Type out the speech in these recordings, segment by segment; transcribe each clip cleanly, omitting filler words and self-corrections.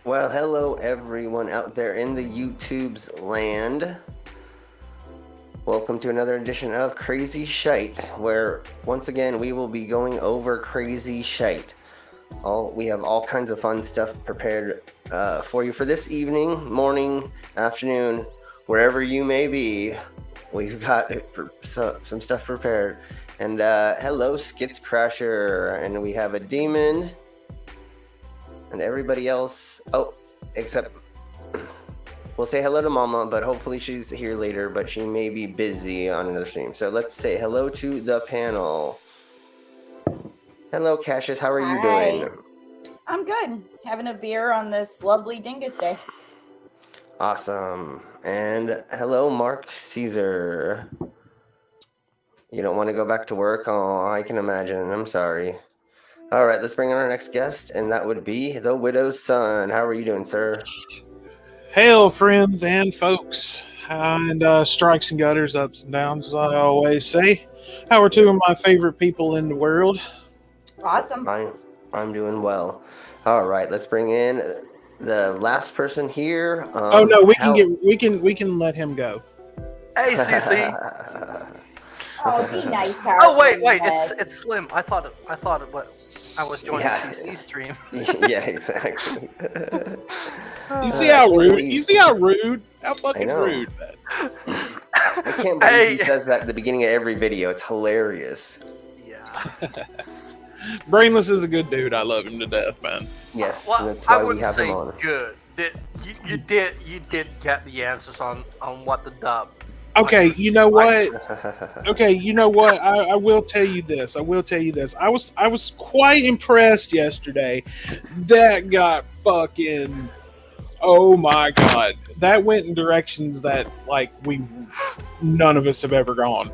Well, hello everyone out there in the YouTube's land. Welcome to another edition of Crazy Shite, where once again we will be going over crazy shite. We have all kinds of fun stuff prepared for you for this evening, morning, afternoon, wherever you may be. We've got some stuff prepared. And hello, Schitt's Crasher, and we have a demon. And everybody else, except we'll say hello to Mama, but hopefully she's here later, but she may be busy on another stream. So let's say hello to the panel. Hello, Cassius, how are you doing? I'm good. Having a beer on this lovely Dingus Day. Awesome. And hello, Mark Caesar. You don't want to go back to work? Oh, I can imagine. I'm sorry. All right, let's bring in our next guest, and that would be the Widow's Son. How are you doing, sir? Hail, friends and folks, and strikes and gutters, ups and downs, as I always say. How are two of my favorite people in the world? Awesome. I'm doing well. All right, let's bring in the last person here. We can let him go. Hey, CC. Oh, be nice. Oh, wait, it's Slim. I thought it I was joining CC's stream. Yeah, exactly. You see how rude? You see how rude? How fucking rude, man. I can't believe he says that at the beginning of every video. It's hilarious. Yeah. Brainless is a good dude. I love him to death, man. Yes, well, that's why I wouldn't we have say him on. Good. You did get the answers on what the dub. Okay, you know what? Okay, you know what? I will tell you this. I was quite impressed yesterday. That got fucking. Oh my god! That went in directions that none of us have ever gone.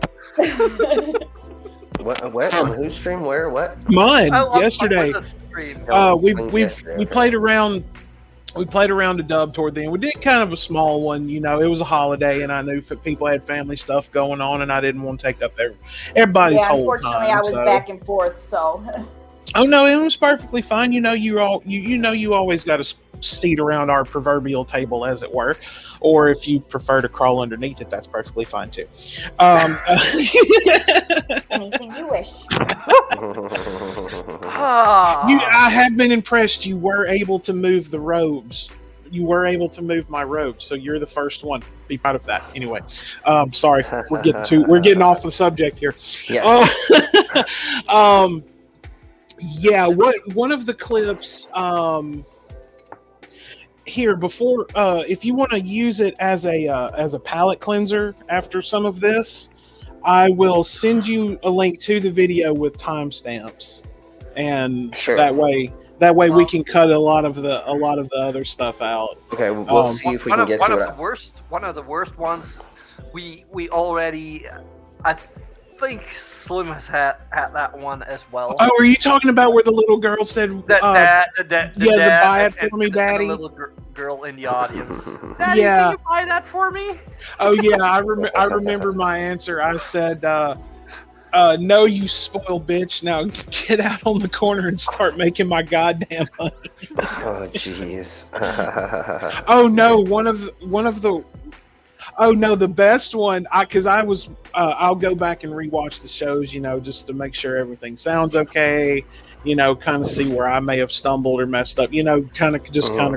What? On whose stream? Where? What? Mine yesterday. We played around. We played around a dub toward the end. We did kind of a small one, you know. It was a holiday, and I knew people had family stuff going on, and I didn't want to take up everybody's whole time. Unfortunately, I was back and forth, so. Oh no, it was perfectly fine. You know, you always got a seat around our proverbial table, as it were, or if you prefer to crawl underneath it, that's perfectly fine too. Anything you wish. I have been impressed. You were able to move the robes. You were able to move my robes, so you're the first one. Be proud of that. Anyway, sorry, we're getting off the subject here. Yes. Yeah. One of the clips here before, if you want to use it as a palate cleanser after some of this, I will send you a link to the video with timestamps, and sure. that way we can cut a lot of the other stuff out. Okay, we'll see if we can get to it. One of the worst ones. We already. I think Slim has had that one as well. Oh, are you talking about where the little girl said buy it for me, Daddy? And the little girl in the audience. Daddy, yeah. Can you buy that for me? Oh yeah, I remember my answer. I said, "No, you spoiled bitch. Now get out on the corner and start making my goddamn money." Oh jeez. Oh no, one of the. Oh no, the best one, because I was, I'll go back and rewatch the shows, you know, just to make sure everything sounds okay, you know, kind of see where I may have stumbled or messed up, you know, kind of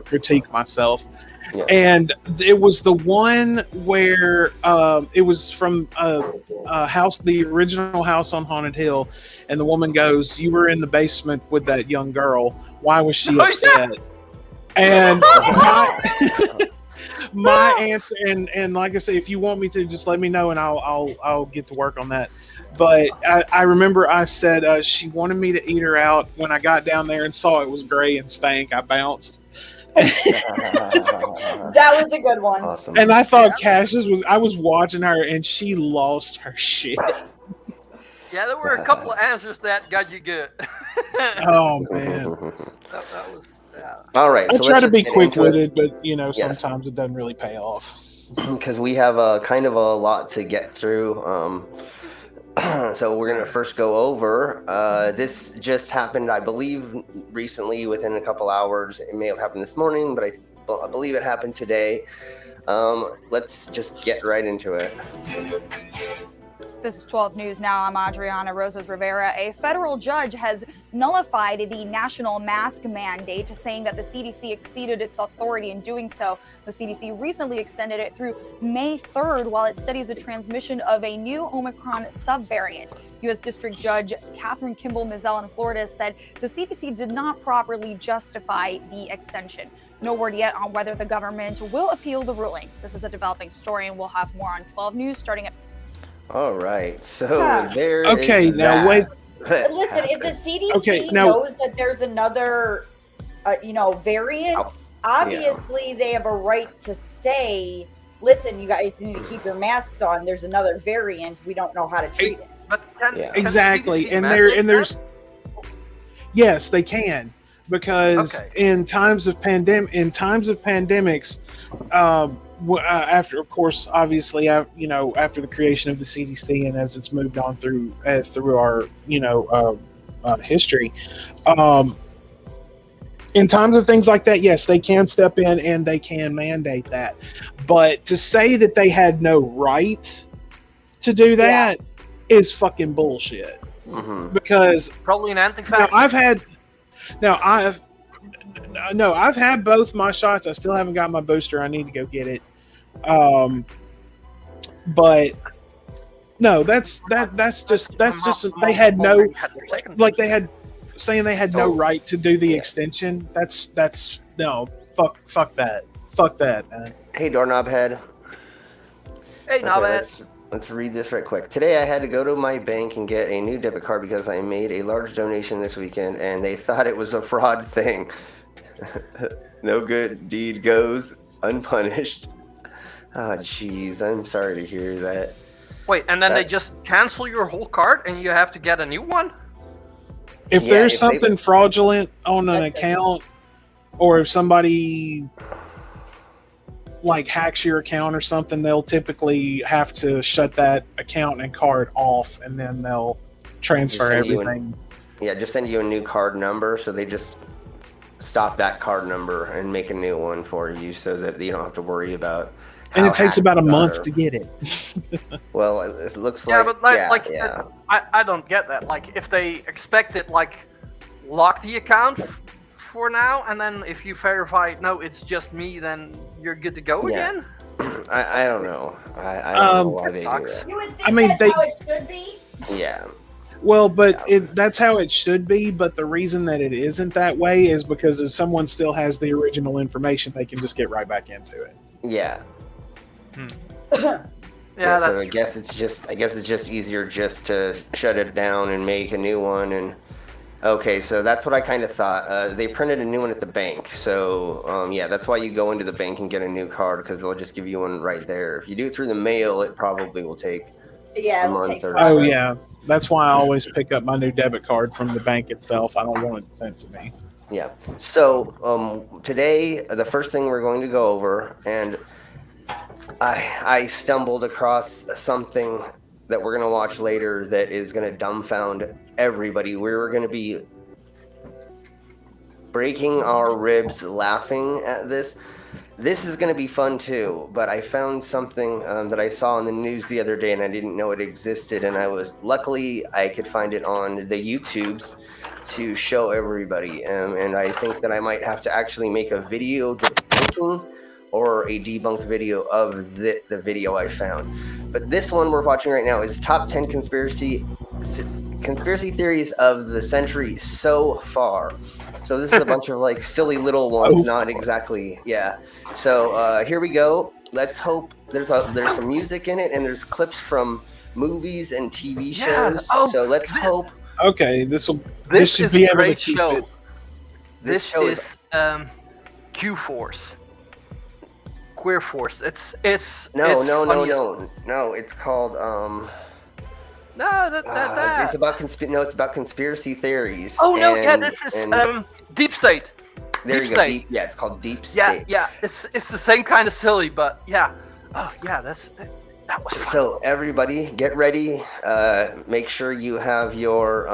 critique myself. Yeah. And it was the one where it was from a house, the original House on Haunted Hill, and the woman goes, "You were in the basement with that young girl. Why was she upset?" Yeah. And my answer, and like I say, if you want me to, just let me know, and I'll get to work on that. But I remember I said she wanted me to eat her out. When I got down there and saw it was gray and stank, I bounced. That was a good one. Awesome. And I thought I was watching her, and she lost her shit. Yeah, there were a couple of answers that got you good. Oh man, that was. Yeah. All right. I try to be quick-witted, but you know, sometimes it doesn't really pay off. Because we have kind of a lot to get through. So we're gonna first go over. This just happened, I believe, recently, within a couple hours. It may have happened this morning, but I believe it happened today. Let's just get right into it. This is 12 News Now. I'm Adriana Rosas Rivera. A federal judge has nullified the national mask mandate, saying that the CDC exceeded its authority in doing so. The CDC recently extended it through May 3rd while it studies the transmission of a new Omicron subvariant. U.S. District Judge Catherine Kimball Madela in Florida said the CDC did not properly justify the extension. No word yet on whether the government will appeal the ruling. This is a developing story, and we'll have more on 12 News starting at. All right, so Yeah. there Okay, is now that. wait. But listen, if the CDC Okay, now- knows that there's another, variant, Oh, obviously they have a right to say, listen, you guys need to keep your masks on. There's another variant. We don't know how to treat it. But can Yeah. the Exactly, CDC and mandate there's yes, they can, because Okay. in times of pandemics, after, of course, obviously, after the creation of the CDC and as it's moved on through our history, in times of things like that, yes, they can step in and they can mandate that. But to say that they had no right to do that is fucking bullshit. Mhm. Because probably an now anti-vax? I've had both my shots. I still haven't got my booster. I need to go get it. But no, that's just they had no, like, they had saying they had no Oh. right to do the Yeah. extension. That's no, fuck that, man. Hey, doorknob head. Hey, not Okay, bad. let's read this right quick. Today I had to go to my bank and get a new debit card because I made a large donation this weekend and they thought it was a fraud thing. No good deed goes unpunished. Ah, jeez, I'm sorry to hear that. Wait, and then they That- just cancel your whole card and you have to get a new one? If Yeah, there's if they- something fraudulent on an That's- account, or if somebody like hacks your account or something, they'll typically have to shut that account and card off, and then they'll transfer send you everything. Yeah, just send you a new card number, so they just stop that card number and make a new one for you so that you don't have to worry about. And how it takes hacked about a you got month or- to get it. Well, it looks Yeah, like. but yeah. I don't get that. Like, if they expect it, like, lock the account for now, and then if you verify, no, it's just me, then you're good to go Yeah. again? I don't know. I don't know why That they do sucks. that. You would think I mean, that's they- how it should be. Yeah. Well, but that's how it should be. But the reason that it isn't that way is because if someone still has the original information, they can just get right back into it. Yeah. Yeah, So that's I guess it's just easier just to shut it down and make a new one. And okay, so that's what I kind of thought. They printed a new one at the bank, so yeah, that's why you go into the bank and get a new card because they'll just give you one right there. If you do it through the mail, it probably will take. Yeah, A it'll month take or forever. Oh so. yeah, that's why I always pick up my new debit card from the bank itself. I don't want it sent to me. Yeah. So today, the first thing we're going to go over, and I stumbled across something that we're going to watch later that is going to dumbfound everybody. We're going to be breaking our ribs laughing at this. This is going to be fun too, but I found something that I saw in the news the other day and I didn't know it existed, and luckily I could find it on the YouTubes to show everybody, and I think that I might have to actually make a video debunking or a debunk video of the video I found. But this one we're watching right now is top 10 conspiracy theories of the century so far. So this is a bunch of like silly little ones, not exactly, yeah. So here we go. Let's hope there's some music in it, and there's clips from movies and TV Yeah, shows. oh, So let's hope Okay, this This should is be a able to great keep show. it. this This show is Q-Force. Queer Force. It's no. funny as- It's called No, that. it's about it's about conspiracy theories. Oh no, yeah, and- this is and Deep State. there Deep you go. State. Yeah, it's called Deep Yeah, State. yeah. It's the same kind of silly, but yeah. Oh yeah, that's That was fun. So everybody, get ready. Make sure you have your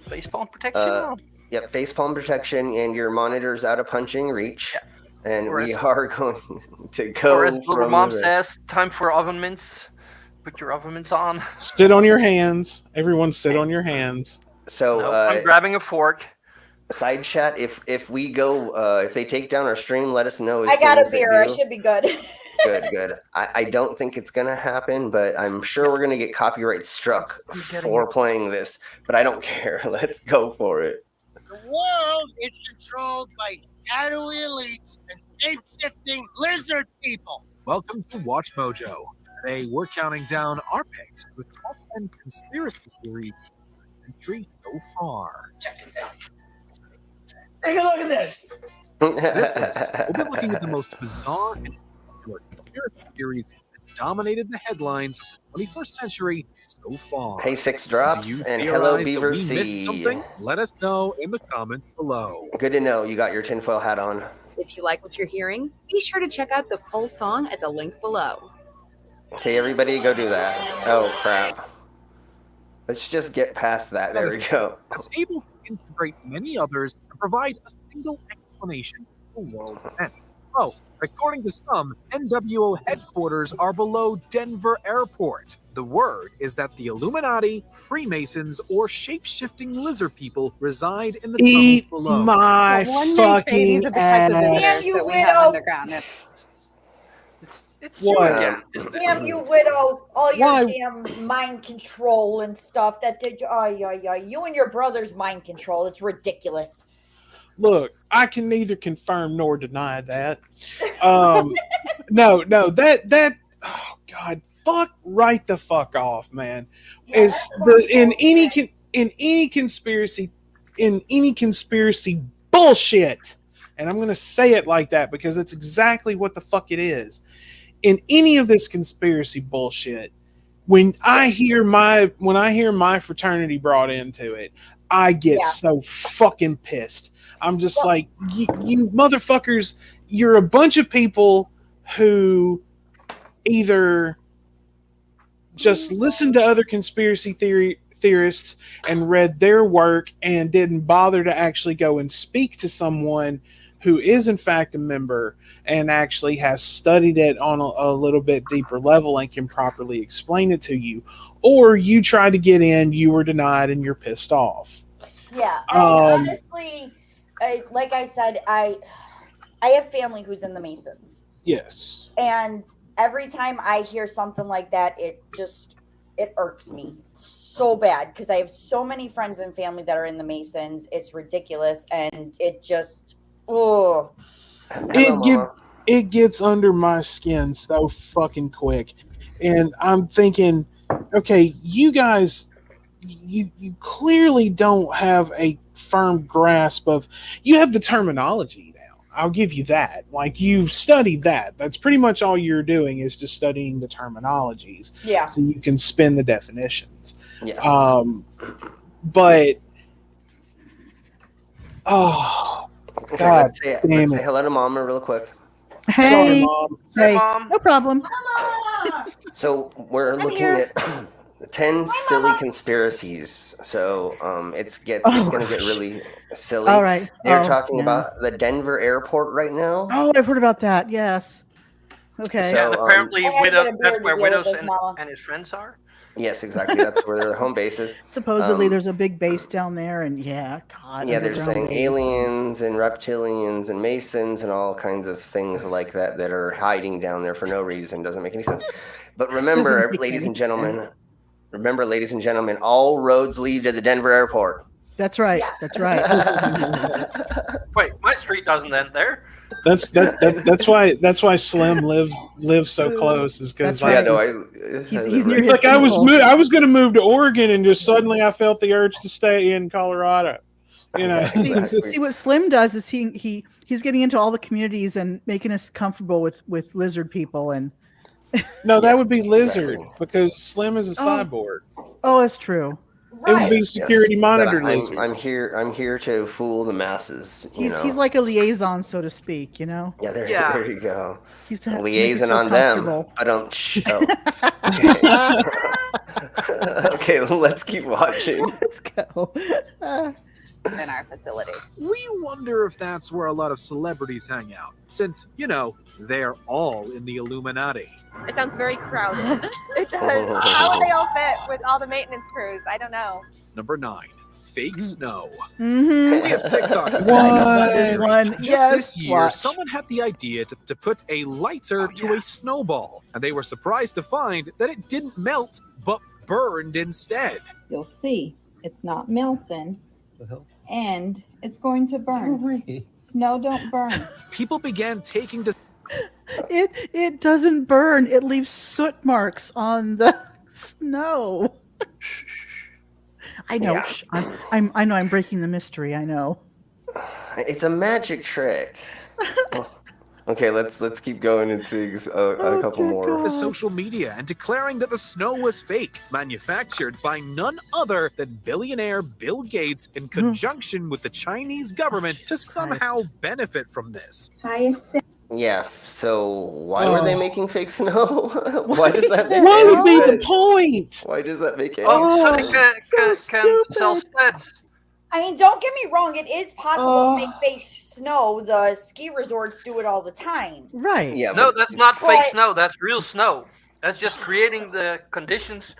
Facepalm protection on. yep, facepalm protection and your monitors out of punching reach. And Or we as- are going to Or as go little from mom there. says, time for oven mints. Put your oven mints on. Sit on your hands. Everyone sit on your hands. So Nope, I'm grabbing a fork. side chat, if we go, if they take down our stream, let us know. As I got soon a as they beer. I do. should be good. Good. I don't think it's gonna happen, but I'm sure we're gonna get copyright struck for playing this. But I don't care. Let's go for it. The world is controlled by shadowy elites and shape-shifting lizard people. Welcome to Watch Mojo. Today we're counting down our picks for the top 10 conspiracy theories of the century so far. Check this out. Take a look at this. This list, we'll be looking at the most bizarre and popular conspiracy theories that dominated the headlines of the 21st century so far. Hey, Six Do Drops you and hello theorize that Beaver we C. missed something? Let us know in the comments below. Good to know you got your tinfoil hat on. If you like what you're hearing, be sure to check out the full song at the link below. Okay, everybody, go do that. Oh crap! Let's just get past that. There we go. That's able to integrate many others and provide a single explanation for world events. Oh, according to some, NWO headquarters are below Denver Airport. The word is that the Illuminati, Freemasons, or shape-shifting lizard people reside in the Eat tunnels below. my One may say these fucking are the type of ass. Damn visitors you, that we widow. have underground. It's What? again. Damn you, widow! All your Why? damn mind control and stuff. That did. You and your brother's mind control. It's ridiculous. Look, I can neither confirm nor deny that. No, that. Oh God, fuck right the fuck off, man. Yeah, Is that's the in bullshit. any conspiracy bullshit, and I'm gonna say it like that because it's exactly what the fuck it is. In any of this conspiracy bullshit, when I hear my fraternity brought into it, I get Yeah. so fucking pissed. I'm just like, you motherfuckers, you're a bunch of people who either just listened to other conspiracy theorists and read their work and didn't bother to actually go and speak to someone who is in fact a member and actually has studied it on a little bit deeper level and can properly explain it to you, or you tried to get in, you were denied, and you're pissed off. Yeah, and honestly, like I said, I have family who's in the Masons, Yes. and every time I hear something like that, it irks me so bad because I have so many friends and family that are in the Masons. It's ridiculous, and it just Hello, Mama. It gets under my skin so fucking quick, and I'm thinking, okay, you guys, you clearly don't have a firm grasp of. You have the terminology now. I'll give you that. Like, you've studied that. That's pretty much all you're doing is just studying the terminologies, yeah. so you can spin the definitions. Yes. But oh. Okay, God let's say damn say it. hello to Mama real quick. Sorry, Hey, Mom. Hey, hey, Mom. no problem. So we're looking here. at 10 silly conspiracies. So it's going to get really silly. All right. They're Oh, talking yeah. about the Denver airport right now. Oh, I've heard about that. Yes. Okay. So- And apparently, I had to get a beer that's to where deal with Widows this, Mama. and his friends are. Yes, exactly. That's where their home base is. Supposedly, um, there's a big base down there, and yeah, God. Yeah, they're underground saying base. aliens and reptilians and masons and all kinds of things like that that are hiding down there for no reason. Doesn't make any sense. But remember, Doesn't make ladies any and gentlemen, all roads lead to the Denver airport. That's right. Yeah. That's right. Wait, my street doesn't end there. That's why Slim lives so close, is because That's right. Yeah, no, He's near his like I was people. going to move to Oregon, and just suddenly I felt the urge to stay in Colorado. You know, Exactly. See what Slim does is he's getting into all the communities and making us comfortable with lizard people, and no, that Yes, would be Lizard exactly. because Slim is a Oh. cyborg. oh, that's true. It would be a Yes, security yes. monitor But lizard. I'm here to fool the masses. You know. He's like a liaison, so to speak. You know. Yeah, Yeah. there you go. He's to make us Liaison feel on them. comfortable. I don't. Okay. Okay, let's keep watching. Let's go. In our facility. We wonder if that's where a lot of celebrities hang out, since, you know, they're all in the Illuminati. It sounds very crowded. It does. How would they all fit with all the maintenance crews? I don't know. Number 9, fake snow. Mm-hmm. We have TikTok. What? This one. Just Yes, this year, watch. someone had the idea to put a lighter to a snowball, and they were surprised to find that it didn't melt, but burned instead. You'll see it's not melting and it's going to burn. Snow don't burn. People began taking to It doesn't burn. It leaves soot marks on the snow. I know. Yeah. Shh, I know. I'm breaking the mystery. I know. It's a magic trick. Okay, let's keep going and see a couple more. the social media and declaring that the snow was fake, manufactured by none other than billionaire Bill Gates in conjunction with the Chinese government to somehow benefit from this. Yeah. So why were they making fake snow? Why does that make What any would be the sense? point? Why does that make any Oh, sense? can sell sleds. I mean, don't get me wrong. It is possible to make fake snow. The ski resorts do it all the time. Right. Yeah. No, but- that's not fake But- snow. That's real snow. That's just creating the conditions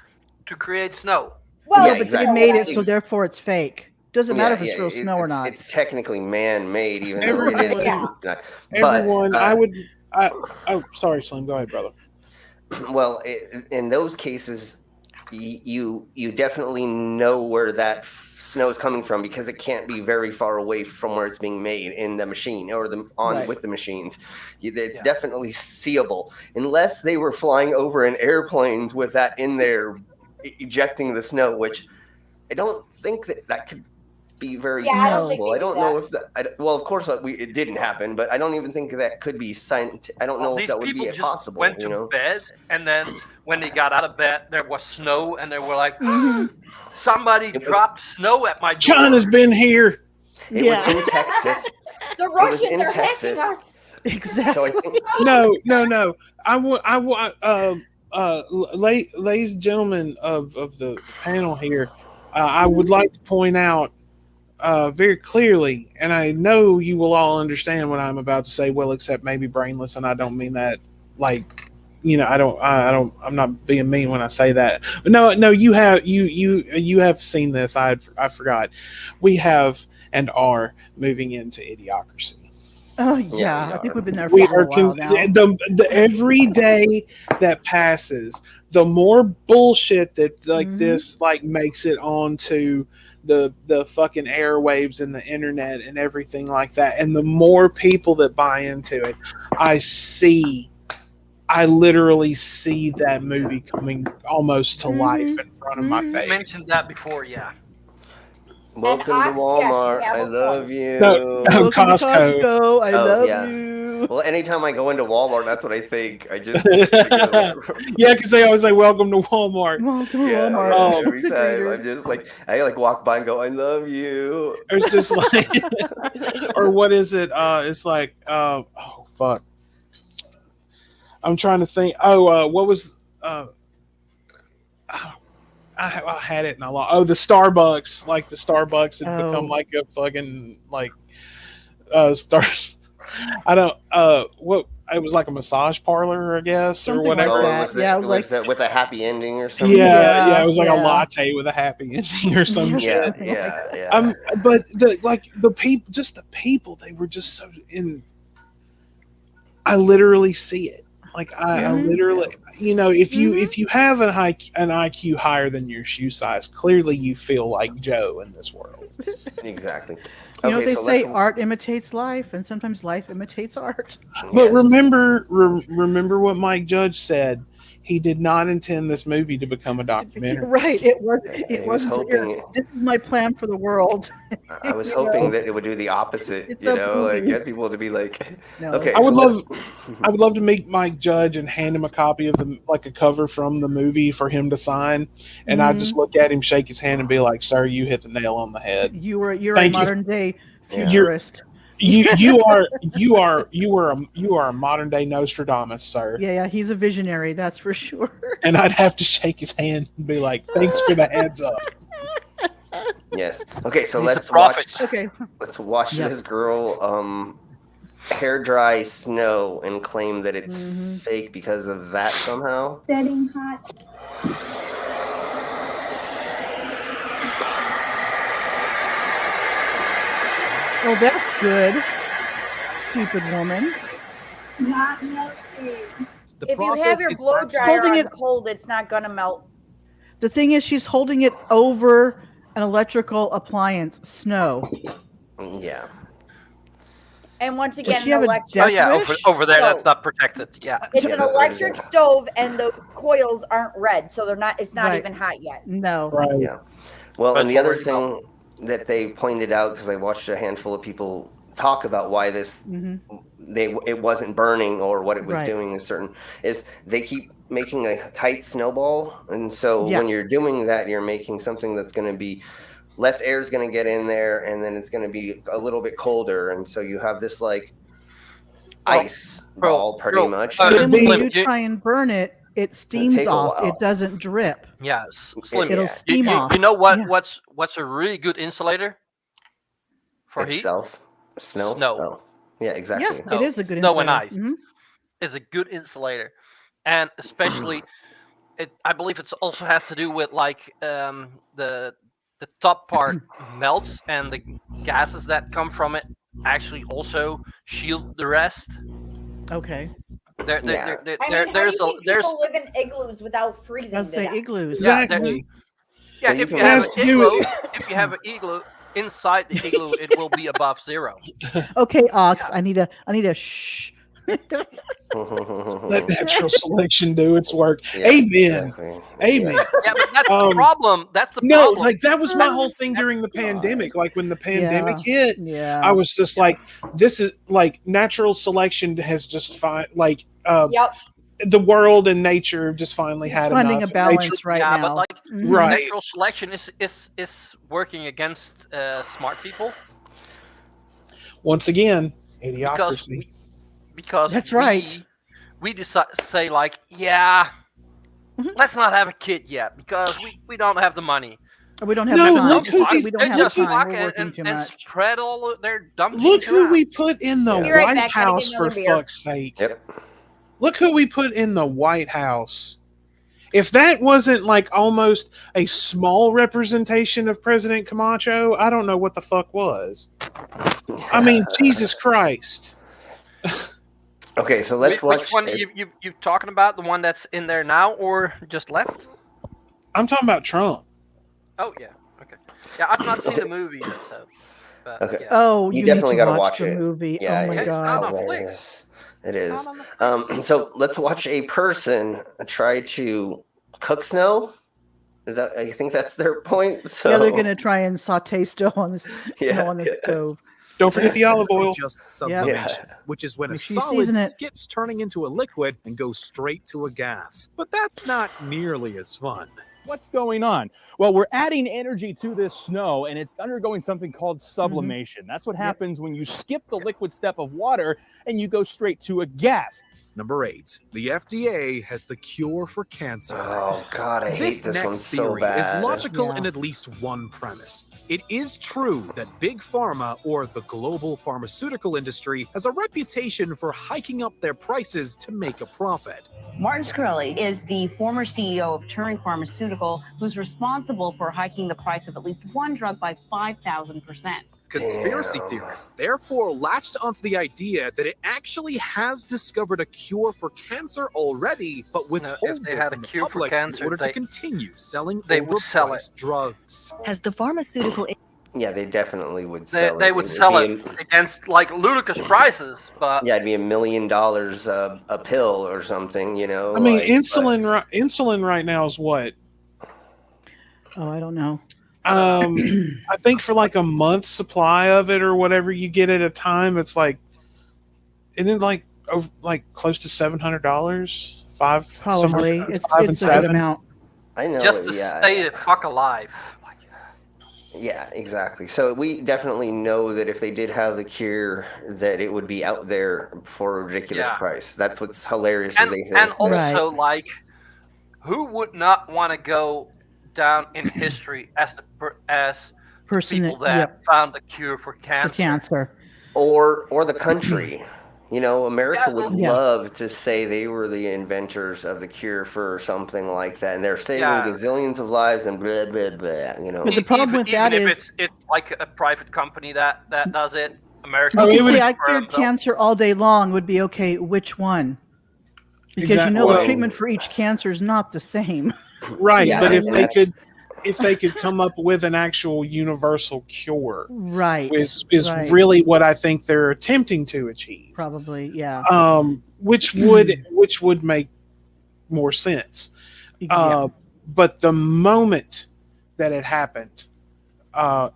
to create snow. Well, Yeah, but exactly. they made it, so therefore it's fake. Doesn't matter if it's yeah, real snow or not. It's technically man-made, even though Everyone- it is Yeah. not. Everyone, But, oh, sorry, Slim. Go ahead, brother. well, in those cases, you definitely know where that snow is coming from because it can't be very far away from where it's being made in the machine or Right. with the machines. It's definitely seeable unless they were flying over in airplanes with that in there ejecting the snow, which I don't think that could be very Yeah, I don't think possible. they I don't do know if that. Well, of course, it didn't happen, but I don't even think that could be scientific. I don't know if These that would people be just possible. went You to know. bed, and then when they got out of bed, there was snow, and they were like, "Somebody It was- dropped snow at my door." China's been here. It was in Texas. the was Russians in are Texas. hacking us. Exactly. So I think No. Ladies and gentlemen of the panel here, I would like to point out very clearly, and I know you will all understand what I'm about to say. Well, except maybe brainless, and I don't mean that like, you know, I'm not being mean when I say that. But no, you have seen this. I forgot. We have and are moving into idiocracy. Oh Yeah, yeah, we I think are. we've been there We for are a while now. the every day that passes, the more bullshit that this makes it onto the fucking airwaves and the internet and everything like that, and the more people that buy into it, I literally see that movie coming almost to life in front of my I face. mentioned that before, yeah. welcome to Ox, yes, you Walmart. have I a love point. you. No, Welcome to Costco. Costco. I Oh, love yeah. you. Well, anytime I go into Walmart, that's what I think. I just Yeah, because they always say "Welcome to Walmart." Welcome to yeah, Walmart. Oh. every The time greeter. I'm just like I walk by and go, I love you. It's just like, or what is it? It's like, oh fuck. I'm trying to think. What was? I had it and I lost. Oh, the Starbucks. Like the Starbucks had become like a fucking like stars. I don't. What? It was like a massage parlor, I guess, Something or like whatever. that. Was it, Yeah, it was like- that with a happy ending or something? Yeah, it was like a yeah. latte with a happy ending or some Yeah, shit. yeah. But the people, just the people, they were just so in. I literally see it. Like I literally, you know, if you have an IQ higher than your shoe size, clearly you feel like Joe in this world. Exactly. You know, they so say let's- art imitates life, and sometimes life imitates art. But yes. remember what Mike Judge said. he did not intend this movie to become a documentary. Right. It was. He was hoping. This is my plan for the world. I was You hoping know? that it would do the opposite. It's You a know, like movie. get people to be like, No. okay. I would so love, I would love to meet Mike Judge and hand him a copy of a cover from the movie for him to sign, and I'd just look at him, shake his hand, and be like, "Sir, you hit the nail on the head. You're Thank a you. modern day Yeah. futurist. You are a modern day Nostradamus, sir." Yeah, he's a visionary, that's for sure. And I'd have to shake his hand and be like, "Thanks for the heads up." Yes. Okay, so He's a let's prophet. watch. Okay. Let's watch Yep. this girl hair dry snow and claim that it's fake because of that somehow. Setting hot. Oh, that's good. Stupid woman. Not melting. The If you have process your is blow actually- dryer Holding on it- cold, it's not gonna melt. The thing is, she's holding it over an electrical appliance, snow. Yeah. And once Does again, she have a electric. death Oh yeah, wish? over there, that's So- not protected. Yeah. It's Yeah, an that's what it electric is. stove, and the coils aren't red, so they're not. It's not Right. even hot yet. No. Right. Yeah. Well, But and the other for- thing that they pointed out, because I watched a handful of people talk about why this it wasn't burning or what it was Right. doing is they keep making a tight snowball, and so Yeah. when you're doing that, you're making something that's going to be less air is going to get in there, and then it's going to be a little bit colder, and so you have this like ice ball pretty much. uh, But then when Slim, you you- try and burn it, it steams take a off. while. It doesn't drip. Yeah, Slim. It'll Yeah. steam off. You know what? Yeah. What's a really good insulator for heat? Itself, snow. Snow. Oh. Yeah, exactly. Yeah, Snow. it is a good Snow and insulator. ice. Mhm. Is a good insulator, and especially, I believe it also has to do with like the top part melts, and the gases that come from it actually also shield the rest. Okay. Yeah. I mean, how do There's you think people live in igloos without freezing Let's to say death? igloos. Yeah, Exactly. yeah. But you If can you have Has an to do igloo, with- if you have an igloo inside the igloo, it will be above zero. Okay, Ox, I need a shh. Let natural selection do its work. Yeah, Amen. exactly. Amen. Yes. Yeah, but that's Um, the problem. That's the No, problem. like that was my whole thing during the pandemic. Like when the pandemic hit, Yeah. I was just like, this is like natural selection has just Yep. the world and nature have just finally It's had finding enough. a balance Nature- right yeah, now. but like Mhm. Right. natural selection is working against smart people Once again, because idiocracy. That's right. We decide say like, yeah, Mhm. let's not have a kid yet because we don't have the money. We don't have No, the time. look who It's- we- we don't They have the just time. fuck We're and, working and, too and much. spread all of their dumb Look genes who around. we put in the Be right White back, gotta get House, for another beer. fuck's sake. Yep. Look who we put in the White House. If that wasn't like almost a small representation of President Camacho, I don't know what the fuck was. I mean, Jesus Christ. Okay, so let's watch. Which one you talking about? The one that's in there now or just left? I'm talking about Trump. Oh yeah, okay. Yeah, I've not seen the movie yet, so. But, Okay. yeah. Oh, You you definitely need to gotta watch watch the it. movie. Yeah, Oh my it's god. not on hilarious. It is. Not on the- So let's watch a person try to cook snow. Is that? I think that's their point. So Yeah, they're gonna try and saute snow on the Yeah, snow on the yeah. stove. Don't forget the olive oil. Just Yeah. sublimation, which is when a She solid season it. skips turning into a liquid and goes straight to a gas. But that's not nearly as fun. What's going on? Well, we're adding energy to this snow and it's undergoing something called sublimation. That's what happens when you skip the liquid step of water and you go straight to a gas. Number 8. The FDA has the cure for cancer. Oh God, I hate This this next one so theory bad. is logical Yeah. in at least one premise. It is true that Big Pharma, or the global pharmaceutical industry, has a reputation for hiking up their prices to make a profit. Martin Shkreli is the former CEO of Turing Pharmaceutical, who's responsible for hiking the price of at least one drug by 5,000%. Conspiracy Damn. theorists therefore latched onto the idea that it actually has discovered a cure for cancer already, but withholds they it had from a the cure for public cancer, in order they- to continue selling they would sell it. overpriced drugs. Has the pharmaceutical Yeah, they definitely would sell They it. would It would sell be it against like ludicrous prices, but yeah, it'd be $1 million a pill or something, you know. I mean, like, insulin right now is what? Oh, I don't know. I think for like a month's supply of it or whatever you get at a time, it's like, isn't it like close to $700? Probably. It's five and a good seven. amount. I know. just to yeah, stay the fuck alive. yeah, exactly. So we definitely know that if they did have the cure, that it would be out there for a ridiculous Yeah. price. That's what's hilarious. Is And, they think and that- also, like, who would not want to go down in history as Person people that- that yep. found the cure for cancer? For cancer. or the country. You know, America would Yeah. love to say they were the inventors of the cure for something like that, and they're saving Yeah. gazillions of lives and blah blah blah. You know, But the problem with that even is- if it's like a private company that does it, American. You it can would- say I cured cancer all day long would be okay. Which one? Because you Exactly. know the Well- treatment for each cancer is not the same. Right, Yeah, but if and they that's- could come up with an actual universal cure, Right. is right. really what I think they're attempting to achieve. Probably, yeah. Which would make more sense. Yeah. But the moment that it happened,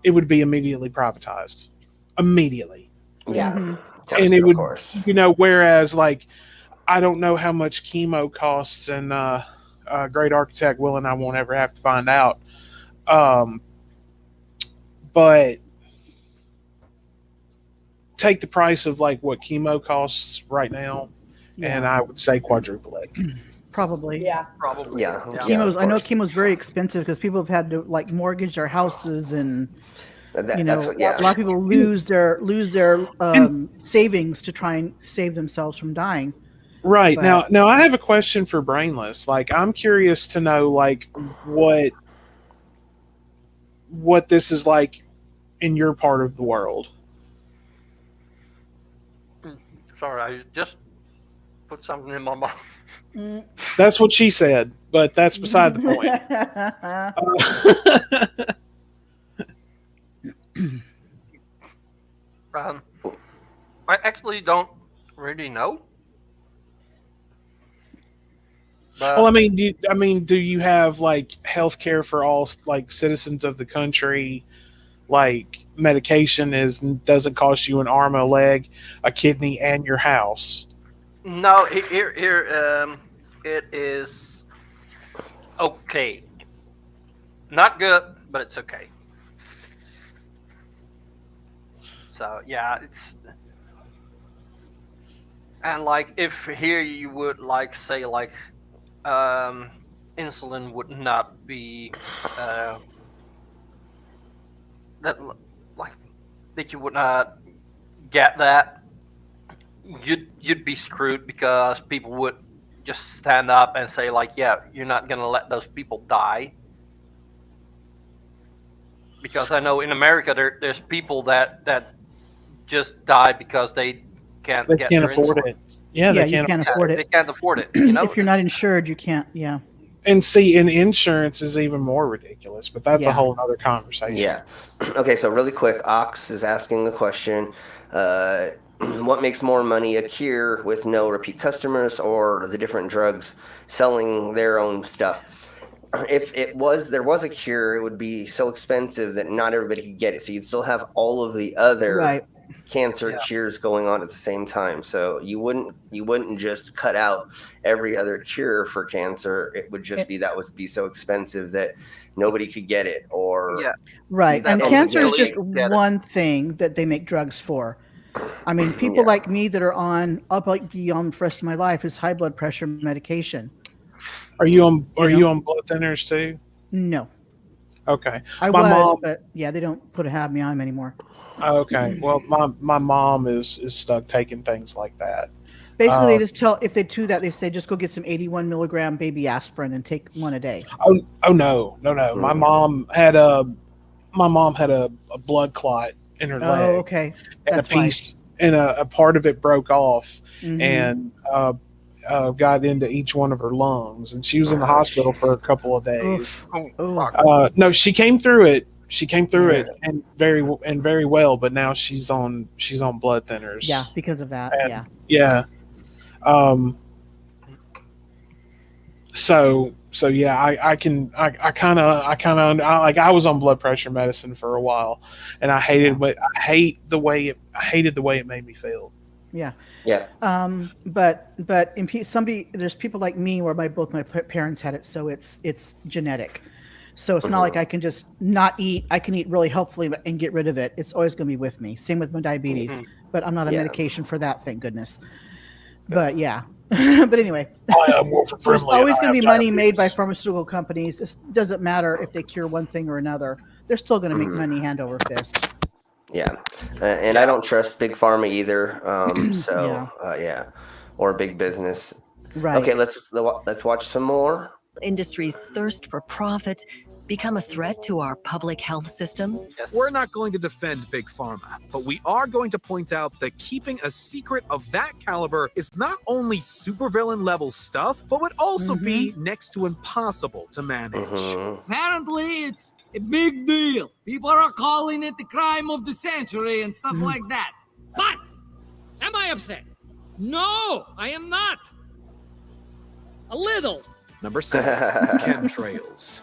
it would be immediately privatized. Immediately. yeah, Mhm. of course, And it of would, course. whereas like, I don't know how much chemo costs, and great architect Will and I won't ever have to find out. But take the price of like what chemo costs right now, and I would say quadruple it. Probably. Yeah. Probably. Yeah. Chemo's. of I know course. chemo's very expensive because people have had to like mortgage their houses, and That- you know, that's what, yeah. a lot of people lose their savings to try and save themselves from dying. Right. But- Now I have a question for Brainless. Like, I'm curious to know like what this is like in your part of the world. Sorry, I just put something in my mouth. That's what she said, but that's beside the point. I actually don't really know. But Well, I mean, do you have like health care for all like citizens of the country? Like, medication doesn't cost you an arm, a leg, a kidney, and your house. no, here, it is okay. Not good, but it's okay. So yeah, it's and like if here you would like say like insulin would not be that like that you would not get that, you'd be screwed because people would just stand up and say like, yeah, you're not gonna let those people die. Because I know in America there's people that just die because they can't They get can't their afford insulin. it. Yeah, Yeah, they you can't Yeah, afford they it. can't afford it. You know, If you're not insured, you can't. Yeah. And see, and insurance is even more ridiculous, but that's a Yeah. whole other conversation. Yeah. Okay, so really quick, Ox is asking the question, what makes more money, a cure with no repeat customers or the different drugs selling their own stuff? If there was a cure, it would be so expensive that not everybody could get it. So you'd still have all of the other Right. cancer cures going on at the same time. So you wouldn't just cut out every other cure for cancer. It would just be so expensive that nobody could get it, or yeah, Right. That's And all cancer is we just get it. one thing that they make drugs for. I mean, people Yeah. like me that are on, I'll be on the rest of my life, is high blood pressure medication. Are you on You know? on blood thinners too? No, Okay. I My was, mom- but yeah, they don't have me on 'em anymore. Okay. Well, my mom is stuck taking things like that. Basically, they just tell, if they do that, they say just go get some 81 milligram baby aspirin and take one a day. Oh no. My mom had a blood clot in her leg, Oh, okay. and That's a piece and a part of it broke off, Mhm. and got into each one of her lungs, and she was in the hospital for a couple of days. Oof. Oh. No, she came through it. she came through it and very well, but now she's on blood thinners. Yeah, because of that. And, yeah. So yeah, I was on blood pressure medicine for a while, and I hated the way it made me feel. Yeah. Yeah. But there's people like me where both my parents had it, so it's genetic. So it's not like I can just not eat. I can eat really healthfully and get rid of it. It's always going to be with me. Same with my diabetes, but I'm not on medication for that, thank goodness. But yeah. But anyway, there's always going to be money made by pharmaceutical companies. It doesn't matter if they cure one thing or another. They're still going to make money hand over fist. Yeah. And I don't trust big pharma either. Or big business. Right. Okay, let's watch some more. Industry's thirst for profit become a threat to our public health systems? Yes. We're not going to defend Big Pharma, but we are going to point out that keeping a secret of that caliber is not only supervillain level stuff, but would also be next to impossible to manage. Apparently, it's a big deal. People are calling it the crime of the century and stuff like that. But, am I upset? No, I am not. A little. Number 7, chemtrails.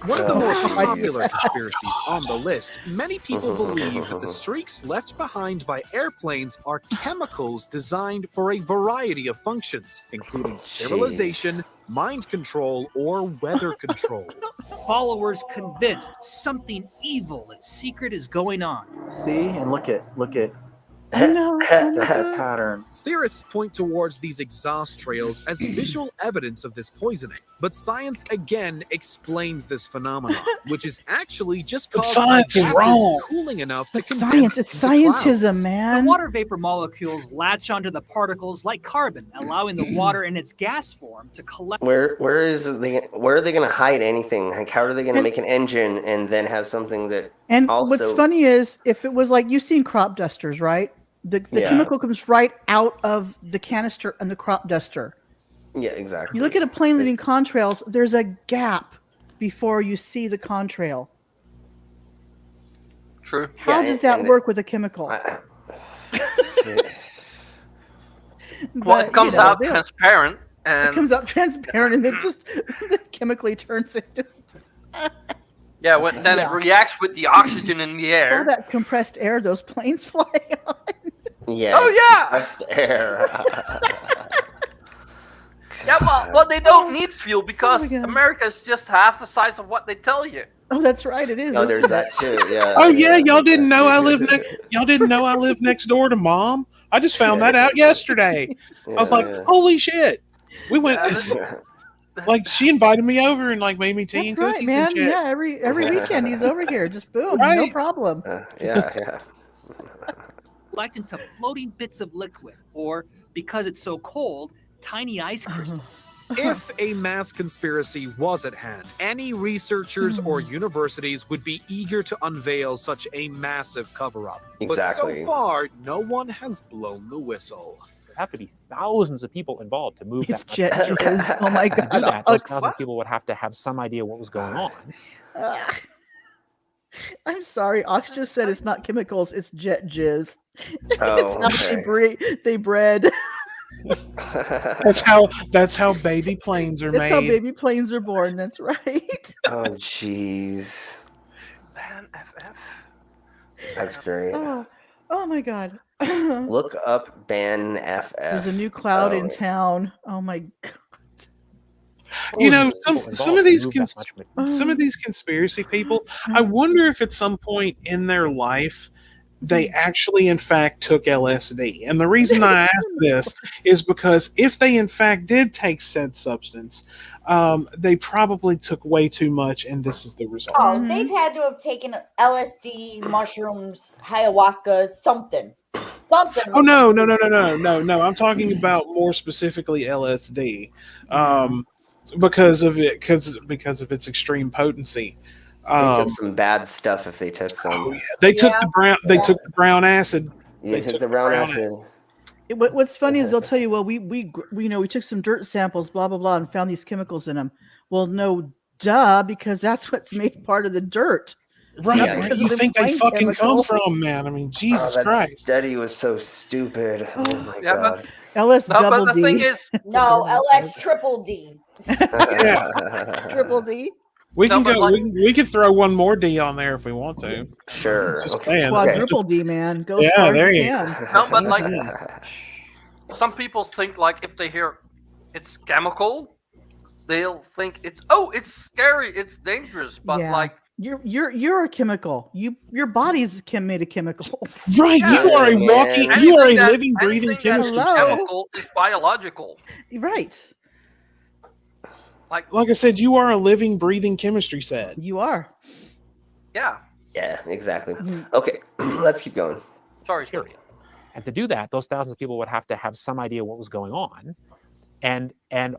One of the more popular conspiracies on the list, many people believe that the streaks left behind by airplanes are chemicals designed for a variety of functions, including sterilization, mind control, or weather control. Followers convinced something evil and secret is going on. See, and look at that pattern. Theorists point towards these exhaust trails as visual evidence of this poisoning, but science again explains this phenomenon, which is actually just caused by gases cooling enough to condense It's into scientism, clouds. man. The water vapor molecules latch onto the particles like carbon, allowing the water in its gas form to collect. Where are they going to hide anything? Like, how are they going to make an engine and then have something that? And also... what's funny is, if it was like, you've seen crop dusters, right? The chemical comes right out of the canister and the crop duster. Yeah, exactly. You look at a plane leaving contrails, there's a gap before you see the contrail. True. How does that work with a chemical? Well, it comes out transparent. And... It comes out transparent and then just chemically turns into... Yeah, then it reacts with the oxygen in the air. It's all that compressed air those planes fly on. Yeah. Oh, yeah. Compressed air. Yeah, well, they don't need fuel because America is just half the size of what they tell you. Oh, that's right. It is. Oh, there's that too. Yeah. Oh yeah, y'all didn't know I live next door to Mom. I just found that out yesterday. I was like, holy shit. We went. Like, she invited me over and like made me tea and cookies. Right, man. And shit. Yeah, every weekend he's over here. Just boom, no problem. Yeah. Collect into floating bits of liquid, or because it's so cold, tiny ice crystals. If a mass conspiracy was at hand, any researchers or universities would be eager to unveil such a massive cover-up. Exactly. But so far, no one has blown the whistle. There have to be thousands of people involved to move It's that. jet jizz. Oh my god! To do that, those thousands of people would have to have some idea what was going on. I'm sorry, Ox just said it's not chemicals; it's jet jizz. Oh, it's how they bred. That's how baby planes are made. That's how baby planes are born. That's right. Oh jeez. Man, FF. That's great. Oh my god. Look up Ban FF. There's a new cloud in town. Oh my god. You know, some of these conspiracy people, I wonder if at some point in their life they actually in fact took LSD. And the reason I ask this is because if they in fact did take said substance, they probably took way too much, and this is the result. Oh, they've had to have taken LSD, mushrooms, ayahuasca, something. Oh no! I'm talking about more specifically LSD, because of its extreme potency. They took some bad stuff if they took some. They took the brown. They took the brown acid. They took the brown acid. What's funny is they'll tell you, well, we took some dirt samples, blah blah blah, and found these chemicals in them. Well, no, duh, because that's what's made part of the dirt. Right, Yeah, where do you think they fucking come from, man? I mean, Jesus that Christ. study was so stupid. Oh my Yeah, but- god. LS No, double but the D. thing is, No, LS triple D. Triple D. We No, can but go. like- We could throw one more D on there if we want to. Sure. Just Okay. saying. Quadruple D, man. Go as Yeah, far there as you you go. can. no, but like some people think like if they hear it's chemical, they'll think it's scary, it's dangerous. But Yeah. like You're a chemical. Your body's made of chemicals. Right, you are a walking, you are a living, breathing chemistry. chemical is biological. Right. Like I said, you are a living, breathing chemistry set. You are. Yeah. Yeah, exactly. Okay, let's keep going. Sorry. And to do that, those thousands of people would have to have some idea what was going on, and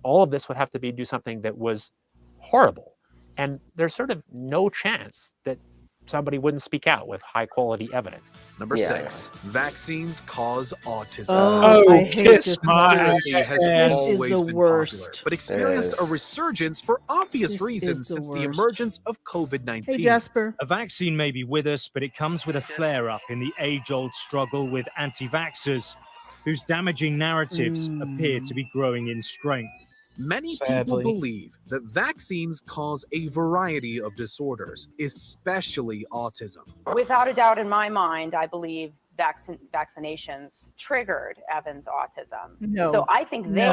all of this would have to do something that was horrible. And there's sort of no chance that somebody wouldn't speak out with high quality evidence. Number 6, vaccines cause autism. Oh, I hate this conspiracy has This always is the been worst. popular, but experienced a resurgence for obvious reasons since the emergence of COVID-19. Hey, Jasper. A vaccine may be with us, but it comes with a flare-up in the age-old struggle with anti-vaxxers, whose damaging narratives appear to be growing in strength. Many people believe that vaccines cause a variety of disorders, especially autism. Without a doubt in my mind, I believe vaccinations triggered Evan's autism. No. So I think they...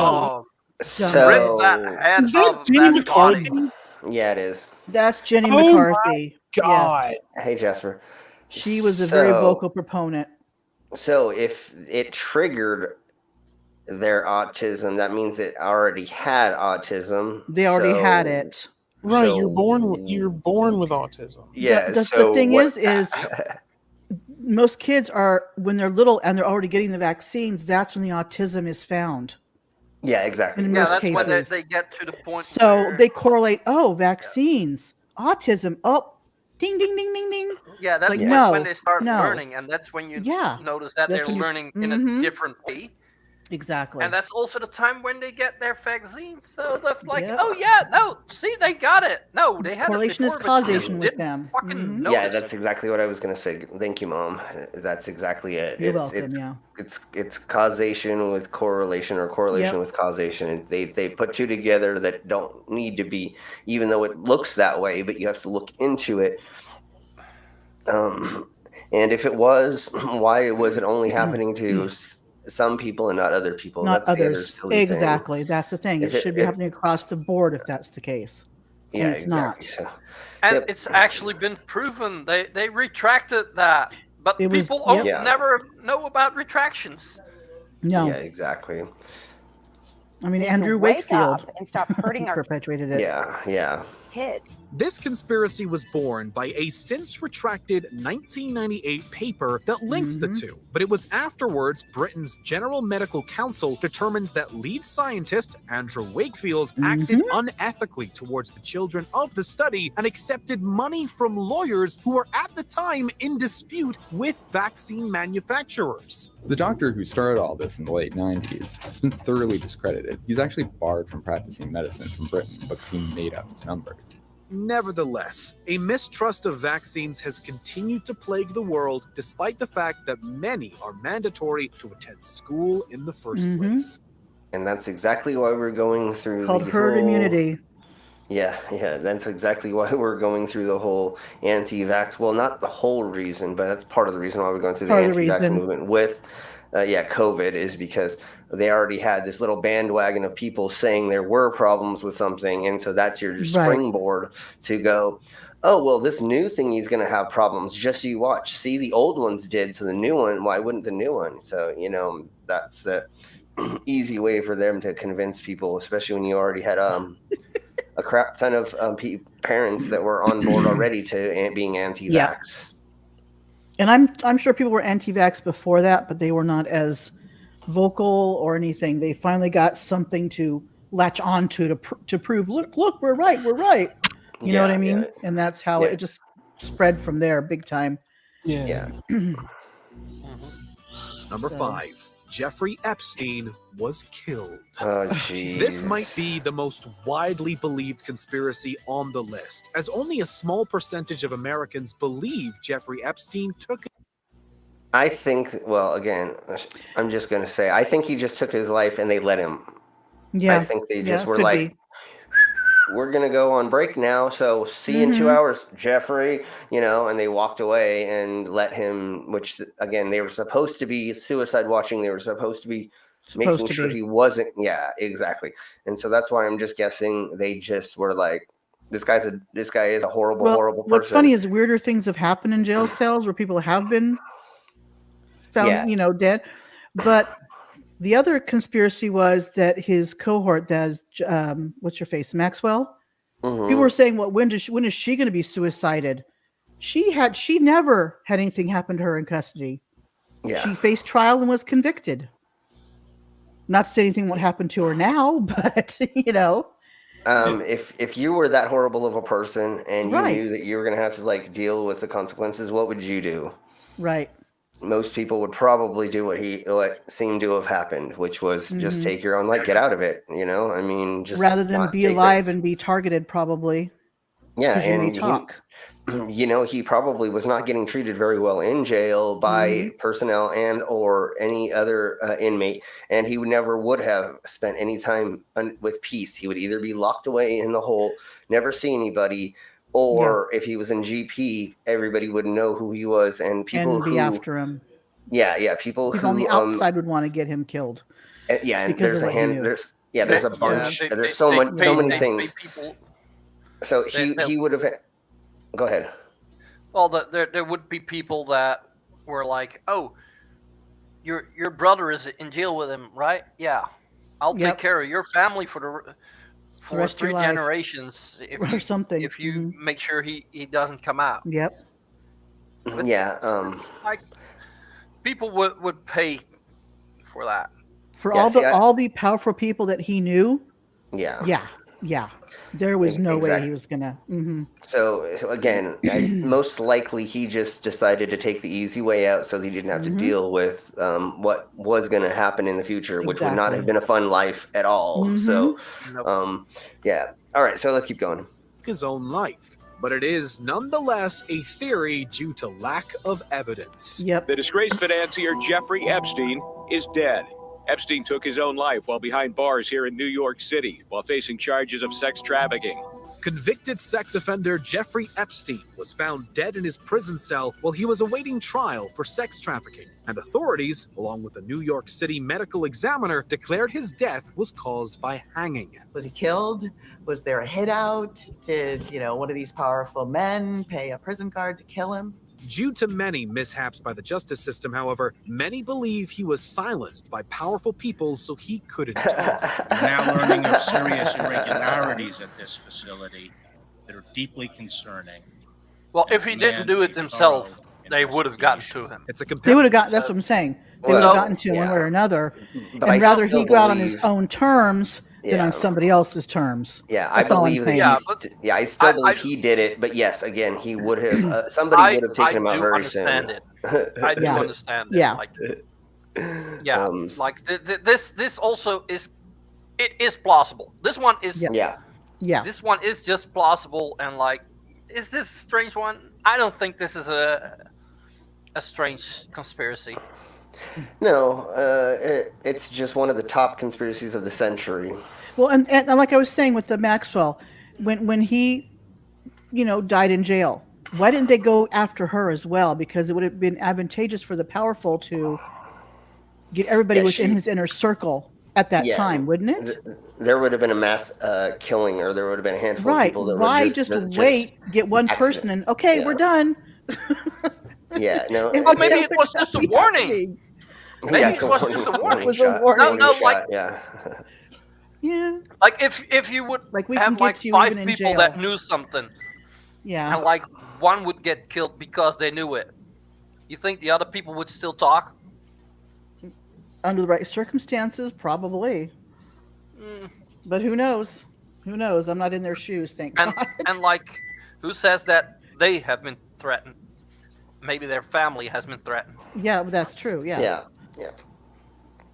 So Rip that head Is that off Jenny that McCarthy? body. Yeah, it is. That's Jenny Oh my McCarthy. God. Yes. Hey, Jasper. She was a very vocal proponent. So if it triggered their autism, that means it already had autism. They already had it. Right, So- you're born with autism. Yeah. The thing is most kids are, when they're little and they're already getting the vaccines, that's when the autism is found. Yeah, exactly. In Yeah, most that's cases. when they get to the point. So where, they correlate, vaccines, autism, ding, ding, ding, ding, ding. yeah, that's like, when, no, when they start no. learning, and that's when you notice that That's they're when you- learning in Mhm. a different way. Exactly. And that's also the time when they get their vaccines. So that's like, Yep. oh yeah, no, see, they got it. No, they had Correlation it is before, but you causation with didn't them. fucking Mhm. notice. Yeah, that's exactly what I was gonna say. Thank you, Mom. That's exactly it. You're welcome, yeah. It's causation with correlation, or correlation Yep. with causation. And they put two together that don't need to be, even though it looks that way, but you have to look into it. And if it was, why was it only happening to some people and not other people? Not That's the other others. silly thing. Exactly. That's the thing. If It should be happening across the board if that's the case. Yeah, And it's exactly. not. So, And it's actually been proven. They retracted that. But It was- people yep. Yeah. never know about retractions. No. yeah, exactly. I mean, need to Andrew wake Wakefield up and stop hurting our perpetuated it. Yeah. kids. This conspiracy was born by a since retracted 1998 paper that links the two, but it was afterwards Britain's General Medical Council determines that lead scientist Andrew Wakefield acted unethically towards the children of the study and accepted money from lawyers who were at the time in dispute with vaccine manufacturers. The doctor who started all this in the late 90s has been thoroughly discredited. He's actually barred from practicing medicine from Britain because he made up his numbers. Nevertheless, a mistrust of vaccines has continued to plague the world despite the fact that many are mandatory to attend school in the first place. And that's exactly why we're going through Called the herd whole- immunity. Yeah, that's exactly why we're going through the whole anti-vax. Well, not the whole reason, but that's part of the reason why we're going through the Part of the anti-vax reason. movement with, COVID, is because they already had this little bandwagon of people saying there were problems with something, and so that's your springboard to go, oh, well, this new thing is going to have problems. Just you watch. See, the old ones did, so the new one, why wouldn't the new one? So, that's the easy way for them to convince people, especially when you already had a crap ton of parents that were on board already to being anti-vax. Yeah. And I'm sure people were anti-vax before that, but they were not as vocal or anything. They finally got something to latch onto to prove, look, we're right. You know what I mean? And that's how it just spread from there, big time. Yeah. Number 5. Jeffrey Epstein was killed. Oh, jeez. This might be the most widely believed conspiracy on the list, as only a small percentage of Americans believe Jeffrey Epstein took. I think, well, again, I'm just going to say, I think he just took his life and they let him. Yeah. I think they just were could like, be. we're going to go on break now, so see you in 2 hours, Jeffrey, and they walked away and let him, which, again, they were supposed to be suicide watching. They were supposed to be making sure he wasn't. Yeah, exactly. And so that's why I'm just guessing they just were like, this guy is a horrible, horrible person. What's funny is weirder things have happened in jail cells where people have been found, dead. But the other conspiracy was that his cohort, that's what's her face, Maxwell. People were saying, "Well, when is she going to be suicided?" She never had anything happen to her in custody. Yeah. She faced trial and was convicted. Not to say anything won't happen to her now, but if you were that horrible of a person and you Right. knew that you were going to have to deal with the consequences, what would you do? Right. Most people would probably do what seemed to have happened, which was just take your own get out of it. I mean, just rather than not be take it. alive and be targeted, probably. Yeah, 'cause you may and talk. he probably was not getting treated very well in jail by personnel and or any other inmate, and he never would have spent any time with peace. He would either be locked away in the hole, never see anybody, or if he was in GP, everybody would know who he was, and people and be who after him. People People who on the outside would want to get him killed. and because there's of a what he hand. knew. There's a bunch. There's so many things. So he would have. Go ahead. Well, there would be people that were like, "Oh, your brother is in jail with him, right? Yeah, I'll take care of your family for rest of your 3 life. generations Or something. if you make sure he doesn't come out." Yep. It's like people would pay for that. For all the powerful people that he knew. Yeah. Yeah. There was no way Exactly. he was gonna. So again, most likely he just decided to take the easy way out so he didn't have to deal with what was going to happen in the future, which would not have been a fun life at all. So, yeah. All right. So let's keep going. His own life, but it is nonetheless a theory due to lack of evidence. Yep. The disgraced financier Jeffrey Epstein is dead. Epstein took his own life while behind bars here in New York City while facing charges of sex trafficking. Convicted sex offender Jeffrey Epstein was found dead in his prison cell while he was awaiting trial for sex trafficking. And authorities, along with the New York City medical examiner, declared his death was caused by hanging. Was he killed? Was there a hit out? Did, one of these powerful men pay a prison guard to kill him? Due to many mishaps by the justice system, however, many believe he was silenced by powerful people so he couldn't talk. We're now learning of serious irregularities at this facility that are deeply concerning. Well, if he didn't do it himself, they would have gotten to him. It's a They would have got. That's what I'm saying. They would have gotten to him one way or another, But and I rather still he go out on his believe- own terms than on somebody else's terms. Yeah, I That's all I'm believe saying. that I still believe he did it, but yes, again, he would have somebody would have taken him out very soon. I do understand it. Yeah. Like, this also is, it is plausible. This one is. Yeah. This one is just plausible, and is this a strange one? I don't think this is a strange conspiracy. No, it's just one of the top conspiracies of the century. Well, and like I was saying with the Maxwell, when he, died in jail, why didn't they go after her as well? Because it would have been advantageous for the powerful to get everybody within his inner circle at that time, wouldn't it? There would have been a mass killing, or there would have been a handful of Right. people that Why would just wait, get one person, and okay, we're done. Yeah, no. Well, maybe it was just a warning. Maybe it was just a warning. It was a warning. No, yeah. Yeah. Like if you would we can have get you 5 even in people jail. that knew something, Yeah. and one would get killed because they knew it, you think the other people would still talk? Under the right circumstances, probably. But who knows? Who knows? I'm not in their shoes, thank God. And who says that they have been threatened? Maybe their family has been threatened. Yeah, that's true. Yeah. Yeah.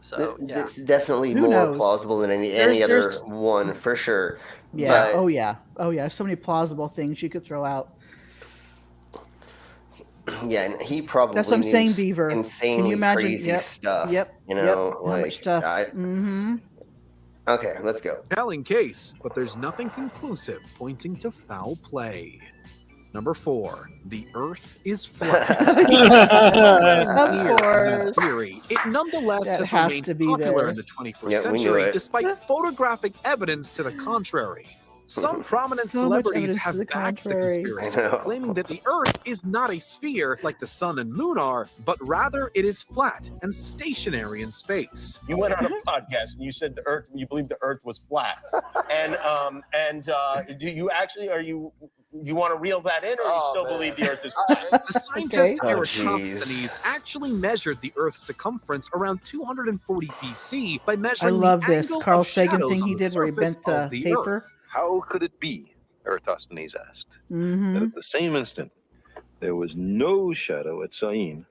So yeah. It's definitely Who more knows? plausible than any There's- other one for sure. Yeah. But Oh yeah. Oh yeah. So many plausible things you could throw out. yeah, and he probably That's what I'm knew saying, Beaver. insanely Can you imagine? crazy Yep. stuff. Yep. You know, Yep. How much stuff? Mm-hmm. Okay, let's go. Telling case, but there's nothing conclusive pointing to foul play. Number 4, the Earth is flat. Of course. Theory, it nonetheless That has has remained to be popular there. in the 21st Yeah, we knew century, it. despite photographic evidence to the contrary. Some prominent So much celebrities evidence to have the backed the contrary. conspiracy, I know. claiming that the Earth is not a sphere like the Sun and Moon are, but rather it is flat and stationary in space. You went on a podcast and you said the Earth, you believe the Earth was flat, and do you actually you want to reel that in, or you still believe the Earth is flat? The scientist Okay. Oh, Eratosthenes actually measured the Earth's circumference around 240 BC by measuring I love the this angle Carl of Sagan shadows thing on he the did where he surface bent the of the paper. Earth. How could it be, Eratosthenes asked, that Mm-hmm. at the same instant there was no shadow at Syene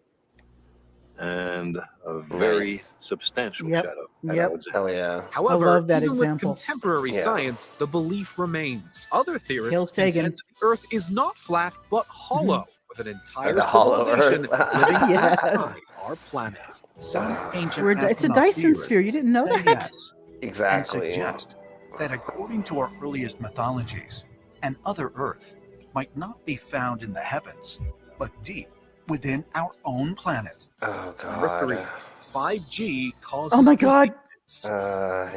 and a very Nice. substantial Yep. shadow at Yep. Alexandria? Hell yeah. However, love that even example. with contemporary Yeah. science, the belief remains. Other theorists Hail Sagan. contend that the Earth is not flat, but hollow, with an entire The hollow civilization Earth. living Yes. inside our planet. Some ancient It's a astronaut Dyson sphere. You theorists didn't know say that? yes, Exactly. and suggest that according to our earliest mythologies, an other Earth might not be found in the heavens, but deep within our own planet. Oh Number god. 3, 5G causes Oh my God. diseases.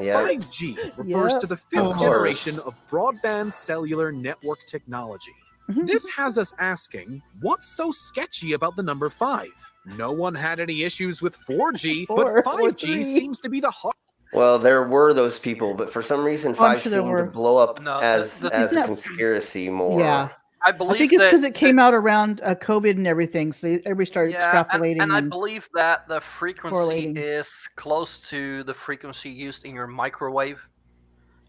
Yeah. 5G refers to the fifth Of generation course. of broadband cellular network technology. Mm-hmm. This has us asking, what's so sketchy about the number 5? No one had any issues with 4G, Four but or 5G three. seems to be the hard. Well, there were those people, but for some reason, Oh, I'm 5 sure there seemed to were. blow up No, as the- a Isn't that- conspiracy more. Yeah. I I believe think it's that because it came out around COVID and everything, so everybody started yeah, extrapolating. and I and- believe that the frequency correlating. is close to the frequency used in your microwave.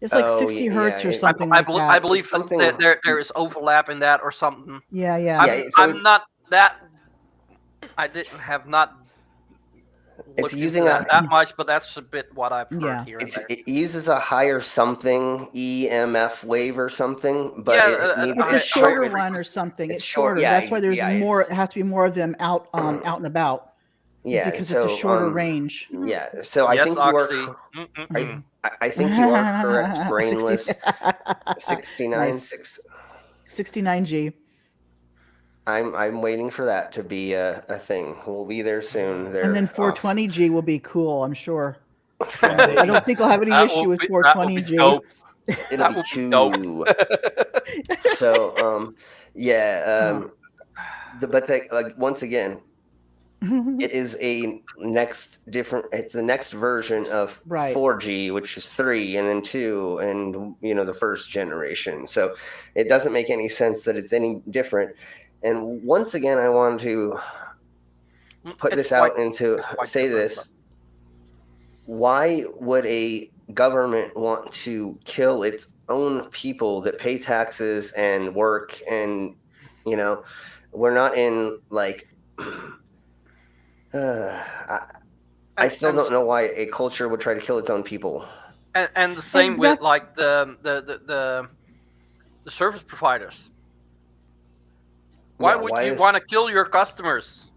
It's like Oh, 60 hertz yeah, or it- something I, like bel- that. I believe Something- that there is overlap in that or something. Yeah, yeah. I'm, Yeah, so I'm it's- not that. I didn't have not. It's looked using into a- that much, but that's a bit what I've heard Yeah. here and there. It uses a higher something EMF wave or something, but Yeah, it needs It's to a show- shorter it's- one or something. it's It's short- shorter. yeah, That's why there's yeah, more. it's- It has to be more of them out and about. is Yeah, because so it's a shorter range. Yeah, so I Yes, think you are. Oxy. Mm-mm-mm. I think you are correct, brainless. 69, Nice. 6. 69G. I'm waiting for that to be a thing. We'll be there soon. There. And then 420G will be cool, I'm sure. I don't think I'll have any That issue would with be- that would be 420G. dope. It'll That be would be cool. dope. So yeah, but like once again, it is a next different. It's the next version of Right. 4G, which is 3, and then 2, and the first generation. So it doesn't make any sense that it's any different. And once again, I wanted to put It's this out quite- and to quite say different, this. Why would a government want to kill its own people that pay taxes and work? And we're not in like I still don't know why a culture would try to kill its own people. And the same with that's- like the service providers. Why Yeah, would why you is- want to kill your customers?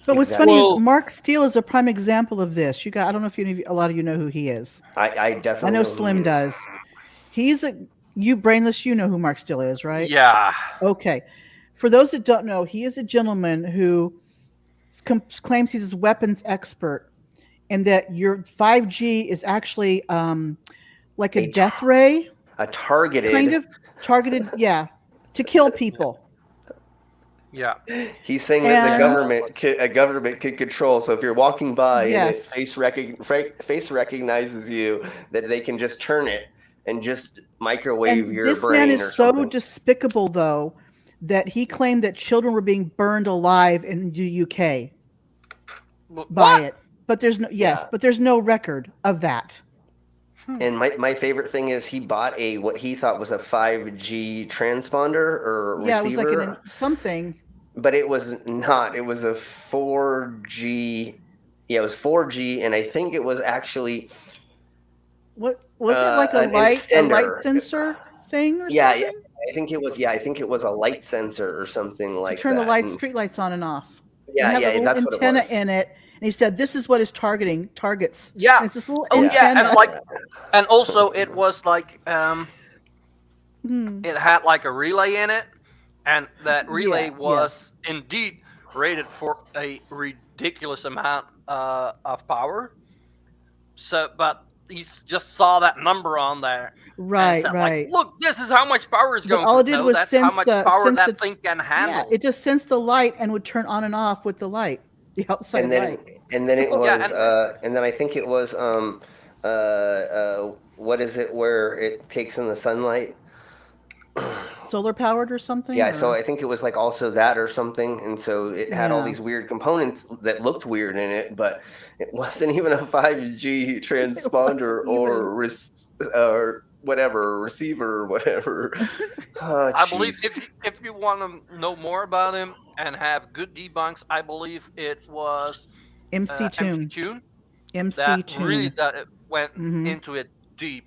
But what's Exactly. funny Well- is Mark Steele is a prime example of this. I don't know if a lot of you know who he is. I definitely I know who Slim he is. does. He's you brainless. You know who Mark Steele is, right? Yeah. Okay. For those that don't know, he is a gentleman who claims he's a weapons expert, and that your 5G is actually like a death ray, A targeted. kind of targeted, yeah, to kill people. Yeah. He's saying that And- a government could control. So if you're walking by Yes. and it face recognizes you, that they can just turn it and just microwave And your this brain man is or so something. despicable, though, that he claimed that children were being burned alive in the UK by it. But there's but there's no record of that. And my favorite thing is he bought what he thought was a 5G transponder or Yeah, it was receiver. like something. But it was not. It was a 4G Yeah, it was 4G, and I think it was actually What was it like a an light extender. sensor thing or Yeah, something? I think it was. Yeah, I think it was a light sensor or something To like turn that. the lights, And- street lights on and off. Yeah, it had yeah, a little that's what it antenna was. in it, and he said this is what is targets. Yeah. And it's this little Oh, antenna. yeah, and like, and also it was like, Hmm. it had like a relay in it, and that relay Yeah, was indeed rated for a ridiculous amount of power. So, but he just saw that number on there. And Right, said, right. Like, look, this is how much power it's But going all to. it did No, was that's how sense much the power sense that the, thing can yeah, handle. it just sensed the light and would turn on and off with the light, the outside and then light. and then it So- was and then I think it was what is it where it takes in the sunlight? solar powered or something. Yeah, or? so I think it was like also that or something, and so it had all Yeah. these weird components that looked weird in it, but it wasn't even a 5G transponder or whatever receiver or whatever. Oh, I believe jeez. if you want to know more about him and have good debunks, I believe it was MC Tune. Tune MC that Tune. really went Mhm. into it deep.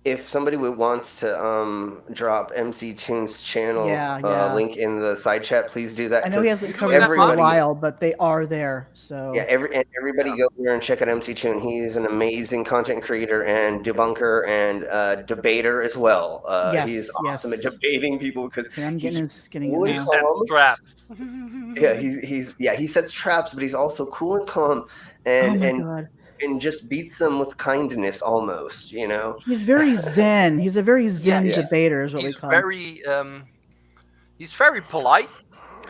If somebody wants to drop MC Tune's channel Yeah. link in the side chat, please do that. I know he 'cause hasn't covered it for a while, but they are there. So Yeah, everybody go there and check out MC Tune. He's an amazing content creator and debunker and debater as well. He's awesome at debating people because yeah, I'm getting it cool and now. calm. Traps. Yeah, he sets traps, but he's also cool and calm and Oh my God. and just beats them with kindness almost. You know, He's very zen. He's a very zen Yeah. debater, is what we He's call him. very he's very polite.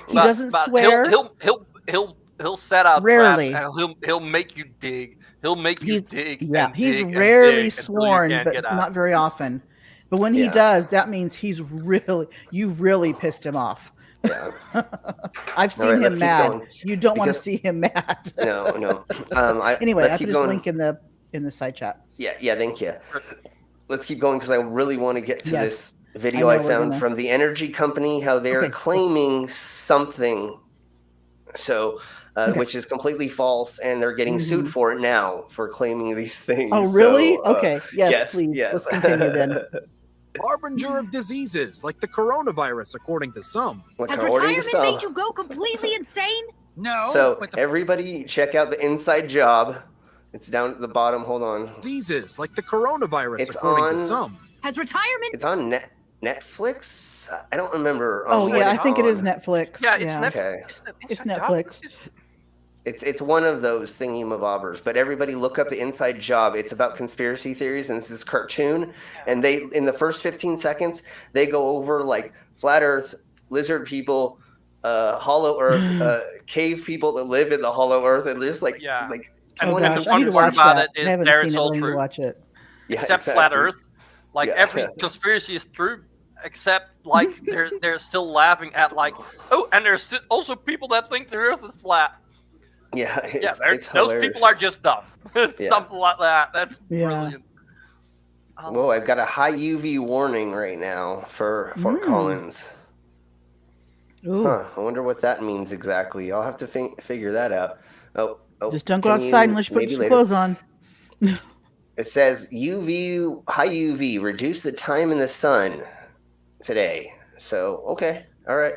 He doesn't swear. He'll set out Rarely. traps and he'll make you dig. He'll make you dig. Yeah, and he's dig and rarely dig until you sworn, can't but get out. not very often. But when he Yeah. does, that means you've really pissed him off. Yeah. I've All seen right, him let's keep mad. going. You don't want to Because- see him mad. No. Anyway, let's I keep put his going. link in the side chat. Yeah, thank you. Let's keep going because I really want to get to Yes. this video I I know we're found gonna- from the energy company, how they're Okay, claiming something, so Okay. which is completely false, and they're getting sued Mhm. for it now for claiming these things. Oh, really? So, Okay. Yes, please. Yes. Let's continue then. Harbinger of diseases like the coronavirus, according to some. Has retirement made you go completely insane? No. So everybody, check out the inside job. It's down at the bottom. Hold on. Diseases like the coronavirus, It's according on- to some. Has retirement? It's on Netflix. I don't remember. Oh what yeah, I it's think it is on. Netflix. Yeah, it's yeah. Okay. It's Netflix. It's one of those thingy-mabobbers, but everybody look up the inside job. It's about conspiracy theories, and it's this cartoon. And they, in the first 15 seconds, they go over like flat Earth, lizard people, hollow Earth, cave people that live in the hollow Earth, and there's like like Oh 20 gosh, the I need fun to part watch about that. it is I haven't there seen it's it. all I need to true. watch it. Yeah, Except flat exactly. Earth. Like Yeah. every conspiracy is true, except like they're still laughing at like, oh, and there's also people that think the Earth is flat. Yeah, Yeah, it's those hilarious. people are just dumb. Yeah. Something like that. That's Yeah. brilliant. Whoa, I've got a high UV warning right now for Fort Collins. Ooh. Huh, I wonder what that means exactly. I'll have to figure that out. Oh, Just don't go can outside you- unless you put maybe some later. clothes on. It says high UV, reduce the time in the sun today. So, okay, all right.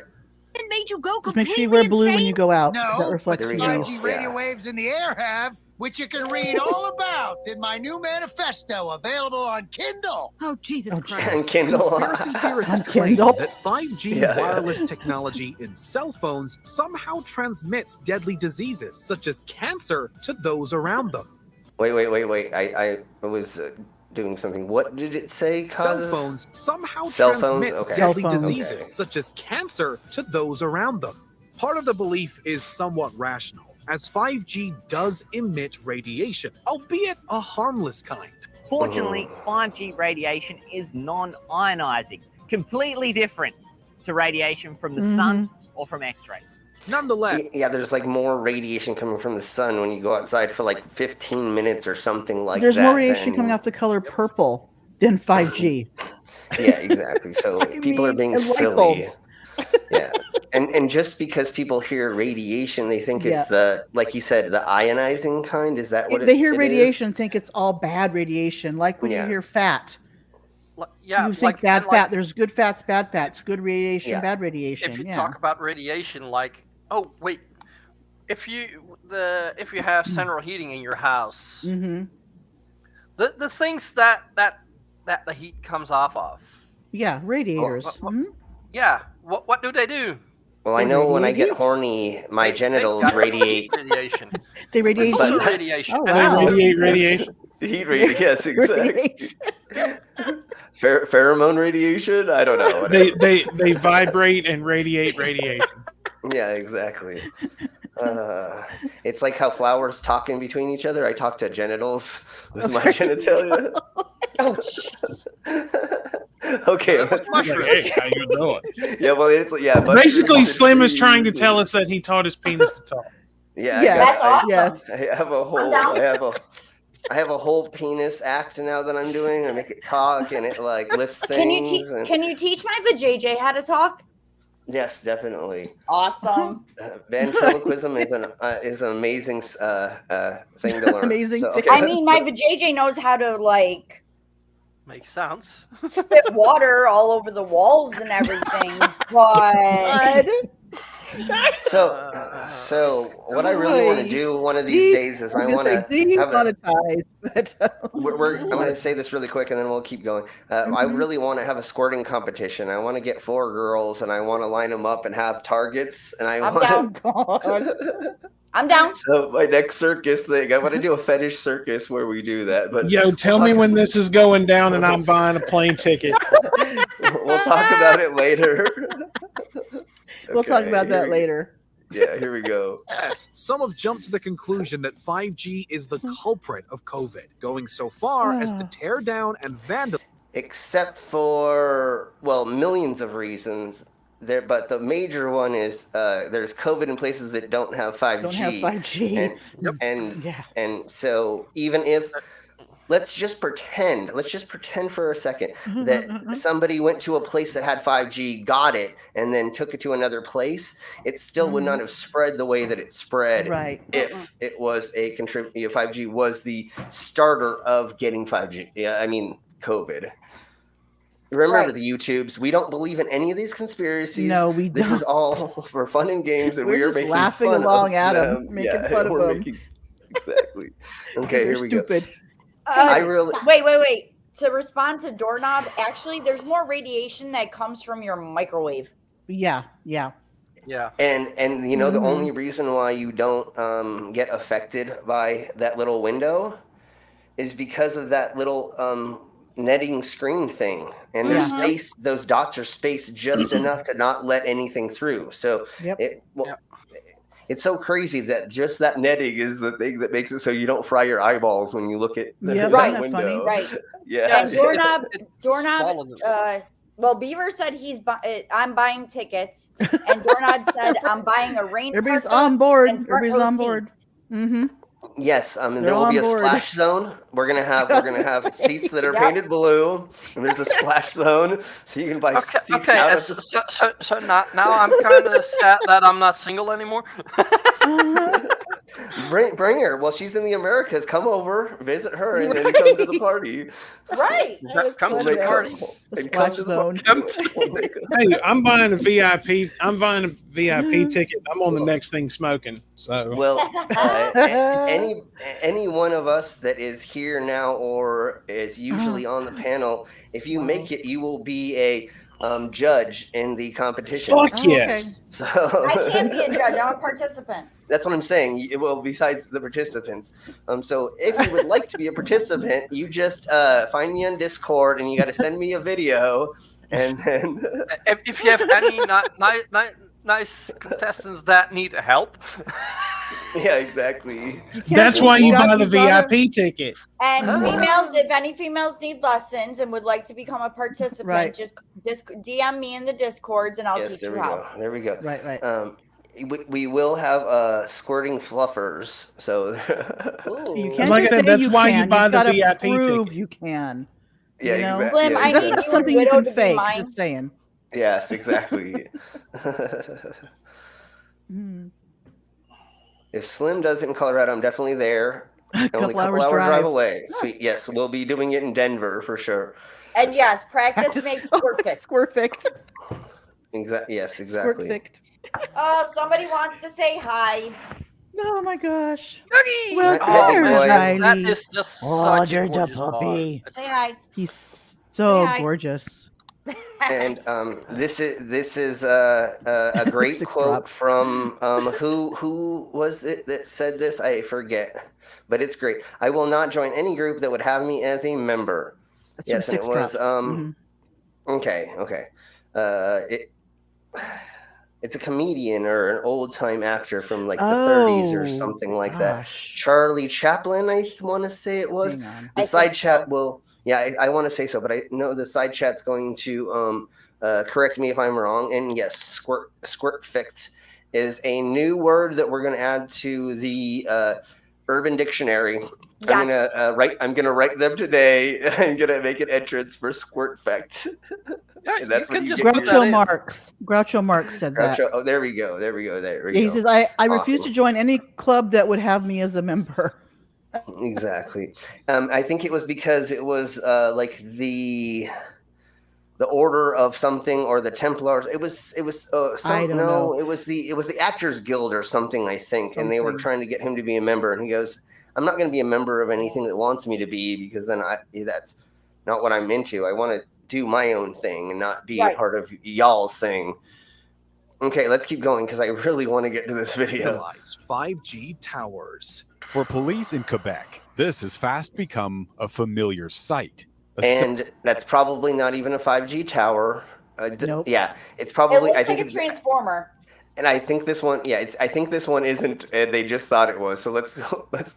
It made you go Just completely make sure you wear blue when you go out. No, that but reflects the There we go. 5G radio waves in the air have, which you can read all about in my new manifesto available on Kindle. Oh, Jesus Christ. And Kindle. Conspiracy theorists On claim Kindle? that 5G Yeah, yeah. wireless technology in cell phones somehow transmits deadly diseases such as cancer to those around them. Wait. I was doing something. What did it say causes? Cell phones somehow Cell phones? transmits Okay. deadly Cell phones. diseases Okay. such as cancer to those around them. Part of the belief is somewhat rational, as 5G does emit radiation, albeit a harmless kind. Fortunately, 5G radiation is non-ionizing, completely different to radiation from the sun or from X-rays. Nonetheless, Yeah, there's like more radiation coming from the sun when you go outside for like 15 minutes or something like There's that. more radiation than- coming off the color purple than 5G. Yeah, exactly. So I people are mean, being and light silly. bulbs. Yeah, and just because people hear radiation, they think Yeah. it's the, like you said, the ionizing kind. Is that what They hear it is? radiation, think it's all bad radiation. Like when you Yeah. hear fat, Yeah, you think like bad and like fat. There's good fats, bad fats, good radiation, Yeah. bad radiation. if you Yeah. talk about radiation, like wait, if you have central heating in your house, Mm-hmm. the things that the heat comes off of, Yeah, radiators. yeah, what do they do? Well, I They know when I radiate get heat. horny, my They genitals got radiate. radiation. They radiate It's also heat. radiation. Oh, and wow. that's- Radiate radiation. Heat radiation. Yes, exactly. Radiation. Pheromone radiation. I don't know. They Whatever. they vibrate and radiate radiation. Yeah, exactly. It's like how flowers talk in between each other. I talk to genitals with my genitalia. Oh, jeez. Okay. Like, hey, how you doing? Yeah, well, it's Basically, mushrooms, Slim is trees, trying to and- tell us that he taught his penis to talk. Yeah, Yeah, That's awesome. Yes. I have a whole. I have a whole penis act now that I'm doing. I make it talk and it like lifts things. Can you teach my vajayjay how to talk? Yes, definitely. Awesome. Ventriloquism is an amazing thing to learn. Amazing So, thing. okay. I mean, my vajayjay knows how to like Make sounds. spit water all over the walls and everything, but So what I really want to do one of these days is I want to have a. demonetize. But I'm going to say this really quick and then we'll keep going. I really want to have a squirting competition. I want to get 4 girls and I want to line them up and have targets. And I I'm want. down. I'm down. So my next circus thing, I want to do a fetish circus where we do that. But Yo, tell me when this is going down and I'm buying a plane ticket. we'll talk about it later. We'll talk Okay, about that here- later. Yeah, here we go. Yes, some have jumped to the conclusion that 5G is the culprit of COVID, going so far as to tear down and vandalize. Except for, well, millions of reasons. There, but the major one is there's COVID in places that don't have 5G. Don't have 5G. And so even if let's just pretend for a second that somebody went to a place that had 5G, got it, and then took it to another place, it still would not have spread the way that it spread Right. if it was a 5G was the starter of getting 5G. Yeah, I mean COVID. Remember the YouTubes. We don't believe in any of these conspiracies. No, we This don't. is all for fun and games, and We're we are just making laughing fun along of at 'em, them. making fun of we're them. making- exactly. Okay, They're here we stupid. go. I really. Wait. To respond to Doorknob, actually, there's more radiation that comes from your microwave. Yeah. Yeah. And you know the only reason why you don't get affected by that little window is because of that little netting screen thing, and there's space. Those dots are spaced just enough to not let anything through. So it's so crazy that just that netting is the thing that makes it so you don't fry your eyeballs when you look at the Right. window. Right. Yeah. And Doorknob. Well, Beaver said I'm buying tickets, and Doorknob said I'm buying a rain. Everybody's parka on board. and front Everybody's row on board. seats. Mm-hmm. Yes, and They're there will be a on board. splash zone. We're gonna have seats that are Yep. painted blue, and there's a splash zone, so you can buy seats out of the. So now I'm kind of sad that I'm not single anymore. Bring her. Well, she's in the Americas. Come over, visit her, and then come to the party. Right. Come to the party. And come to the party. Hey, I'm buying a VIP. I'm buying a VIP ticket. I'm on the next thing smoking. So Well, any one of us that is here now or is usually on the panel, if you make it, you will be a judge in the competition. Fuck yes. Okay. So I can't be a judge. I'm a participant. that's what I'm saying. Well, besides the participants. So if you would like to be a participant, you just find me on Discord and you got to send me a video, and then If you have any nice contestants that need help. yeah, exactly. that's why you buy the VIP ticket. And females, if any females need lessons and would like to become a participant, Right. just DM me in the Discords and I'll Yes, teach there you we how. go. There we go. Right. We will have squirting fluffers. So You can't Like I just said, say that's you why you can. buy You've the gotta VIP prove ticket. you can. yeah, you know? exactly. Slim, Yeah, I That's need not you something and you Widow can to be fake. mine. Just saying. Yes, exactly. If Slim does it in Colorado, I'm definitely there. Only a couple hour drive away. Sweet. Yes, we'll be doing it in Denver for sure. And yes, practice makes perfect. Squirtfict. Yes, exactly. Squirtfict. Oh, somebody wants to say hi. Oh my gosh. Well, Well, there's Riley. that is just Oh, such a there's a gorgeous puppy. Say hi. He's so hi. gorgeous. And this is a great Six quote drops. from who was it that said this? I forget, but it's great. I will not join any group that would have me as a member. That's Yes, from and it Six was Drops. okay. It's a comedian or an old time actor from like the 30s or something like that. Charlie Chaplin, I want to say it was. The side chat will. Yeah, I want to say so, but I know the side chat's going to correct me if I'm wrong. And yes, squirtfict is a new word that we're going to add to the Urban Dictionary. Yes. I'm gonna write them today. I'm gonna make an entrance for squirtfict. And that's what you get. Groucho Marx said that. Oh, there we go. He says, I refuse Awesome. to join any club that would have me as a member. Exactly. I think it was because it was like the Order of something or the Templars. It was I don't know. it was the Actors Guild or something, I think, and they were trying to get him to be a member, and he goes, I'm not going to be a member of anything that wants me to be, because then that's not what I'm into. I want to do my own thing and not be a part of y'all's thing. Okay, let's keep going because I really want to get to this video. Realize 5G towers. For police in Quebec, this has fast become a familiar sight. And that's probably not even a 5G tower. Nope. Yeah, it's It probably. looks I think like a transformer. and I think this one. Yeah, I think this one isn't. They just thought it was. So let's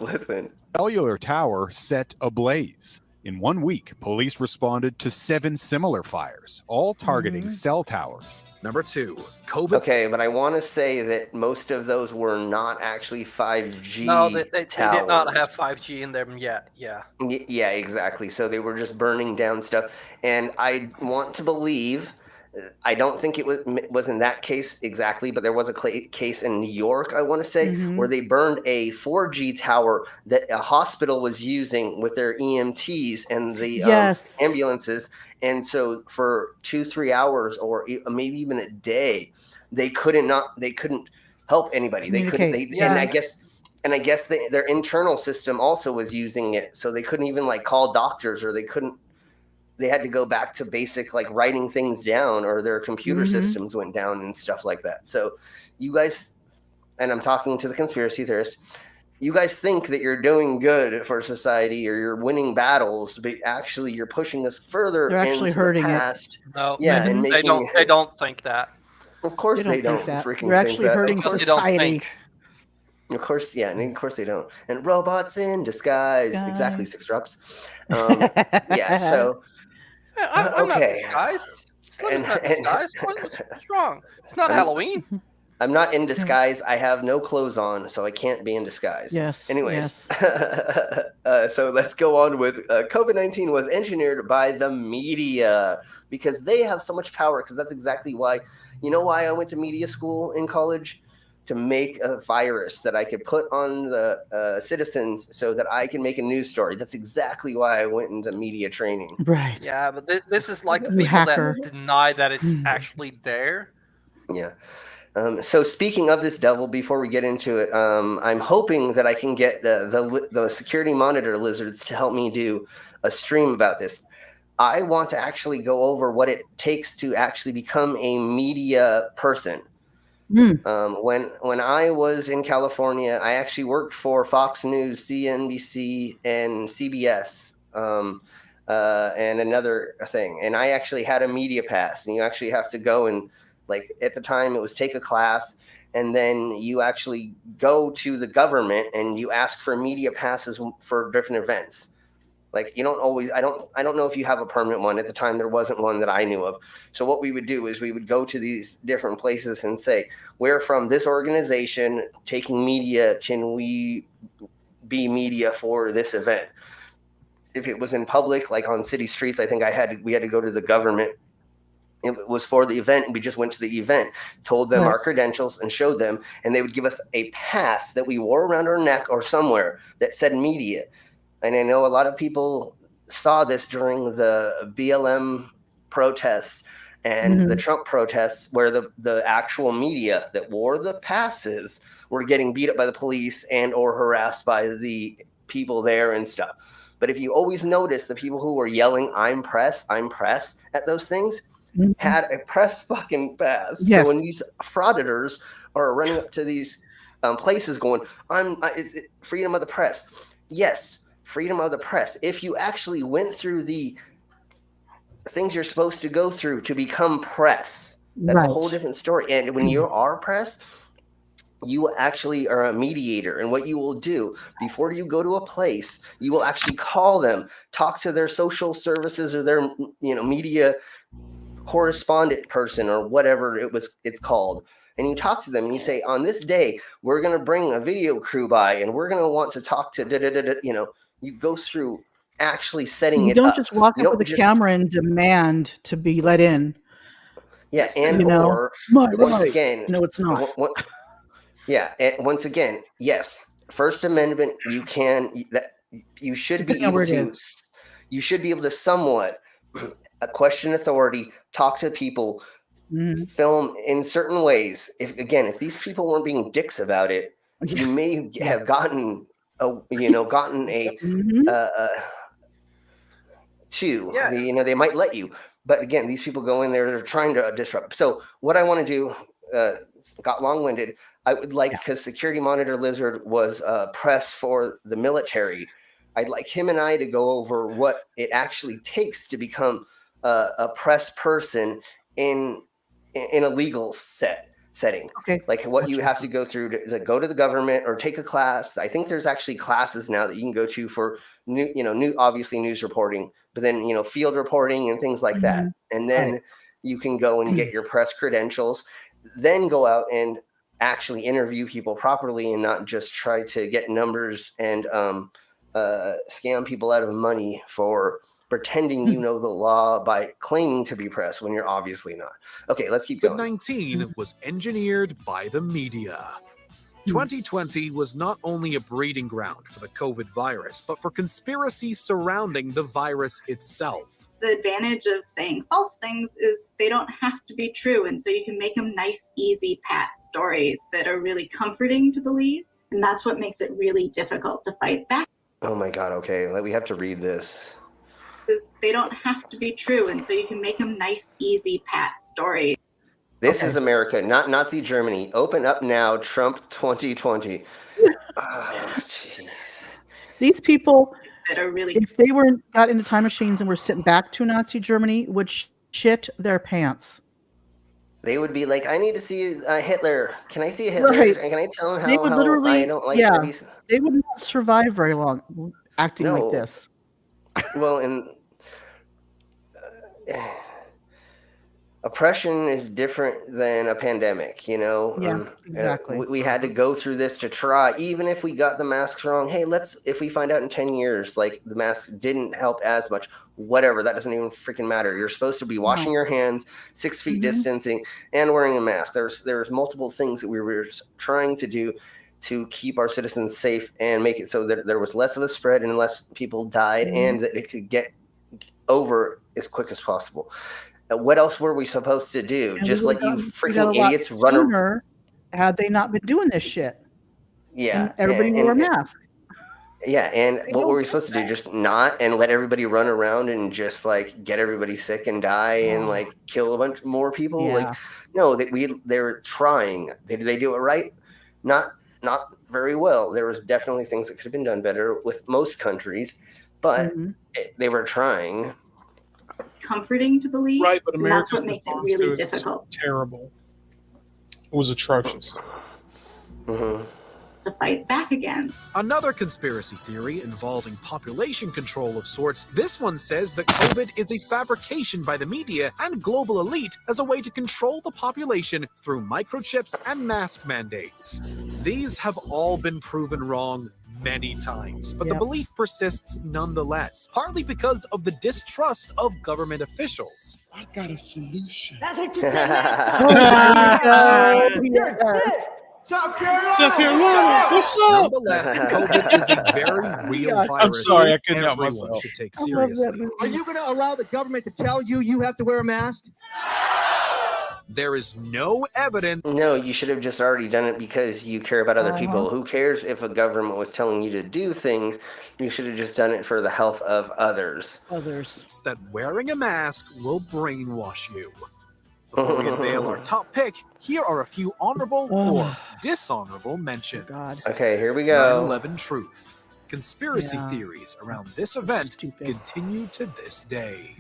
listen. Cellular tower set ablaze. In 1 week, police responded to 7 similar fires, all targeting cell towers. Number 2, COVID. Okay, but I want to say that most of those were not actually 5G. No, they did towers. not have 5G in them yet. Yeah. Yeah, exactly. So they were just burning down stuff, and I want to believe. I don't think it was in that case exactly, but there was a case in New York, I want to say, where they burned a 4G tower that a hospital was using with their EMTs and the ambulances. And so for 2-3 hours or maybe even a day, they couldn't help anybody. They couldn't. And I guess their internal system also was using it, so they couldn't even like call doctors, or they couldn't. They had to go back to basic like writing things down, or their computer systems went down and stuff like that. So you guys, and I'm talking to the conspiracy theorists, you guys think that you're doing good for society or you're winning battles, but actually you're pushing us further They're actually into hurting the it. past. No, Yeah, and they don't think that. Of course they don't. That. Freaking They're think actually that. hurting Of course society. Of course, yeah, and of course they don't. And robots in disguise. Exactly, 6 drops. Yeah, so I'm not okay. disguised. It's not disguised. What's wrong? It's not Halloween. I'm not in disguise. I have no clothes on, so I can't be in disguise. Yes. Anyways, so let's go on with COVID-19 was engineered by the media because they have so much power. Because that's exactly why. You know why I went to media school in college? To make a virus that I could put on the citizens so that I can make a news story. That's exactly why I went into media training. Right. Yeah, but this is like the You people hacker. that deny that it's actually there. Yeah. So speaking of this devil, before we get into it, I'm hoping that I can get the security monitor lizards to help me do a stream about this. I want to actually go over what it takes to actually become a media person. When I was in California, I actually worked for Fox News, CNBC, and CBS, and another thing. And I actually had a media pass, and you actually have to go and, like, at the time it was take a class, and then you actually go to the government and you ask for media passes for different events. Like, you don't always, I don't know if you have a permanent one. At the time, there wasn't one that I knew of. So what we would do is we would go to these different places and say, we're from this organization taking media. Can we be media for this event? If it was in public, like on city streets, I think we had to go to the government it was for the event, and we just went to the event, told them our credentials and showed them, and they would give us a pass that we wore around our neck or somewhere that said media. And I know a lot of people saw this during the BLM protests and the Trump protests, where the actual media that wore the passes were getting beat up by the police and or harassed by the people there and stuff. But if you always notice, the people who were yelling I'm press at those things had a press fucking pass. Yes. So when these frauditors are running up to these places going, it's freedom of the press. Yes, freedom of the press. If you actually went through the things you're supposed to go through to become press, that's a whole different story. And when you are press, you actually are a mediator. And what you will do before you go to a place, you will actually call them, talk to their social services or their media correspondent person or whatever it's called. And you talk to them and you say, on this day, we're going to bring a video crew by and we're going to want to talk to, you go through actually setting You it don't up. just walk You up don't with a just- camera and demand to be let in. Yeah, and or once again, no, it's not. Yeah, and once again, yes, First Amendment. You should be able to. You should be able to somewhat question authority, talk to people, film in certain ways. If these people weren't being dicks about it, you may have gotten they might let you. But again, these people go in there, they're trying to disrupt. So what I want to do, got long-winded. I would like, because Security Monitor Lizard was press for the military, I'd like him and I to go over what it actually takes to become a press person in a legal setting. Okay. Like what you have to go through to go to the government or take a class. I think there's actually classes now that you can go to for obviously news reporting, but then field reporting and things like that. And then you can go and get your press credentials, then go out and actually interview people properly and not just try to get numbers and scam people out of money for pretending you know the law by claiming to be press when you're obviously not. Okay, let's keep going. COVID-19 was engineered by the media. 2020 was not only a breeding ground for the COVID virus, but for conspiracies surrounding the virus itself. The advantage of saying false things is they don't have to be true, and so you can make them nice, easy, pat stories that are really comforting to believe, and that's what makes it really difficult to fight back. Oh my God, okay, we have to read this. Is they don't have to be true, and so you can make them nice, easy, pat stories. This is America, not Nazi Germany. Open up now, Trump 2020. Oh, jeez. These people, that are really, if they got into time machines and were sent back to Nazi Germany, would shit their pants. They would be like, I need to see Hitler. Can I see Hitler? Right. And can I tell him They would how literally, I don't like yeah, movies? they would not survive very long acting like this. Well, and oppression is different than a pandemic, Yeah, exactly. We had to go through this to try, even if we got the masks wrong. Hey, if we find out in 10 years, like the mask didn't help as much, whatever, that doesn't even freaking matter. You're supposed to be washing your hands, 6 feet distancing, and wearing a mask. There's multiple things that we were trying to do to keep our citizens safe and make it so that there was less of a spread and less people died and that it could get over as quick as possible. What else were we supposed to do? And Just we let you would've freaking got a idiots lot run sooner had they not been doing this shit. Yeah. And everybody wore a mask. Yeah, and what were we supposed to do? Just not and let everybody run around and just like get everybody sick and die and like kill a bunch more people? Yeah. Like, no, they were trying. Did they do it right? Not very well. There was definitely things that could have been done better with most countries, but they were trying. comforting to believe. Right, but and that's what America's makes it response really to it was difficult terrible. It was atrocious. to fight back against. Another conspiracy theory involving population control of sorts. This one says that COVID is a fabrication by the media and global elite as a way to control the population through microchips and mask mandates. These have all been proven wrong many times, but the belief persists nonetheless, partly because of the distrust of government officials. I got a solution. That's what you said last time. Yes. South Carolina. South Carolina, what's up? Nonetheless, COVID is a very real Yeah. virus. I'm sorry, I couldn't help everyone myself. should take I love that seriously. movie. Are you going to allow the government to tell you you have to wear a mask? There is no evidence. No, you should have just already done it because you care about other people. Who cares if a government was telling you to do things? You should have just done it for the health of others. That wearing a mask will brainwash you. Before we unveil our top pick, here are a few honorable or dishonorable mentions. Okay, here we go. 9/11 truth. Conspiracy theories around this event continue to this day.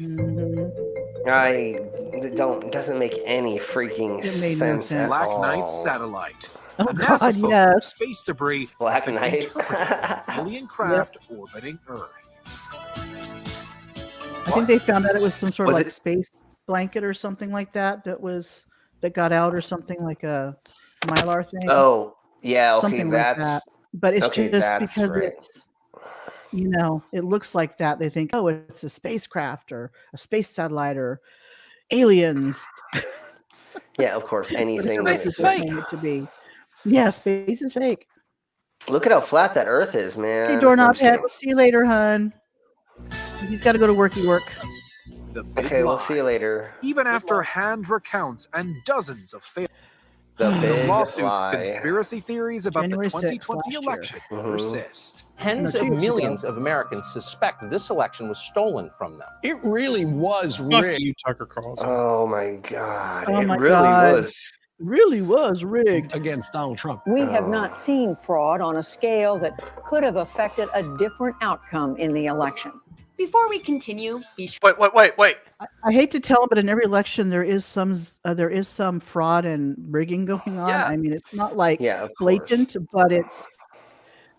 It doesn't make any freaking sense at Black all. Knight satellite. Oh, a NASA God, photo yes. of space debris Black has been Knight. interpreted as an alien craft orbiting Earth. I think they found out it was some sort of Was like it- space blanket or something like that that got out or something like a Mylar thing. Oh, yeah, okay, something like that's that. But it's okay, just that's because right. it's it looks like that. They think, oh, it's a spacecraft or a space satellite or aliens. Yeah, of course, anything. Space is fake. It to be. Yeah, space is fake. Look at how flat that Earth is, man. Hey, doorknob I'm just head. kidding. We'll see you later, hun. He's got to go to worky work. The big Okay, we'll lie. see you later. Even after hand recounts and dozens of failed The big lawsuits, lie. conspiracy theories about January the 6th 2020 last year. election persist. Tens No, of 2 years millions ago. of Americans suspect this election was stolen from them. It really was Fuck rigged. you, Tucker Carlson. Oh my God! Oh it my really God. was. Really was rigged. Against Donald Trump. We have Oh. not seen fraud on a scale that could have affected a different outcome in the election. Before we continue, be sure. Wait. I hate to tell him, but in every election there is some fraud and rigging going on. Yeah. I mean, it's not like Yeah, of blatant, but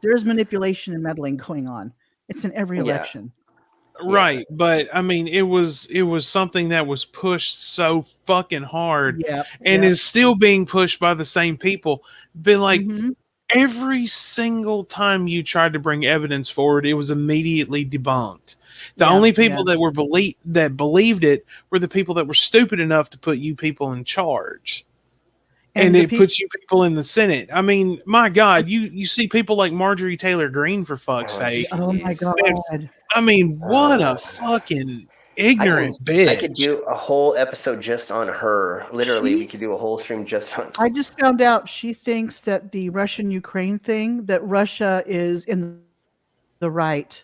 there's manipulation and meddling going on. It's in every Yeah. election. Right, but I mean, it was something that was pushed so fucking hard, Yeah, and is still being pushed by the same people. But like Mhm. every single time you tried to bring evidence forward, it was immediately debunked. The Yeah, only people yeah. that believed it were the people that were stupid enough to put you people in charge. And the it puts you people in the Senate. I mean, my God, you see people like Marjorie Taylor Greene, for fuck's sake. Oh my God. I mean, what a fucking ignorant bitch. I could do a whole episode just on her. Literally, we could do a whole stream just on. I just found out she thinks that the Russian-Ukraine thing, that Russia is in the right,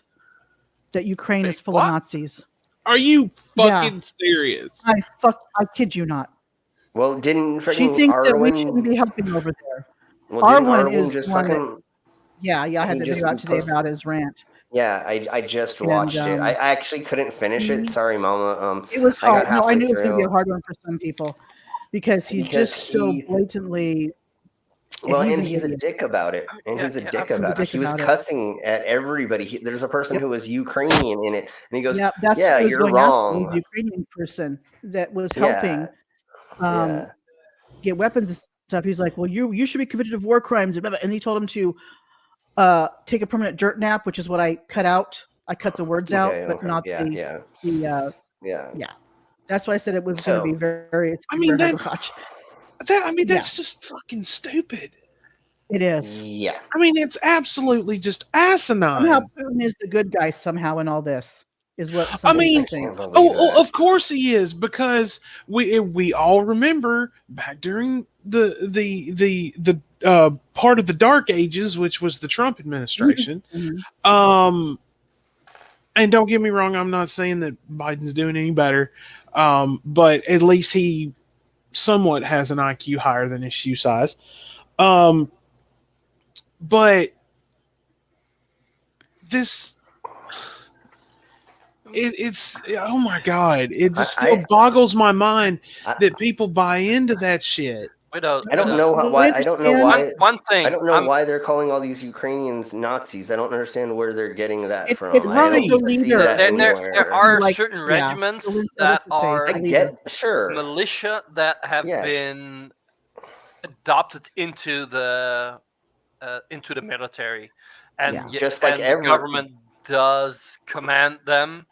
that Ukraine is full of Nazis. Are you Yeah. fucking serious? I kid you not. Well, didn't She freaking thinks that we Arwen? shouldn't be helping over there. Well, didn't Arwen Arwen is just the one that, fucking? yeah, I had he the just video out today posted- about his rant. Yeah, I just And, watched it. I actually couldn't finish it. Mhm. Sorry, Mama. It was I got hard. No, I halfway knew it was going to be a through. hard one for some people because he's Because just so he's- blatantly. Well, and an he's a idiot. dick about it. And he's a dick He's a about it. dick He was about it. cussing at everybody. There's a person who was Ukrainian in it, and he goes, Yeah, that's "Yeah, what was you're going after wrong." the Ukrainian person that was Yeah. helping Yeah. get weapons and stuff. He's like, well, you should be convicted of war crimes, and blah, blah. And he told him to take a permanent dirt nap, which is what I cut out. I cut the words out, Okay, but okay. not Yeah, the yeah. yeah. That's why I said it was going So- to be very. It's I mean, very hard that- to watch. That's just fucking stupid. It is. Yeah. I mean, it's absolutely just asinine. Somehow Putin is the good guy somehow in all this. Is what I some mean, people think. of course he is, because we all remember back during the part of the Dark Ages, which was the Trump administration. And don't get me wrong, I'm not saying that Biden's doing any better, but at least he somewhat has an IQ higher than his shoe size. But this. It's oh my God! It just still boggles my mind that people buy into that shit. I don't know why. I don't know why. One thing. I don't know why they're calling all these Ukrainians Nazis. I don't understand where they're getting that from. it's I probably don't the see leader. that There anywhere. are Like, certain yeah. regiments What's that his face? are I get sure. militia that have Yes. been adopted into the military, and Yeah. Just like the government does command them.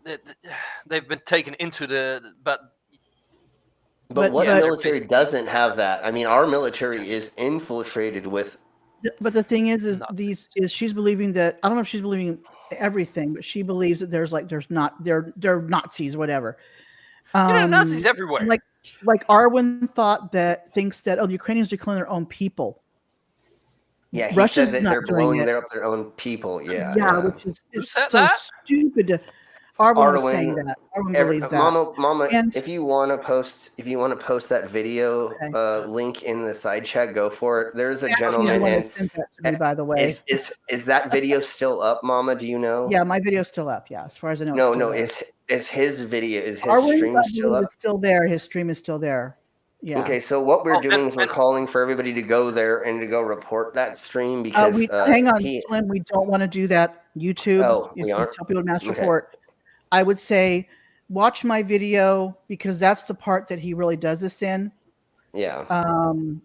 They've been taken into But But- what but- military doesn't have that? I mean, our military is infiltrated with. But the thing is she's believing that, I don't know if she's believing everything, but she believes that they're Nazis, whatever. Nazis everywhere. Like Arwen thinks that the Ukrainians are killing their own people. Yeah, he Russia's said that not they're doing blowing it. up their own people. Yeah, which is Who it's said so that? stupid. Arwen was saying that. Arwen believes that. Mama, And- if you want to post that video link in the side chat, go for it. There's a She's the gentleman, one and that sent that to me, by the way. is that video still up, Mama? Do you know? Yeah, my video's still up. Yeah, as far as I know. No, it's still there. is his video, is his Arwen's, stream I still believe, up? is still there. His stream is still there. Yeah. Okay, so what we're doing is we're calling for everybody to go there and to go report that stream because hang on, Slim. We don't want to do that. YouTube. Oh, if we you aren't? tell people to mass Okay. report, I would say watch my video because that's the part that he really does this in. Yeah.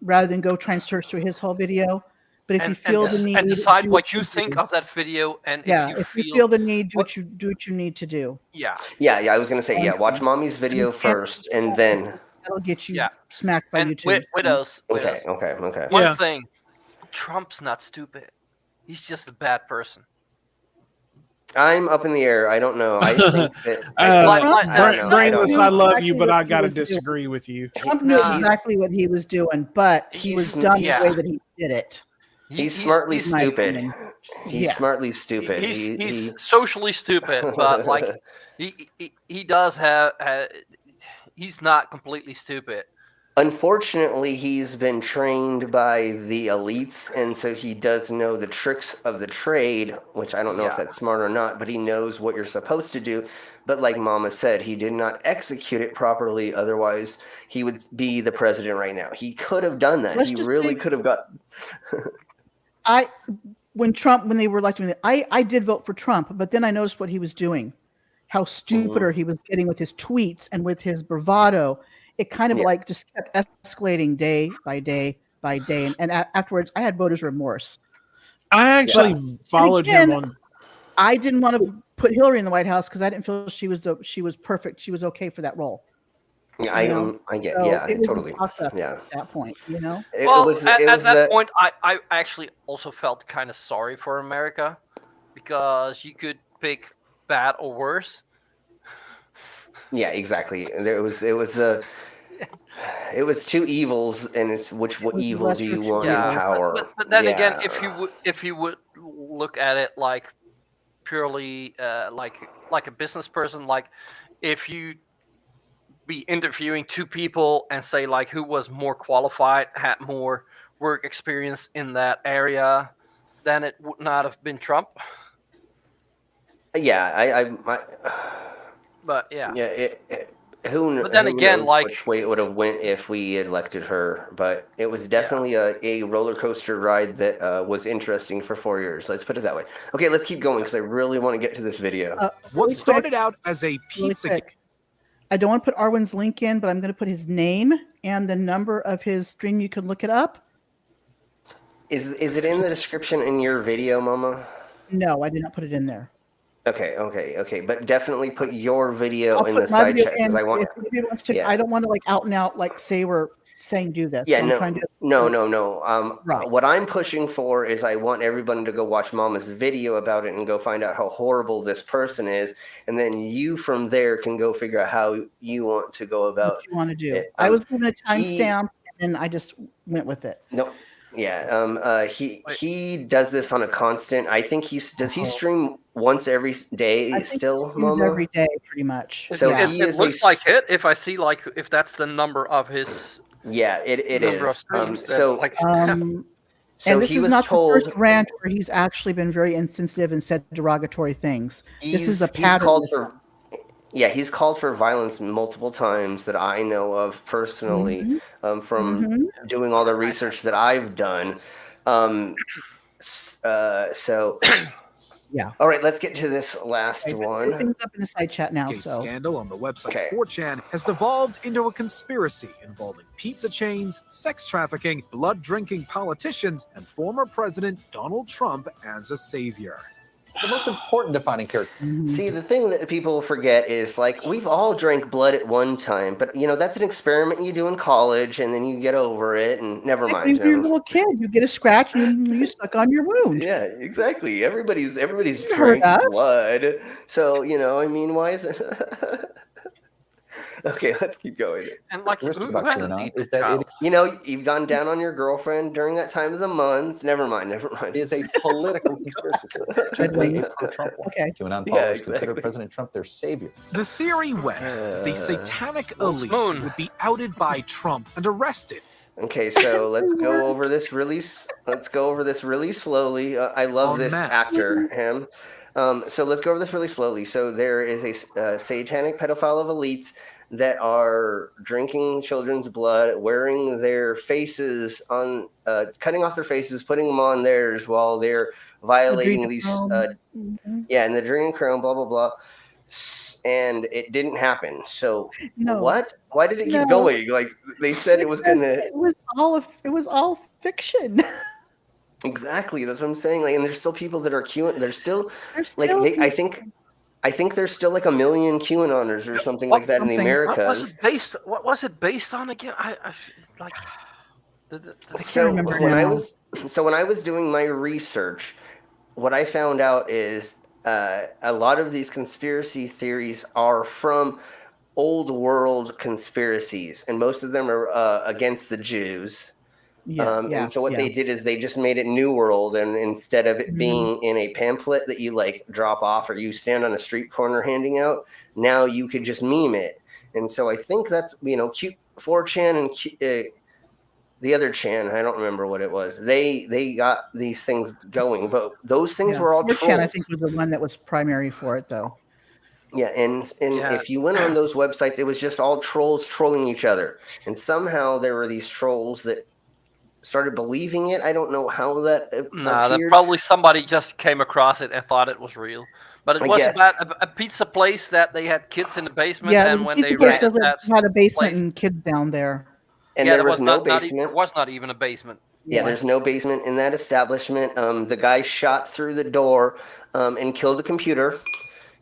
Rather than go try and search through his whole video. But if you feel the need, and decide do what you think do. of that video, and If you feel the need, do what you need to do. Yeah. Yeah, I was gonna say, watch Mommy's video first, and then. That'll get you smacked by and YouTube. Widows. Okay. One thing, Trump's not stupid. He's just a bad person. I'm up in the air. I don't know. I think that. Brainless, I love you, but I gotta disagree with you. Trump knew exactly what he was doing, but he was done the way that he did it. He's smartly in my stupid. opinion. He's smartly stupid. He's socially stupid, but like he does have. He's not completely stupid. Unfortunately, he's been trained by the elites, and so he does know the tricks of the trade, which I don't know if that's smart or not, but he knows what you're supposed to do. But like Mama said, he did not execute it properly. Otherwise, he would be the president right now. He could have done that. He really could have got. When they were electing, I did vote for Trump, but then I noticed what he was doing, how stupider he was getting with his tweets and with his bravado. It kind of like just kept escalating day by day by day, and afterwards, I had voters' remorse. I actually followed him on. I didn't want to put Hillary in the White House because I didn't feel she was perfect. She was okay for that role. Yeah, I get. So Yeah, it was totally. a toss-up Yeah. at that point, you know. At that point, I actually also felt kind of sorry for America because you could pick bad or worse. Yeah, exactly. It was two evils, and it's which evil do you want in power? But then again, if you would look at it like purely like a business person, like if you be interviewing two people and say like who was more qualified, had more work experience in that area, then it would not have been Trump. Yeah, But yeah. Yeah, who But then who again, knows like which way it would have went if we elected her, but it was definitely a roller coaster ride that was interesting for 4 years. Let's put it that way. Okay, let's keep going because I really want to get to this video. What started out as a pizza. Quick. I don't want to put Arwen's link in, but I'm going to put his name and the number of his stream. You can look it up. Is it in the description in your video, Mama? No, I did not put it in there. Okay. But definitely put your video I'll in put the my side video chat because in I want. if anybody wants to. I don't want to like out and out like say we're saying do this. Yeah, So I'm trying to, no. What I'm pushing for is I want everyone to go watch Mama's video about it and go find out how horrible this person is, and then you from there can go figure out how you want to go about what you want to do. it. I was given a timestamp and then I just went with it. No. Yeah, he does this on a constant. I think does he stream once every day I think still, he streams Mama? every day, pretty much. So yeah. he it is looks like it. If I see like if that's the number of his it number of is. streams, then, So like and this he is was not told the first rant where he's actually been very insensitive and said derogatory things. This is a pattern. He's called for violence multiple times that I know of personally, from doing all the research that I've done. So Yeah. All right, let's get to this last one. Everything's up in the side chat now. Gate So scandal on the website 4chan has devolved into a conspiracy involving pizza chains, sex trafficking, blood-drinking politicians, and former President Donald Trump as a savior. The most important defining character. See, the thing that people forget is, like, we've all drank blood at one time, but, that's an experiment you do in college, and then you get over it, and never mind. when you're a little kid, you get a scratch and you suck on your wound. Yeah, exactly. Everybody's You heard drank us. blood. So, why is it? Okay, let's keep going. And like, Risk who about hasn't QAnon eaten is that child? You've gone down on your girlfriend during that time of the month. Never mind. it is a political conspiracy theory. Chiefly a pro-Trump one. Okay. QAnon Yeah, followers consider exactly. President Trump their savior. The theory went the satanic elite Moon. would be outed by Trump and arrested. Okay, so let's go over this really. Let's go over this really slowly. I love En this masse. actor, him. So let's go over this really slowly. So there is a satanic pedophile of elites that are drinking children's blood, wearing their faces on, cutting off their faces, putting them on theirs while they're violating these. Yeah, and the adrenochrome, blah blah blah. And it didn't happen. So No. what? Why did it keep No. going? Like they said, it was gonna. It was all fiction. Exactly. That's what I'm saying. Like, and there's still people that are queuing. There's still like still I think there's still like 1 million QAnoners or something like that in the Americas. What was it based on again? I like. So remember when now. when I was doing my research, what I found out is a lot of these conspiracy theories are from old world conspiracies, and most of them are against the Jews. And so what they did is they just made it New World, and instead of it being in a pamphlet that you like drop off or you stand on a street corner handing out, now you could just meme it. And so I think that's 4chan and the other Chan, I don't remember what it was. They got these things going, but those things were all 4chan, trolls. I think, was the one that was primary for it, though. Yeah, and if you went on those websites, it was just all trolls trolling each other. And somehow there were these trolls that started believing it. I don't know how that No, that appeared. probably somebody just came across it and thought it was real. But it I was guess. about a pizza place that they had kids in the basement, Yeah, and the when pizza they place rented doesn't that had a basement place, and kids down there. And yeah, there was no there basement. was not even a basement. Yeah, there's no basement in that establishment. The guy shot through the door and killed the computer.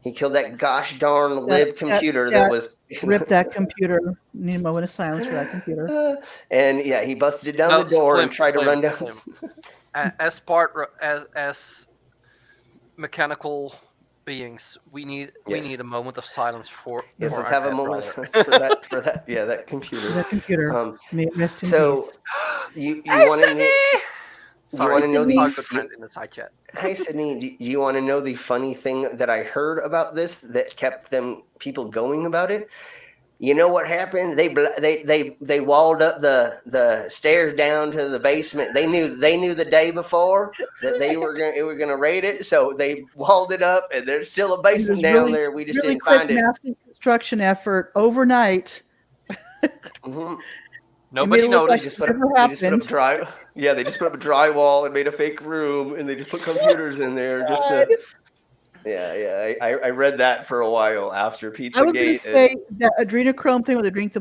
He killed that gosh darn lib computer that was ripped that computer. Need a moment of silence for that computer. and yeah, he busted down the door and tried to run down. As mechanical beings, we need a moment of silence for. Yes, for let's our have a dead moment brother. for that. Yeah, that computer. That computer. May it rest in So peace. you want to know? Sorry, You want to know Sydney. the? Friend in the side chat. Hey Sydney, do you want to know the funny thing that I heard about this that kept people going about it? You know what happened? They walled up the stairs down to the basement. They knew the day before that they were gonna raid it, so they walled it up, and there's still a basement down there. We just really didn't find quick, it. massive construction effort overnight. Mm-hmm. Nobody noticed. They just put up they just put up a drywall and made a fake room, and they just put computers in there just to. Yeah. I read that for a while after Pizzagate. I was going to say that adrenochrome thing with the drink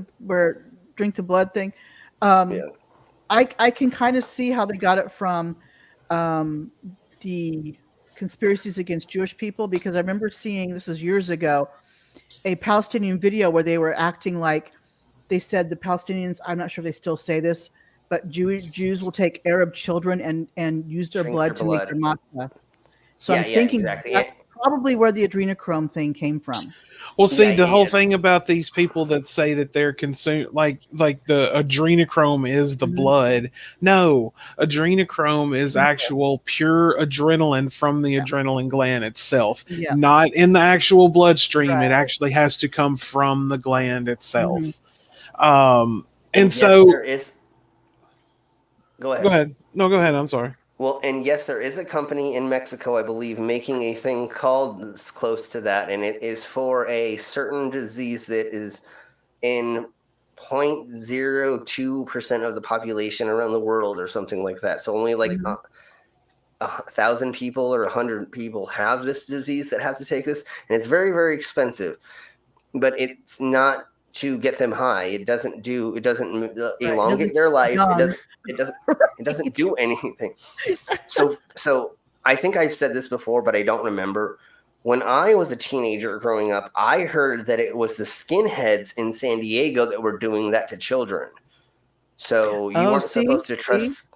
to blood thing. I can kind of see how they got it from the conspiracies against Jewish people, because I remember seeing, this was years ago, a Palestinian video where they were acting like they said the Palestinians, I'm not sure if they still say this, but Jews will take Arab children and use their blood to make their matzah. So I'm thinking that's probably where the adrenochrome thing came from. Well, see, the whole thing about these people that say that they're consumed, like the adrenochrome is the blood. No, adrenochrome is actual pure adrenaline from the adrenaline gland itself, not in the actual bloodstream. It actually has to come from the gland itself. And so there is. Go ahead. Go ahead. No, go ahead. I'm sorry. Well, and yes, there is a company in Mexico, I believe, making a thing called close to that, and it is for a certain disease that is in 0.02% of the population around the world or something like that. So only like 1,000 people or 100 people have this disease that have to take this, and it's very, very expensive. But it's not to get them high. It doesn't elongate their life. It doesn't do anything. So I think I've said this before, but I don't remember. When I was a teenager growing up, I heard that it was the skinheads in San Diego that were doing that to children. So you weren't supposed to trust.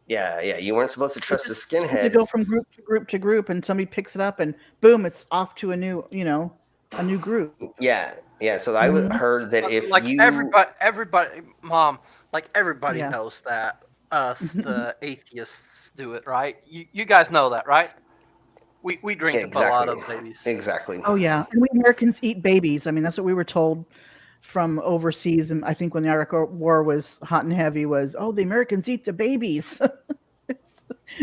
Yeah, you weren't supposed to trust the skinheads. To go from group to group to group, and somebody picks it up, and boom, it's off to a new group. Yeah. So I heard that if everybody, Mom, everybody knows that us, the atheists, do it, right? You guys know that, right? We drink a lot of babies. Exactly. Oh yeah, and we Americans eat babies. I mean, that's what we were told from overseas, and I think when the Iraq War was hot and heavy, the Americans eat the babies.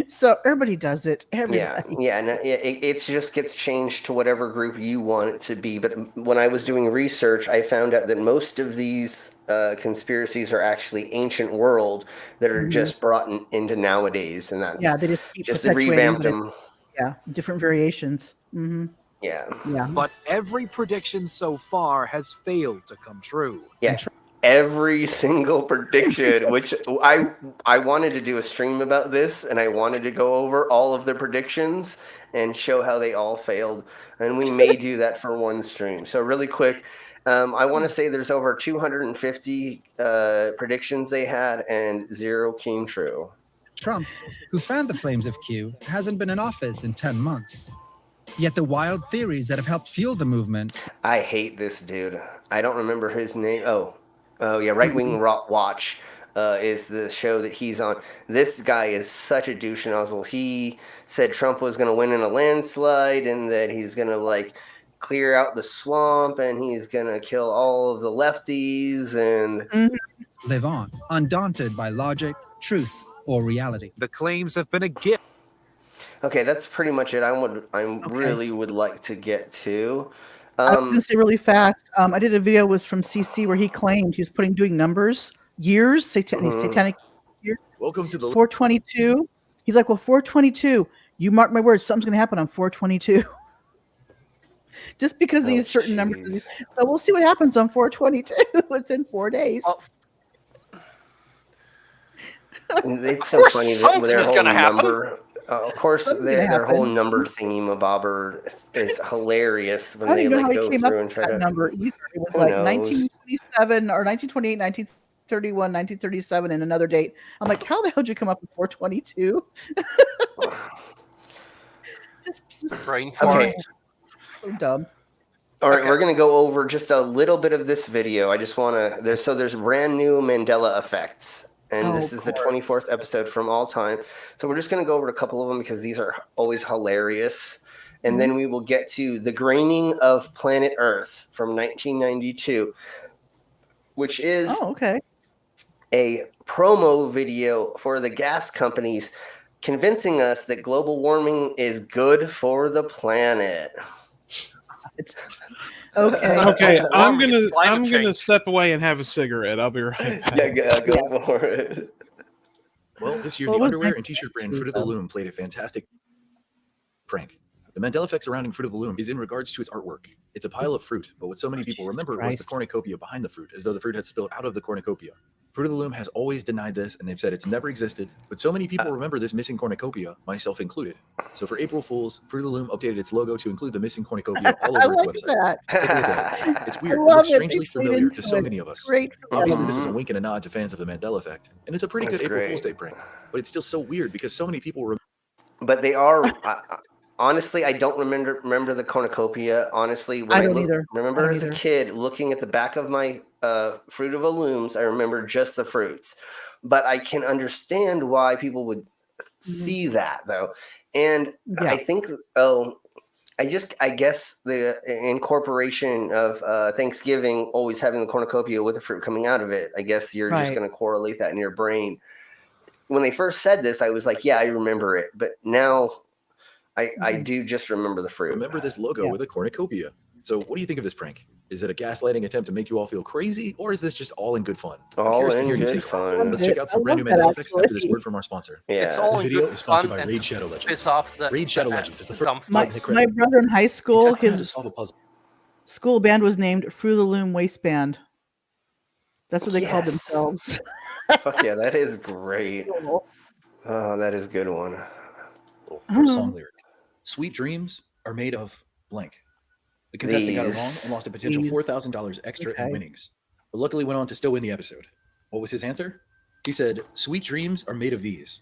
So everybody does it. Everybody. Yeah. It just gets changed to whatever group you want it to be. But when I was doing research, I found out that most of these conspiracies are actually ancient world that are just brought into nowadays, and that's they just keep just revamped them. Yeah, different variations. Mm-hmm. Yeah. But every prediction so far has failed to come true. Yeah. Every single prediction, which I wanted to do a stream about this, and I wanted to go over all of the predictions and show how they all failed, and we may do that for one stream. So really quick, I want to say there's over 250 predictions they had, and 0 came true. Trump, who fanned the flames of Q, hasn't been in office in 10 months. Yet the wild theories that have helped fuel the movement. I hate this dude. I don't remember his name. Oh yeah, Right Wing Watch is the show that he's on. This guy is such a douche nozzle. He said Trump was going to win in a landslide, and that he's going to clear out the swamp, and he's going to kill all of the lefties and live on, undaunted by logic, truth, or reality. The claims have been a gift. Okay, that's pretty much it. Really would like to get to. I was going to say really fast. I did a video from CC where he claimed he was doing numbers, years, satanic years. Welcome to the 422. He's like, well, 422. You mark my words, something's going to happen on 422. Just because these certain numbers. So we'll see what happens on 422. It's in 4 days. It's so funny that their whole number. Of course, their whole number thingy-mabobber is hilarious when they go through and try to. Number either. It was 1927 or 1928, 1931, 1937, and another date. I'm like, how the hell did you come up with 422? just brain okay. So dumb. All right, we're going to go over just a little bit of this video. I just want to. There's brand new Mandela effects. And this is the 24th episode from all time. So we're just going to go over a couple of them because these are always hilarious. And then we will get to the graining of planet Earth from 1992, which is a promo video for the gas companies convincing us that global warming is good for the planet. Okay. I'm gonna step away and have a cigarette. I'll be right back. Go for it. Well, this year the underwear and t-shirt brand Fruit of the Loom played a fantastic prank. The Mandela effect surrounding Fruit of the Loom is in regards to its artwork. It's a pile of fruit, but what so many people remember was the cornucopia behind the fruit, as though the fruit had spilled out of the cornucopia. Fruit of the Loom has always denied this, and they've said it's never existed, but so many people remember this missing cornucopia, myself included. So for April Fools, Fruit of the Loom updated its logo to include the missing cornucopia all over its website. Take a look at it. It's weird. It looks strangely familiar to so many of us. Obviously, this is a wink and a nod to fans of the Mandela effect, and it's a pretty good April Fool's Day prank, but it's still so weird because so many people remember. But they are... Honestly, I don't remember the cornucopia. Honestly, when I remember as a kid looking at the back of my Fruit of the Looms, I remember just the fruits. But I can understand why people would see that, though. And I think, I guess the incorporation of Thanksgiving always having the cornucopia with the fruit coming out of it, I guess you're just going to correlate that in your brain. When they first said this, I was like, yeah, I remember it. But now... I do just remember the fruit. Remember this logo with a cornucopia. So what do you think of this prank? Is it a gaslighting attempt to make you all feel crazy, or is this just all in good fun? I'm All curious to in hear your good take on it. fun. Let's check out some I brand new love that, Mandela effects after this actually. word from our sponsor. Yeah. It's all This in video good is sponsored fun by and Raid Shadow Legends. piss off the Raid Shadow Legends is the first dumb My, in the my crypt. brother in high school, You test them how to his solve a puzzle. school band was named Fruit of the Loom Waistband. That's what they called Yes. themselves. Fuck yeah, that is great. Oh, that is a good one. First song lyric. Sweet dreams are made of blank. The contestant got it wrong These. and lost a potential These. $4,000 extra in Okay. winnings, but luckily went on to still win the episode. What was his answer? He said, "Sweet dreams are made of these."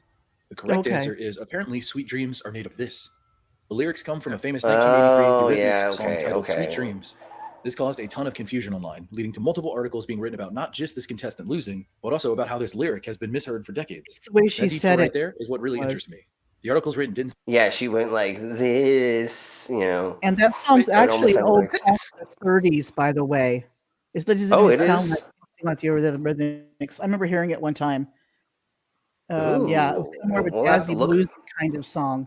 The correct Okay. answer is apparently "Sweet dreams are made of this." The lyrics come from a famous 1983 Oh, Eurythmics yeah, song okay, titled "Sweet okay. Dreams." This caused a ton of confusion online, leading to multiple articles being written about not just this contestant losing, but also about how this lyric has been misheard for decades. The way she That detour said right it there is what really was- interests me. The articles written didn't. Yeah, she went like this, you know. And that song's It almost actually sounded old like- song from the 30s, by the way. It doesn't Oh, even it sound is? like the Eurythmics. I remember hearing it one time. Yeah, it was Ooh, kind of more of a we'll have to jazzy look- blues kind of song.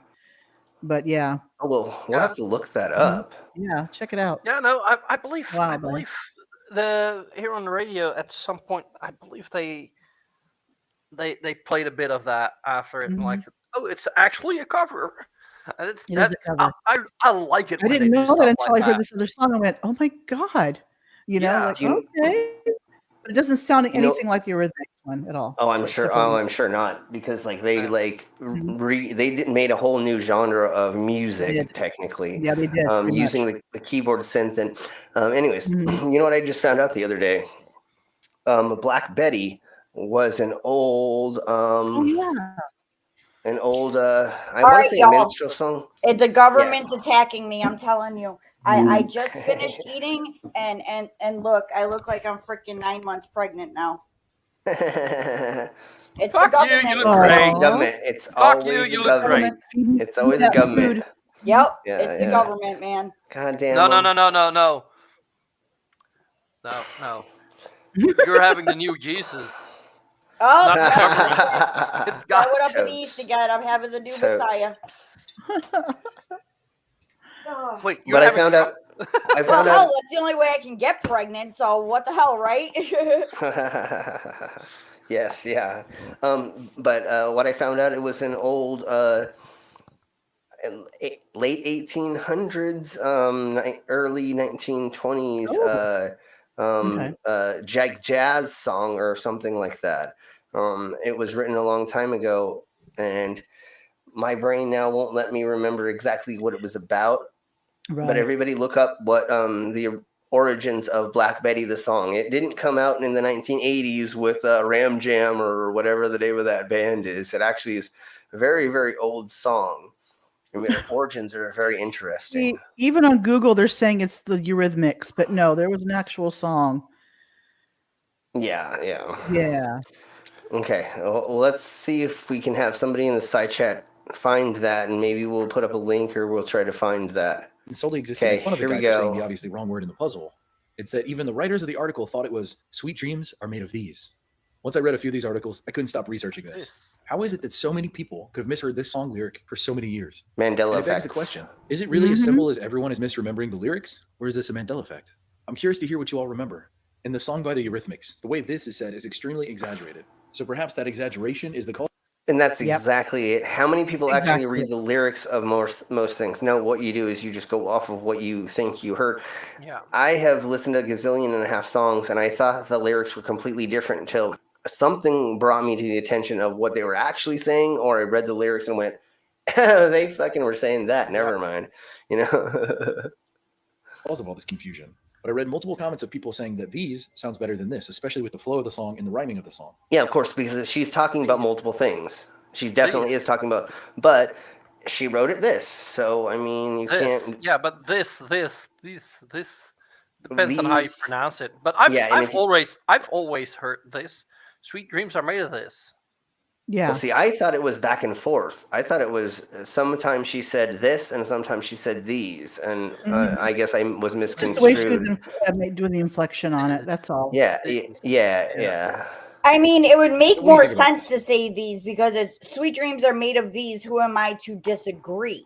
But yeah, Oh, well, we'll have to look that up. yeah, check it out. Yeah, no, I believe Wow, I boy. believe here on the radio at some point I believe they played a bit of that after it, like, oh, it's actually a cover. And it's It is a cover. I like it. I when didn't they do know that stuff until like I heard that. this other song. I went, "Oh my god!" You know, Yeah. like Do you- okay, but it doesn't sound You know- anything like the Eurythmics one at all. Oh, I'm Except sure. for Oh, the- I'm sure not, because like they Mhm. they did made a whole new genre of music They did. technically. Yeah, they did, pretty Using much. the keyboard synth and anyways, Mhm. you know what I just found out the other day? Black Betty was an old Oh yeah. I want All to right, say a y'all. minstrel song. The government's attacking me. I'm telling you. I just Okay. finished eating, and look, I look like I'm freaking 9 months pregnant now. It's Fuck the you, government. you look great. Government. It's Fuck always you, the you look great. government. It's always the That government. food. Yep, Yeah, it's the yeah. government, man. God damn. No, no, them. no, no, no, no. No, no. You're having the new Jesus. Oh, Not the yeah. government. It's Throw God. it up in the Totes. east again. I'm having the new Totes. Messiah. Oh. Wait, you're But I having found out. I Well, found hell, out. that's the only way I can get pregnant. So what the hell, right? Yes, yeah. But what I found out, it was an old late 1800s, early 1920s jazz song or something like that. It was written a long time ago, and my brain now won't let me remember exactly what it was about. Right. But everybody look up what the origins of Black Betty the song. It didn't come out in the 1980s with Ram Jam or whatever the name of that band is. It actually is a very, very old song. I mean, the origins are very interesting. Even on Google, they're saying it's the Eurythmics, but no, there was an actual song. Yeah, yeah. Yeah. Okay, well, let's see if we can have somebody in the side chat find that, and maybe we'll put up a link or we'll try to find that. And solely existing in Okay, front of the here guy we for saying the go. obviously wrong word in the puzzle. It's that even the writers of the article thought it was "Sweet dreams are made of these." Once I read a few of these articles, I couldn't stop researching this. How is it that so many people could have misheard this song lyric for so many years? Mandela And it begs the effects. question: is it really as simple as everyone is misremembering the lyrics, or is this a Mandela effect? I'm curious to hear what you all remember. In the song by the Eurythmics, the way this is said is extremely exaggerated. So perhaps that exaggeration is the cause. And that's Yep. exactly it. How many people actually Exactly. read the lyrics of most things? No, what you do is you just go off of what you think you heard. Yeah. I have listened to a gazillion and a half songs, and I thought the lyrics were completely different until something brought me to the attention of what they were actually saying, or I read the lyrics and went, they fucking were saying that. Never mind. You know? Cause of all this confusion. But I read multiple comments of people saying that these sounds better than this, especially with the flow of the song and the rhyming of the song. Yeah, of course, because she's talking about multiple things. She definitely is talking about, but she wrote it this. So, I mean, you This, can't. yeah, but this depends on how you These- pronounce it. But I've Yeah, and I've if you- always heard this. Sweet dreams are made of this. Yeah. Well, see, I thought it was back and forth. I thought it was sometimes she said this and sometimes she said these. And Mhm. I guess I was Just the way she was misconstrued. doing the inflection on it. That's all. Yeah, yeah. I mean, it would make What do you more think about sense to say these because it's sweet dreams are made of these. Who am I to disagree?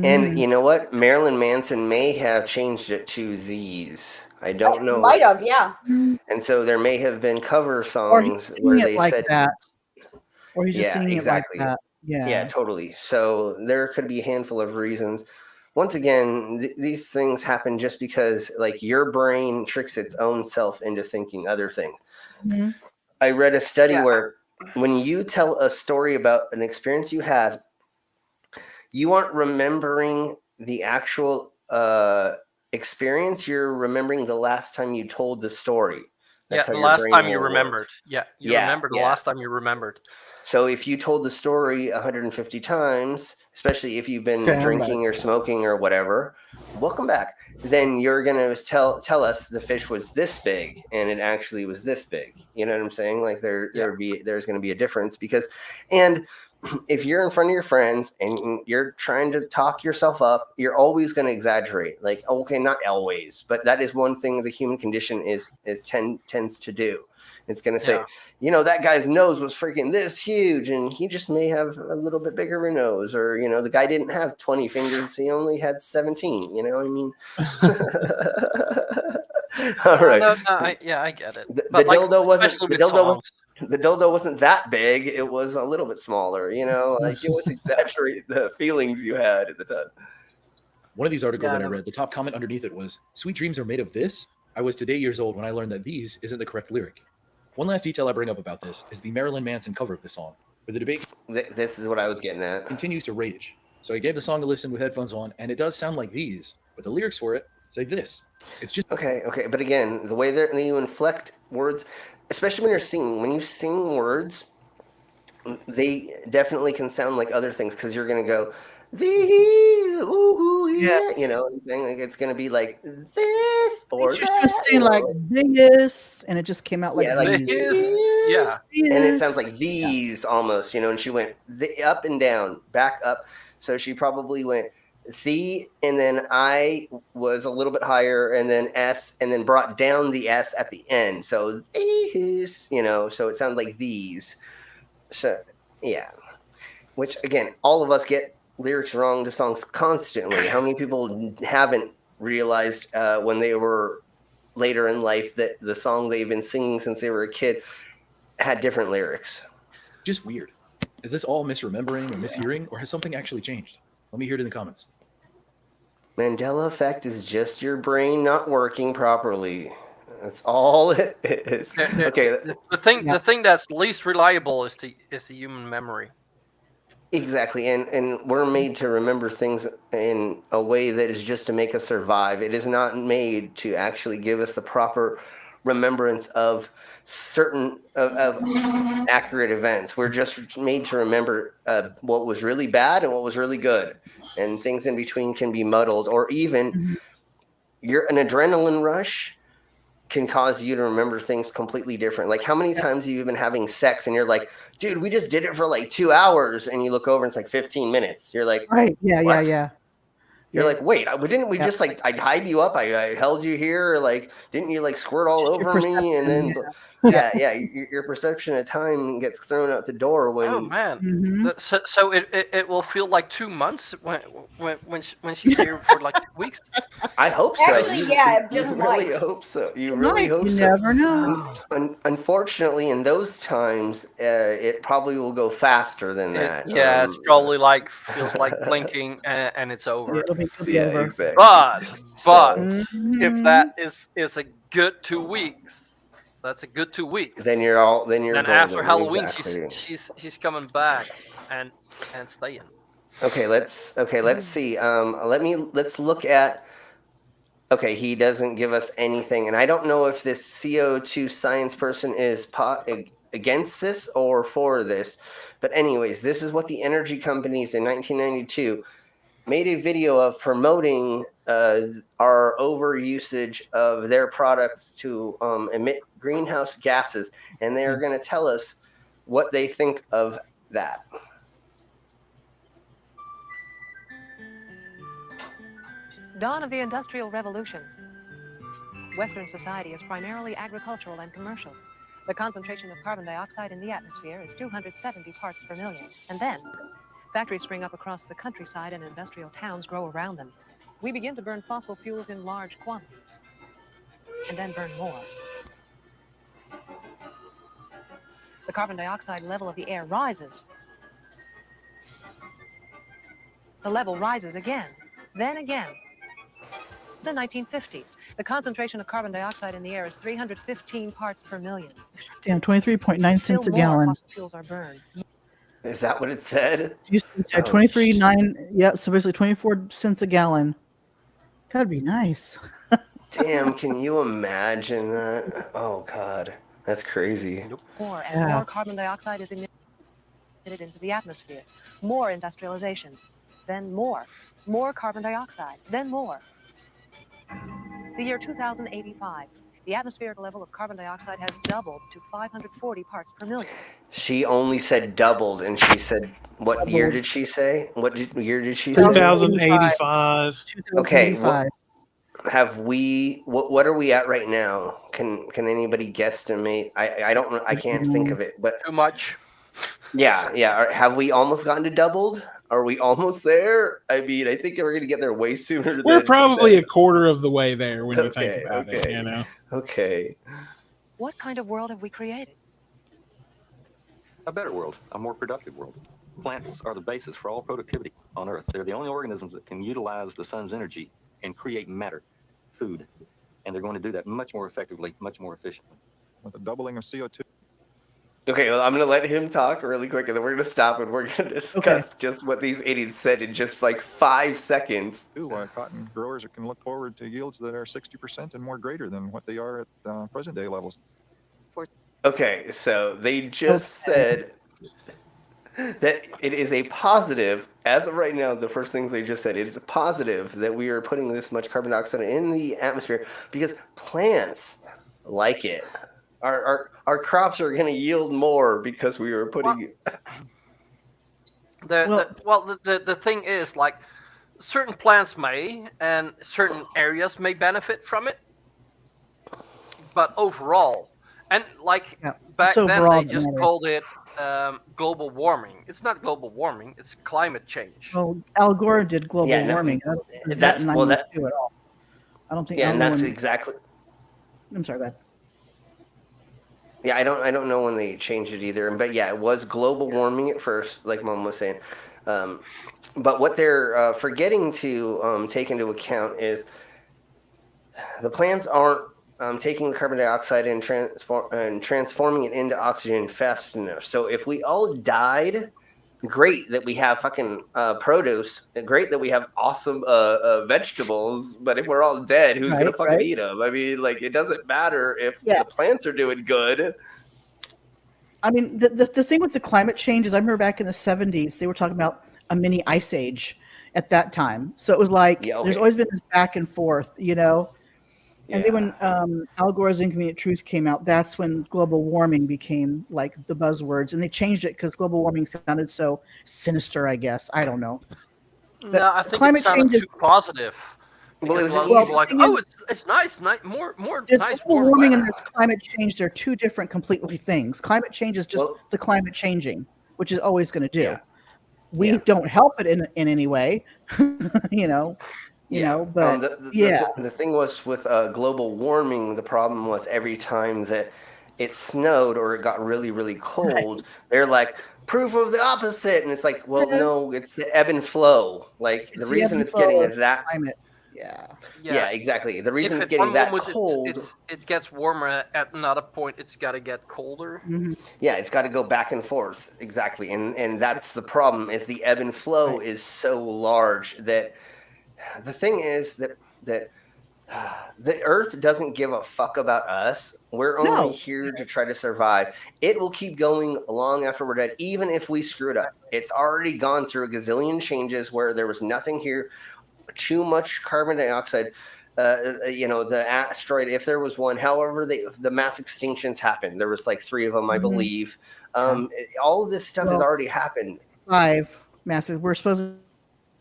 And you know what? Marilyn Manson may have changed it to these. I don't know. Might have, yeah. And so there may have been cover Or he's songs singing where it they like said that. Or he's just yeah, singing exactly. it like that. Yeah, Yeah. totally. So there could be a handful of reasons. Once again, these things happen just because like your brain tricks its own self into thinking other things. Mhm. I read a study where when you tell a story about an experience you had, you aren't remembering the actual experience. You're remembering the last time you told the story. That's how the your last brain time you will work. remembered. Yeah, you remember the last time you remembered. So if you told the story 150 times, especially if you've been Okay, I'm drinking or smoking or whatever, welcome back. Then you're gonna tell us the fish was this big and it actually was this big. You know what I'm saying? Like there's gonna be a difference because, and if you're in front of your friends and you're trying to talk yourself up, you're always going to exaggerate. Like, okay, not always, but that is one thing the human condition tends to do. It's going to say, you know, that guy's nose was freaking this huge and he just may have a little bit bigger of a nose, or, you know, the guy didn't have 20 fingers. He only had 17, you know what I mean? All right. I get it. The But like, dildo wasn't especially the with dildo. songs. The dildo wasn't that big. It was a little bit smaller. You know, like it was exaggerate the feelings you had at the time. One of these articles that I read, the top comment underneath it was, "Sweet dreams are made of this? I was today years old when I learned that these isn't the correct lyric." One last detail I bring up about this is the Marilyn Manson cover of the song, where the debate this is what I was getting at continues to rage. So I gave the song a listen with headphones on, and it does sound like these, but the lyrics for it say this. It's just okay. But again, the way that you inflect words, especially when you're singing, when you sing words, they definitely can sound like other things because you're gonna go you know, like it's gonna be like this or She's that. just saying like this, and it just came out like like these. and it sounds like these almost, you know. And she went up and down, back up. So she probably went the, and then I was a little bit higher, and then S, and then brought down the S at the end. So these, you know, so it sounded like these. So yeah, which again, all of us get lyrics wrong to songs constantly. How many people haven't realized when they were later in life that the song they've been singing since they were a kid had different lyrics? just weird. Is this all misremembering or mishearing, or has something actually changed? Let me hear it in the comments. Mandela effect is just your brain not working properly. That's all it is. Okay. The thing that's least reliable is the human memory. Exactly, and we're made to remember things in a way that is just to make us survive. It is not made to actually give us the proper remembrance of certain of accurate events. We're just made to remember what was really bad and what was really good, and things in between can be muddled, or even an adrenaline rush can cause you to remember things completely different. Like how many times have you been having sex and you're like, dude, we just did it for like 2 hours, and you look over and it's like 15 minutes. You're like, Right. Yeah. what? Yeah. You're like, wait, didn't we just like, I tied you up, I held you here, or like, didn't you like squirt all Just your over me? And then, perception, your perception of time gets thrown out the door when. Oh man, so it will feel like 2 months when she's here for like 2 weeks. I hope so. Actually, yeah, just really like. hope so. You really hope you so. never know. Unfortunately, in those times, it probably will go faster than that. It's probably like feels like blinking and it's over. It'll be over. Exactly. But So- if that is a good 2 weeks, that's a good 2 weeks. Then you're Then after golden. Halloween, Exactly. she's coming back and staying. Okay, let's see. Let's look at. Okay, he doesn't give us anything, and I don't know if this CO2 science person is against this or for this. But anyways, this is what the energy companies in 1992 made a video of promoting our overusage of their products to emit greenhouse gases, and they are going to tell us what they think of that. Dawn of the Industrial Revolution. Western society is primarily agricultural and commercial. The concentration of carbon dioxide in the atmosphere is 270 parts per million. And then, factories spring up across the countryside and industrial towns grow around them. We begin to burn fossil fuels in large quantities. and then burn more. The carbon dioxide level of the air rises. The level rises again, then again. The 1950s, the concentration of carbon dioxide in the air is 315 parts per million. Damn, 23.9 Still cents a more gallon. fossil fuels are burned. Is that what it said? You said 23.9. Yeah, so basically 24 cents a gallon. That'd be nice. Damn, can you imagine that? Oh God, that's crazy. More and more carbon dioxide is emitted into the atmosphere. More industrialization, then more. More carbon dioxide, then more. The year 2085, the atmospheric level of carbon dioxide has doubled to 540 parts per million. She only said doubled, and she said, what year did she say? Year did she say? 2085. Okay, have we? What are we at right now? Can anybody guesstimate? I don't know. I can't think of it. But too much. Yeah. Have we almost gotten to doubled? Are we almost there? I mean, I think we're gonna get there way sooner. We're probably a quarter of the way there when you think about it. Okay. You know. Okay. What kind of world have we created? A better world, a more productive world. Plants are the basis for all productivity on Earth. They're the only organisms that can utilize the sun's energy and create matter, food. And they're going to do that much more effectively, much more efficiently. With a doubling of CO2. Okay, well, I'm going to let him talk really quick, and then we're going to stop, and we're going to discuss just what these idiots said in just like 5 seconds. Cotton growers can look forward to yields that are 60% and more greater than what they are at present day levels. Okay, so they just said that it is a positive, as of right now, the first things they just said, it's a positive that we are putting this much carbon dioxide in the atmosphere because plants like it. Our crops are going to yield more because we are putting. The thing is, like, certain plants may and certain areas may benefit from it, but overall, and like back then they just called it global warming. It's not global warming; it's climate change. Well, Al Gore did global warming. That's at all. I don't think. Yeah, and that's exactly. I'm sorry, bad. Yeah, I don't know when they changed it either. But yeah, it was global warming at first, like Mom was saying. But what they're forgetting to take into account is the plants aren't taking the carbon dioxide and transforming it into oxygen fast enough. So if we all died, great that we have fucking produce, great that we have awesome vegetables, but if we're all dead, who's gonna fucking eat them? I mean, like, it doesn't matter if the plants are doing good. I mean, the thing with the climate change is I remember back in the 70s, they were talking about a mini ice age at that time. So it was like, there's always been this back and forth, you know? And then when Al Gore's Inconvenient Truth came out, that's when global warming became like the buzzwords, and they changed it because global warming sounded so sinister. I guess I don't know. But no, I think climate change is too positive. Well, it's nice, more there's nice. Global warming and there's climate change. They're two different, completely things. Climate change is just the climate changing, which is always going to do. Yeah. We don't help it in any way, you know. You know, but the thing was with global warming, the problem was every time that it snowed or it got really, really cold, they're like, proof of the opposite. And it's like, well, no, it's the ebb and flow. Like, the reason it's getting that climate. Yeah, exactly. The reason it's getting that cold. It gets warmer. At another point, it's got to get colder. Mm-hmm. Yeah, it's got to go back and forth. Exactly. And that's the problem, is the ebb and flow is so large that the thing is that the Earth doesn't give a fuck about us. We're only here to try to survive. It will keep going long after we're dead, even if we screw it up. It's already gone through a gazillion changes where there was nothing here, too much carbon dioxide. The asteroid, if there was one, however, the mass extinctions happened. There was like 3 of them, I believe. All of this stuff has already happened. 5 massive. We're supposed to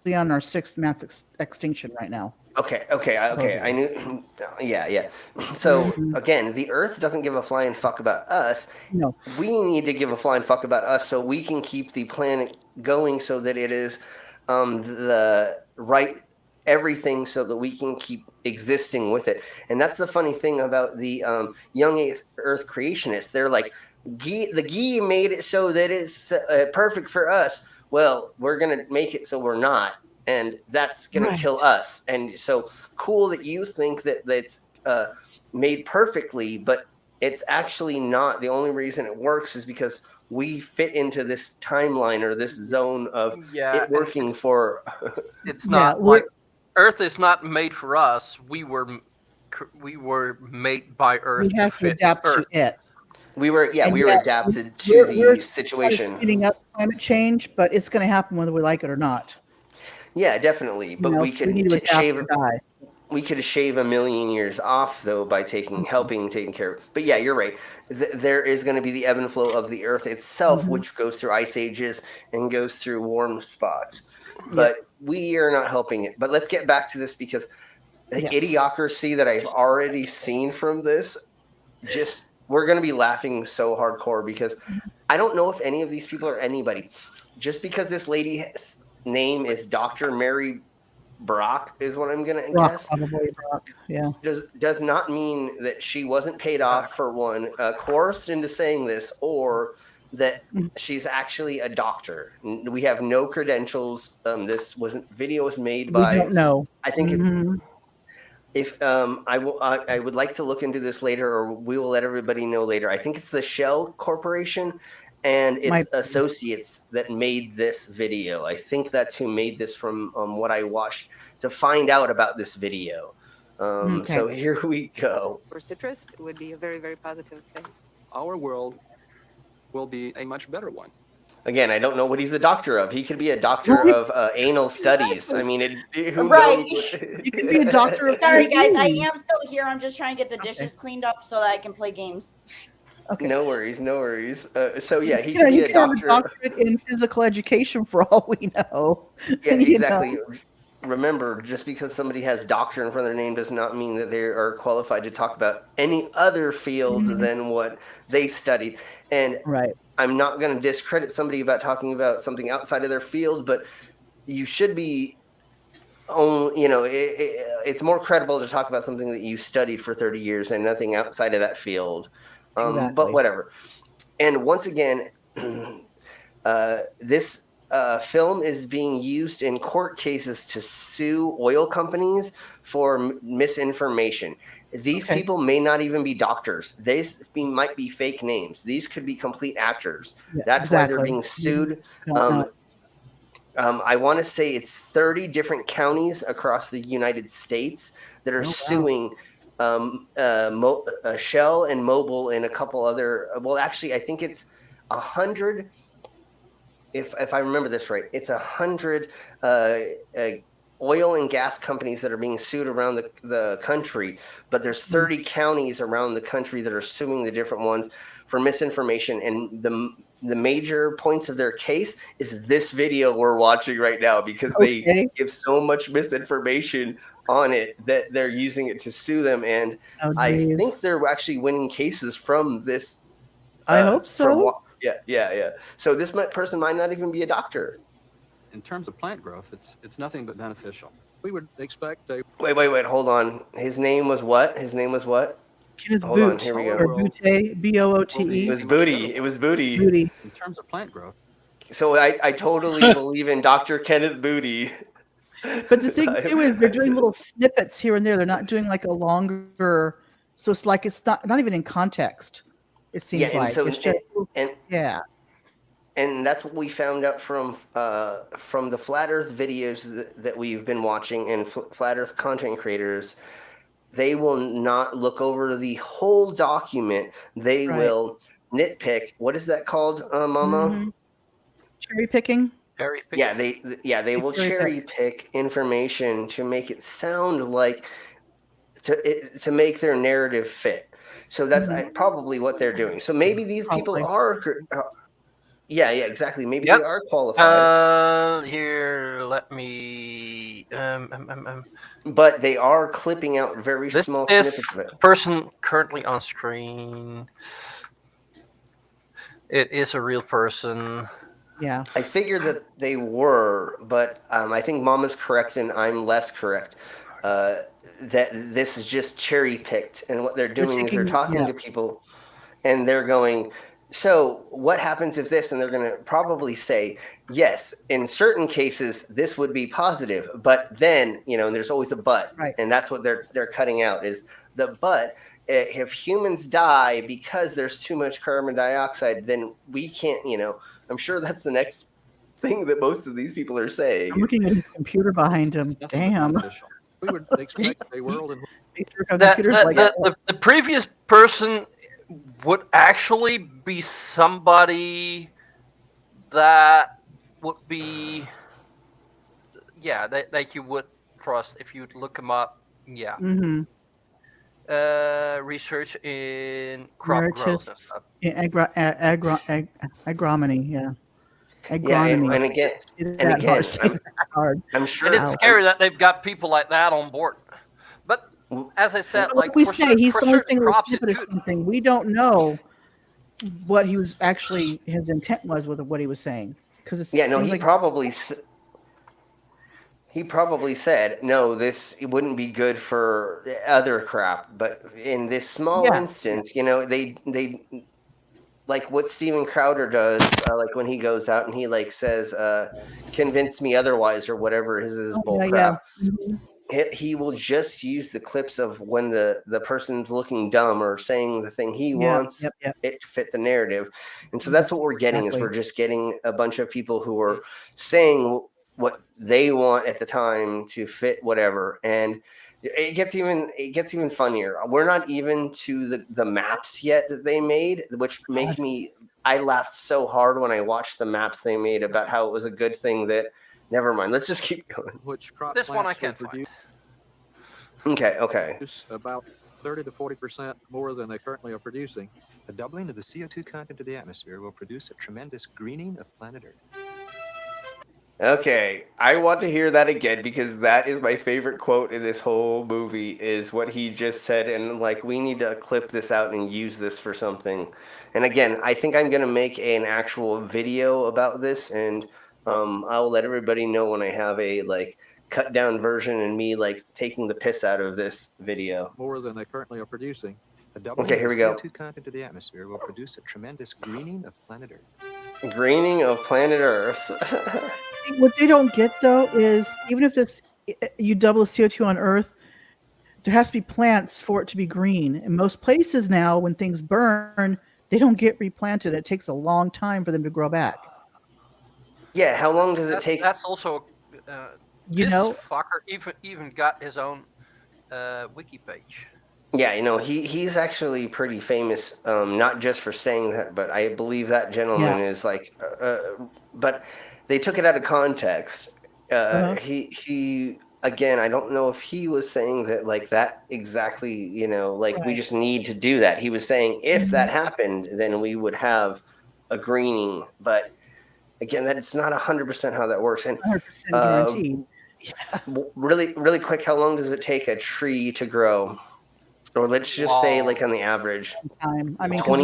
be on our 6th mass extinction right now. Okay. I knew. Yeah. So again, the Earth doesn't give a flying fuck about us. No. We need to give a flying fuck about us so we can keep the planet going, so that it is the right everything, so that we can keep existing with it. And that's the funny thing about the young Earth creationists. They're like, the Gie made it so that it's perfect for us. Well, we're going to make it so we're not. And that's going to kill us. And so cool that you think that it's made perfectly, but it's actually not. The only reason it works is because we fit into this timeline or this zone of it working for. It's not like Earth is not made for us. We were made by Earth. We have to adapt to it. We were adapted to the situation. Speeding up climate change, but it's going to happen whether we like it or not. Yeah, definitely. But we could shave. We could shave a million years off though by taking care of. But yeah, you're right. There is going to be the ebb and flow of the Earth itself, which goes through ice ages and goes through warm spots. But we are not helping it. But let's get back to this because the idiocracy that I've already seen from this, we're going to be laughing so hardcore because I don't know if any of these people are anybody. Just because this lady's name is Dr. Mary Brock is what I'm going to guess. Probably Brock, yeah. Does not mean that she wasn't paid off for one, coerced into saying this, or that she's actually a doctor. We have no credentials. This video was made by. We don't know. I think I would like to look into this later, or we will let everybody know later. I think it's the Shell Corporation and its associates that made this video. I think that's who made this from what I watched to find out about this video. So here we go. For citrus, it would be a very, very positive thing. Our world will be a much better one. Again, I don't know what he's a doctor of. He could be a doctor of anal studies. I mean, who Right. knows? You could be a doctor of. Sorry, guys. I am still here. I'm just trying to get the dishes cleaned up so that I can play games. Okay. No worries. So yeah, he could could be a have a doctor. doctorate in physical education for all we know. Yeah, You exactly. know? Remember, just because somebody has doctor in front of their name does not mean that they are qualified to talk about any other field than what they studied. And I'm not going to discredit somebody about talking about something outside of their field, but you should be it's more credible to talk about something that you studied for 30 years and nothing outside of that field. But whatever. And once again, this film is being used in court cases to sue oil companies for misinformation. These people may not even be doctors. Might be fake names. These could be complete actors. Yeah, That's why they're being sued. I want to say it's 30 different counties across the United States that are suing Shell and Mobil and a couple other. Well, actually, I think it's 100. If I remember this right, it's 100 oil and gas companies that are being sued around the country, but there's 30 counties around the country that are suing the different ones for misinformation. And the major points of their case is this video we're watching right now, because they give so much misinformation on it that they're using it to sue them. And I think they're actually winning cases from this. I hope so. Yeah. So this person might not even be a doctor. In terms of plant growth, it's nothing but beneficial. We would expect a... Wait, hold on. His name was what? Kenneth Hold on, here we go. Or Boote, B-O-O-T-E. It was Booty. In terms of plant growth. So I totally believe in Dr. Kenneth Booty. But the thing too is they're doing little snippets here and there. They're not doing like a longer, so it's like it's not even in context. It seems like. So, it's just, and that's what we found out from the Flat Earth videos that we've been watching and Flat Earth content creators. They will not look over the whole document. They will nitpick. What is that called, Mama? Cherry picking. Yeah, they will cherry pick information to make it sound like to make their narrative fit. So that's probably what they're doing. So maybe these people are. Yeah, exactly. Maybe they are qualified. Here, let me. But they are clipping out very small snippets of it. Person currently on screen. It is a real person. Yeah. I figured that they were, but I think Mama's correct and I'm less correct. that this is just cherry picked, and what they're doing is they're taking- talking yeah. to people, and they're going, so what happens if this? And they're going to probably say, yes, in certain cases this would be positive, but then and there's always a but, Right. and that's what they're cutting out is the but. If humans die because there's too much carbon dioxide, then we can't. I'm sure that's the next thing that most of these people are saying. I'm looking at his computer behind him. Damn. We would expect a world in The previous person would actually be somebody that would be, that you would trust if you'd look him up. Yeah. Mm-hmm. Research in crop growth and stuff. Agronomy, yeah. Yeah, and again, I'm sure and it's scary that they've got people like that on board. But as I said, like we say, he's something something. We don't know what he was actually his intent was with what he was saying, because he probably said, no, it wouldn't be good for other crap. But in this small instance, they like what Steven Crowder does, like when he goes out and he says, convince me otherwise or whatever is bull crap. Yeah. Mm-hmm. He will just use the clips of when the person's looking dumb or saying the thing he wants it to fit the narrative. And so that's what we're getting is we're just getting a bunch of people who are saying what they want at the time to fit whatever. And it gets even funnier. We're not even to the maps yet that they made, which make me, I laughed so hard when I watched the maps they made about how it was a good thing that, never mind. Let's just keep going. This one I can't find. Okay. About 30 to 40% more than they currently are producing. A doubling of the CO2 content of the atmosphere will produce a tremendous greening of planet Earth. Okay, I want to hear that again because that is my favorite quote in this whole movie is what he just said, and we need to clip this out and use this for something. And again, I think I'm going to make an actual video about this, and I'll let everybody know when I have a cut down version and me taking the piss out of this video. More than they currently are producing. Okay, here we go. CO2 content of the atmosphere will produce a tremendous greening of planet Earth. Greening of planet Earth. What they don't get though is even if you double the CO2 on Earth, there has to be plants for it to be green. In most places now, when things burn, they don't get replanted. It takes a long time for them to grow back. Yeah, how long does it take? That's also, this fucker even got his own wiki page. Yeah, he's actually pretty famous, not just for saying that, but I believe that gentleman is but they took it out of context. He again, I don't know if he was saying that that exactly, we just need to do that. He was saying if that happened, then we would have a greening. But again, that's not 100% how that works. And 100% guaranteed. Really, really quick, how long does it take a tree to grow? Or let's just say on the average. Time. I mean, 'cause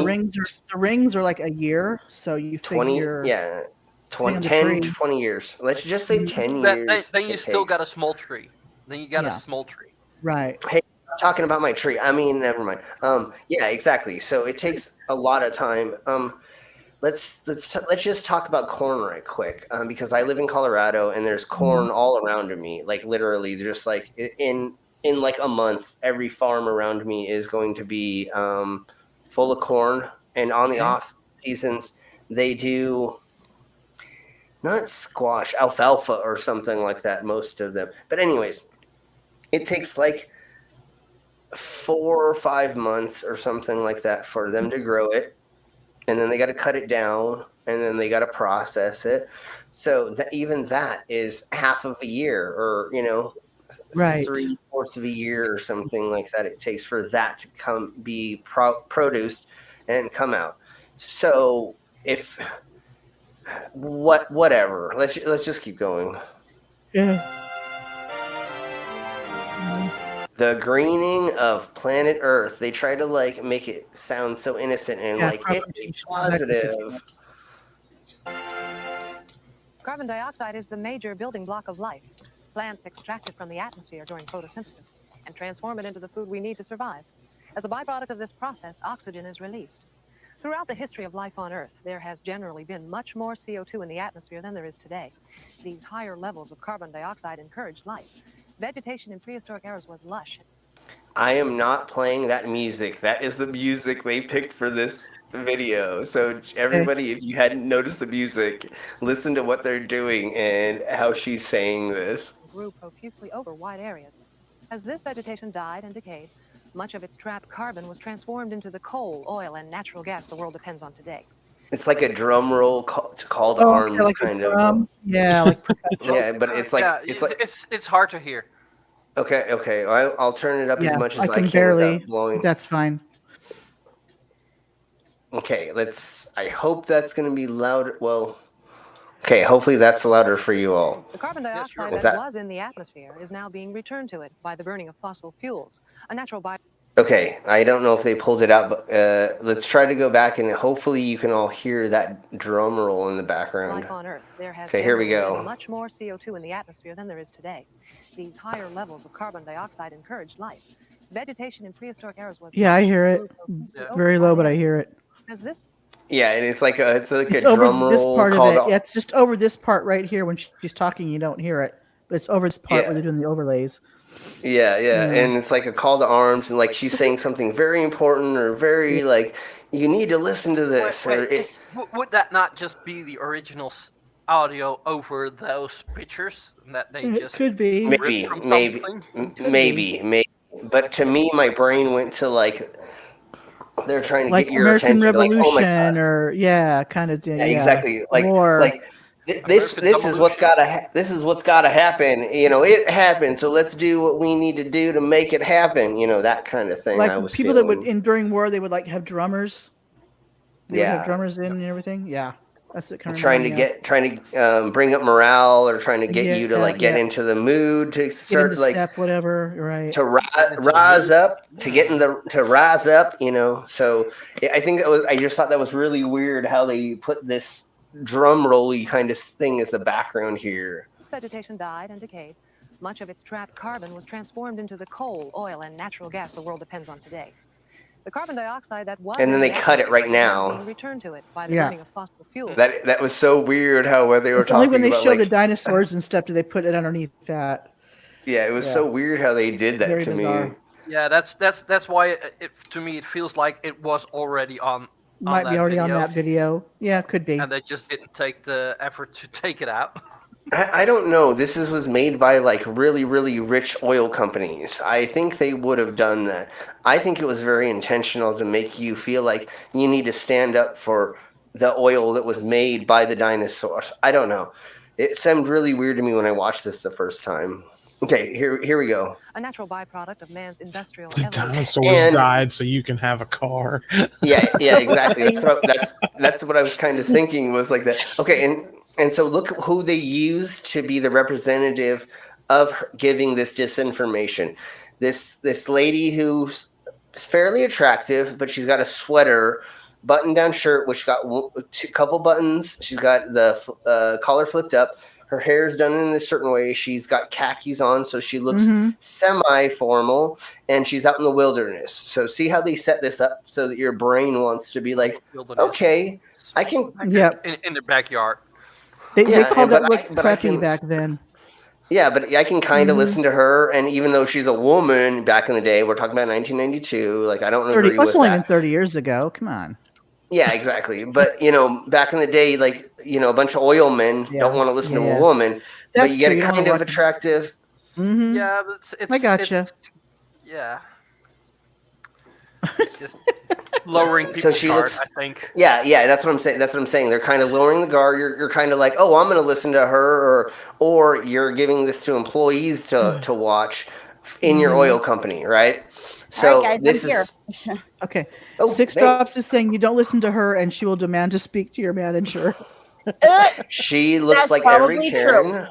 the rings are a year, so you 20, figure 10 to 20 years. Let's just say 10 years. Then you still got a small tree. Then you got a small tree. Right. Hey, I'm talking about my tree. I mean, never mind. Yeah, exactly. So it takes a lot of time. Let's just talk about corn right quick, because I live in Colorado and there's corn all around me. Literally, just in a month, every farm around me is going to be full of corn. And on the off seasons, they do not squash, alfalfa or something like that, most of them. But anyways, it takes 4 or 5 months or something like that for them to grow it. And then they got to cut it down and then they got to process it. So even that is half of a year or, right. 3/4 of a year or something like that. It takes for that to be produced and come out. So whatever. Let's just keep going. Yeah. The greening of planet Earth. They try to make it sound so innocent and it's positive. Carbon dioxide is the major building block of life. Plants extract it from the atmosphere during photosynthesis and transform it into the food we need to survive. As a byproduct of this process, oxygen is released. Throughout the history of life on Earth, there has generally been much more CO2 in the atmosphere than there is today. These higher levels of carbon dioxide encouraged life. Vegetation in prehistoric eras was lush. I am not playing that music. That is the music they picked for this video. So everybody, if you hadn't noticed the music, listen to what they're doing and how she's saying this. Grew profusely over wide areas. As this vegetation died and decayed, much of its trapped carbon was transformed into the coal, oil, and natural gas the world depends on today. It's like a drum roll call to arms like kind a of. drum. Yeah, like percussion. Yeah, but it's like it's hard to hear. Okay. I'll turn it up as much as I can barely. without blowing. That's fine. Okay, I hope that's going to be louder. Well, okay, hopefully that's louder for you all. The carbon dioxide Is that that- was in the atmosphere is now being returned to it by the burning of fossil fuels, a natural by. Okay, I don't know if they pulled it out, but let's try to go back and hopefully you can all hear that drum roll in the background. Life on Earth, there has Okay, here we generally go. been much more CO2 in the atmosphere than there is today. These higher levels of carbon dioxide encouraged life. Vegetation in prehistoric eras was. Yeah, I hear it. Very low, but I hear it. As this. Yeah, and it's like a It's drum over this roll part of called it. Yeah, it's just over this part right here. When she's talking, you don't hear it, but it's over this part where they're doing the overlays. Yeah, and it's like a call to arms, and like she's saying something very important or very like you need to listen to this. Would that not just be the original audio over those pictures that they It just could be. Maybe, ripped from maybe, something? maybe. But to me, my brain went to like they're trying to Like get your American attention. Like, Revolution, oh my God. or kind of. Yeah, exactly. Like War. like this is what's gotta this is what's gotta happen. You know, it happened. So let's do what we need to do to make it happen. You know, that kind of thing. Like I was people feeling. that would during war, they would like have drummers. They would Yeah. have drummers in and everything. Yeah, that's it. Kind of trying to bring up morale or trying to get you to like get yeah. into the mood to Get start into like step, whatever. Right. to rise up to rise up, you know. So I think I just thought that was really weird how they put this drum rolly kind of thing as the background here. This vegetation died and decayed. Much of its trapped carbon was transformed into the coal, oil, and natural gas the world depends on today. The carbon dioxide that was. And then in they the cut it right atmosphere is now. being returned to it by the Yeah. burning of fossil fuels. That was so weird how they were It's only talking when they about show like, the dinosaurs and stuff do they put it underneath that. yeah, it was so weird how they did that Very to bizarre. me. Yeah, that's why to me it feels like it was already on. Might be already video, on that video. Yeah, could be. and they just didn't take the effort to take it out. I don't know. This was made by like really, really rich oil companies. I think they would have done that. I think it was very intentional to make you feel like you need to stand up for the oil that was made by the dinosaurs. I don't know. It seemed really weird to me when I watched this the first time. Okay, here we go. A natural byproduct of man's industrial The evolution. dinosaurs died so you can have a car. Yeah, exactly. That's what I was kind of thinking was like that. Okay, and so look who they used to be the representative of giving this disinformation. This lady who's fairly attractive, but she's got a sweater, button-down shirt, which got a couple buttons. She's got the collar flipped up. Her hair's done in a certain way. She's got khakis on, so she looks semi-formal, and she's out in the wilderness. So see how they set this up so that your brain wants to be like, okay, I can. Yeah. In their backyard. They called that look preppy back then. Yeah, but I can kind of listen to her, and even though she's a woman back in the day, we're talking about 1992. Like I don't agree with only that. been 30 years ago. Come on. Yeah, exactly. But back in the day, like a bunch of oil men don't want to listen to a woman, but you get a kind of attractive. Mm-hmm. Yeah, but it's I gotcha. Yeah. It's just lowering people's guard, I think. Yeah, that's what I'm saying. That's what I'm saying. They're kind of lowering the guard. You're kind of like, oh, I'm going to listen to her, or you're giving this to employees to watch in your oil company, right? So all right, guys, this I'm here. is Okay. Oh, Six Drops is saying you don't listen to her, and she will demand to speak to your manager. She looks That's like every probably Karen. true.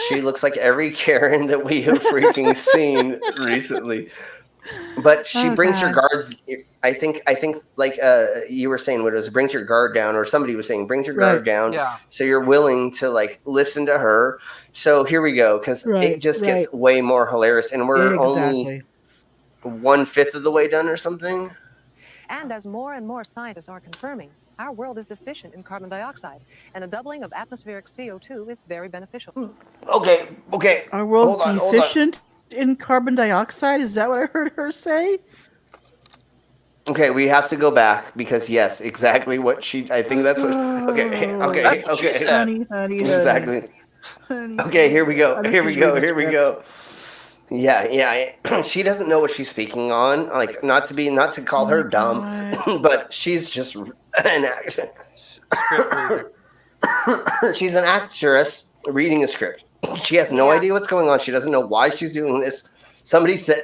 She looks like every Karen that we have freaking seen recently. But she Oh, brings her God. guards. I think like you were saying, Widows, brings your guard down, or somebody was saying, brings your Right. guard down. Yeah. So you're willing to like listen to her. So here we go, because it Right, just right. gets way more hilarious, and we're only Exactly. 1/5 of the way done, or something. And as more and more scientists are confirming, our world is deficient in carbon dioxide, and a doubling of atmospheric CO2 is very beneficial. Okay. Our world Hold on. deficient in carbon dioxide? Is that what I heard her say? Okay, we have to go back because yes, exactly what she. I think that's what. Okay. That's what she said. Honey. Exactly. Honey. Okay, here we go. I know Here she's we go. reading the Here we script. go. Yeah. She doesn't know what she's speaking on. Like, not to call Oh her my dumb, God. but she's just an actor. Script reader. She's an actress reading a script. She has no Yeah. idea what's going on. She doesn't know why she's doing this. Somebody said.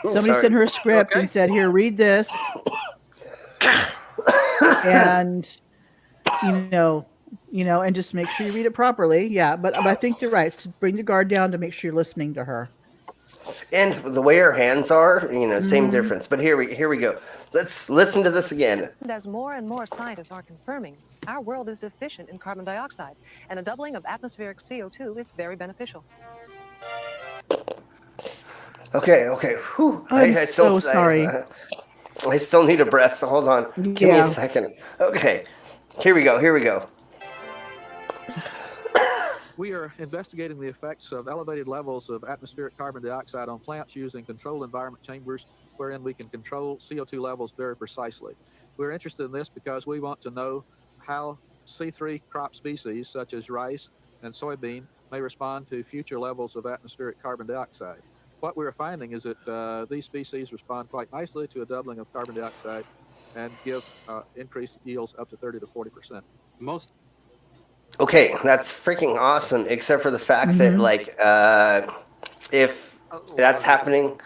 Somebody sent her a script and said, "Here, read this," and and just make sure you read it properly. Yeah, but I think you're right. It's to bring the guard down to make sure you're listening to her. And the way her hands are, same Mhm. difference. But here we go. Let's listen to this again. And as more and more scientists are confirming, our world is deficient in carbon dioxide, and a doubling of atmospheric CO2 is very beneficial. Okay. Whew. I'm so still sorry. I still need a breath. Hold on. Give me Yeah. a second. Okay. Here we go. We are investigating the effects of elevated levels of atmospheric carbon dioxide on plants using controlled environment chambers wherein we can control CO2 levels very precisely. We're interested in this because we want to know how C3 crop species such as rice and soybean may respond to future levels of atmospheric carbon dioxide. What we're finding is that these species respond quite nicely to a doubling of carbon dioxide and give increased yields up to 30 to 40%. Okay, that's freaking awesome. Except for the fact that, like, if that's happening,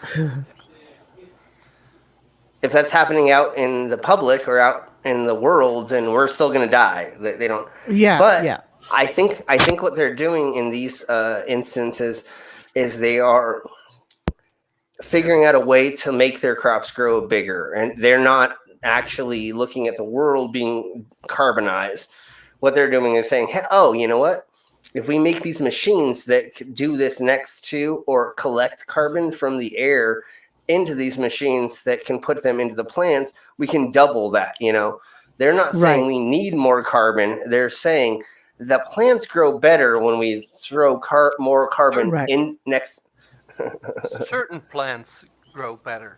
out in the public or out in the world, then we're still gonna die. They don't. Yeah. But yeah. I think what they're doing in these instances is they are figuring out a way to make their crops grow bigger, and they're not actually looking at the world being carbonized. What they're doing is saying, hey, oh, you know what? If we make these machines that do this next to or collect carbon from the air into these machines that can put them into the plants, we can double that, They're not saying Right. we need more carbon. They're saying the plants grow better when we throw more carbon Right. in next. Certain plants grow better.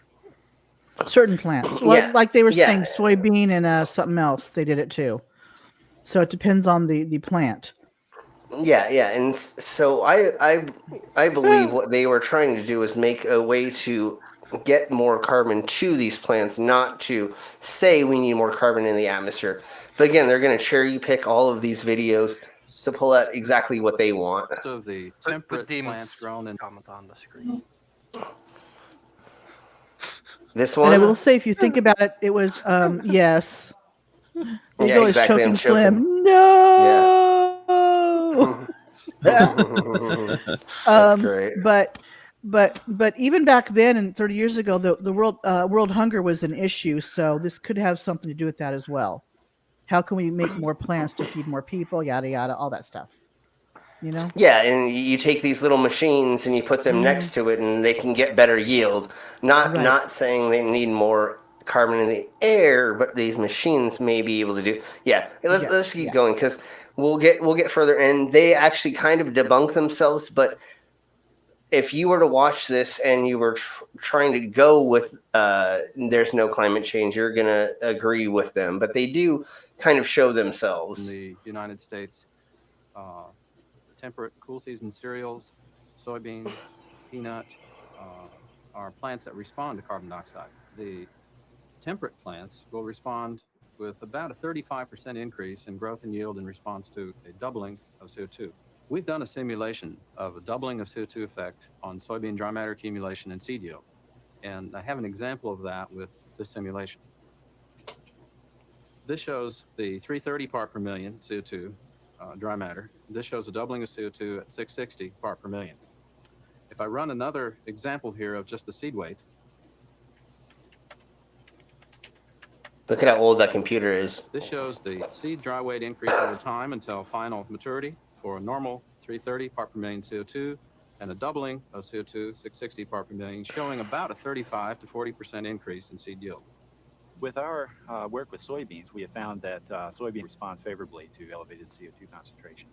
Certain plants, like they were Yeah. saying, soybean and something else. They did it too. So it depends on the plant. Yeah, and so I believe what they were trying to do is make a way to get more carbon to these plants, not to say we need more carbon in the atmosphere. But again, they're going to cherry pick all of these videos to pull out exactly what they want. Of the temperate plants grown in comment on the screen. This And I one, will say, if you think about it, it was yes. The Yeah, girl is exactly, choking I'm Slim. No. That's great. But even back then, and 30 years ago, the world hunger was an issue. So this could have something to do with that as well. How can we make more plants to feed more people? Yada yada, all that stuff. Yeah, and you take these little machines and you put them next to it, and they can get better yield. Not saying they need more carbon in the air, but these machines may be able to do. Yeah, let's keep going, because we'll get further, and they actually kind of debunk themselves. But if you were to watch this and you were trying to go with there's no climate change, you're gonna agree with them. But they do kind of show themselves. in the United States. Temperate cool season cereals, soybean, peanut, are plants that respond to carbon dioxide. The temperate plants will respond with about a 35% increase in growth and yield in response to a doubling of CO2. We've done a simulation of a doubling of CO2 effect on soybean dry matter accumulation and seed yield. And I have an example of that with this simulation. This shows the 330 part per million CO2 dry matter. This shows a doubling of CO2 at 660 part per million. If If I run another example here of just the seed weight. Look at how old that computer is. This shows the seed dry weight increase over time until final maturity for a normal 330 part per million CO2 and a doubling of CO2, 660 part per million, showing about a 35 to 40% increase in seed yield. With our work with soybeans, we have found that soybean responds favorably to elevated CO2 concentration.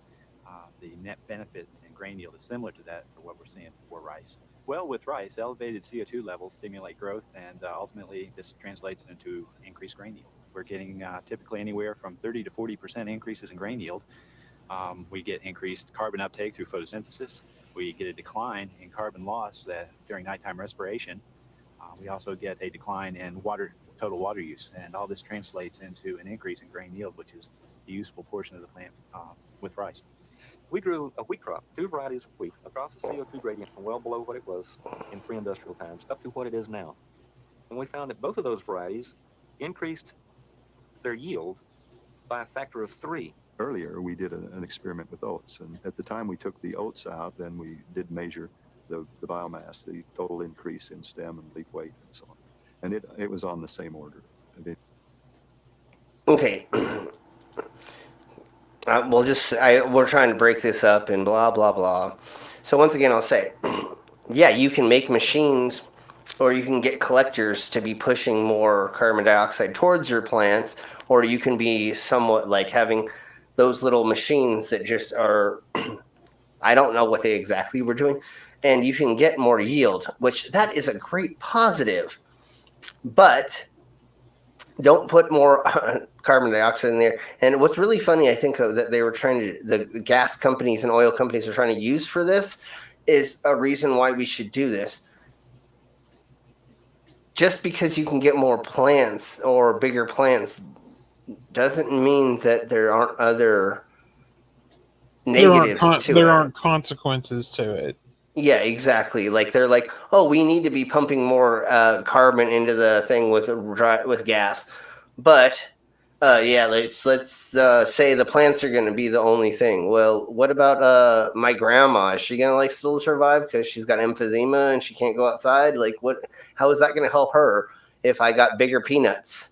The net benefit in grain yield is similar to that for what we're seeing for rice. Well, with rice, elevated CO2 levels stimulate growth, and ultimately this translates into increased grain yield. We're getting typically anywhere from 30 to 40% increases in grain yield. We get increased carbon uptake through photosynthesis. We get a decline in carbon loss during nighttime respiration. We also get a decline in total water use, and all this translates into an increase in grain yield, which is the useful portion of the plant with rice. We grew a wheat crop, 2 varieties of wheat, across the CO2 gradient from well below what it was in pre-industrial times up to what it is now. And we found that both of those varieties increased their yield by a factor of 3. Earlier, we did an experiment with oats, and at the time we took the oats out, then we did measure the biomass, the total increase in stem and leaf weight and so on. And it was on the same order. Okay. We're trying to break this up and blah, blah, blah. So once again, I'll say, yeah, you can make machines or you can get collectors to be pushing more carbon dioxide towards your plants, or you can be somewhat like having those little machines that just are, I don't know what they exactly were doing, and you can get more yield, which that is a great positive. But don't put more carbon dioxide in there. And what's really funny, I think, that they were trying to, the gas companies and oil companies are trying to use for this is a reason why we should do this. Just because you can get more plants or bigger plants doesn't mean that there aren't other negatives to it. There aren't consequences to it. Yeah, exactly. Like they're like, oh, we need to be pumping more carbon into the thing with gas, but yeah, let's say the plants are going to be the only thing. Well, what about my grandma? Is she going to still survive because she's got emphysema and she can't go outside? Like, what? How is that going to help her if I got bigger peanuts?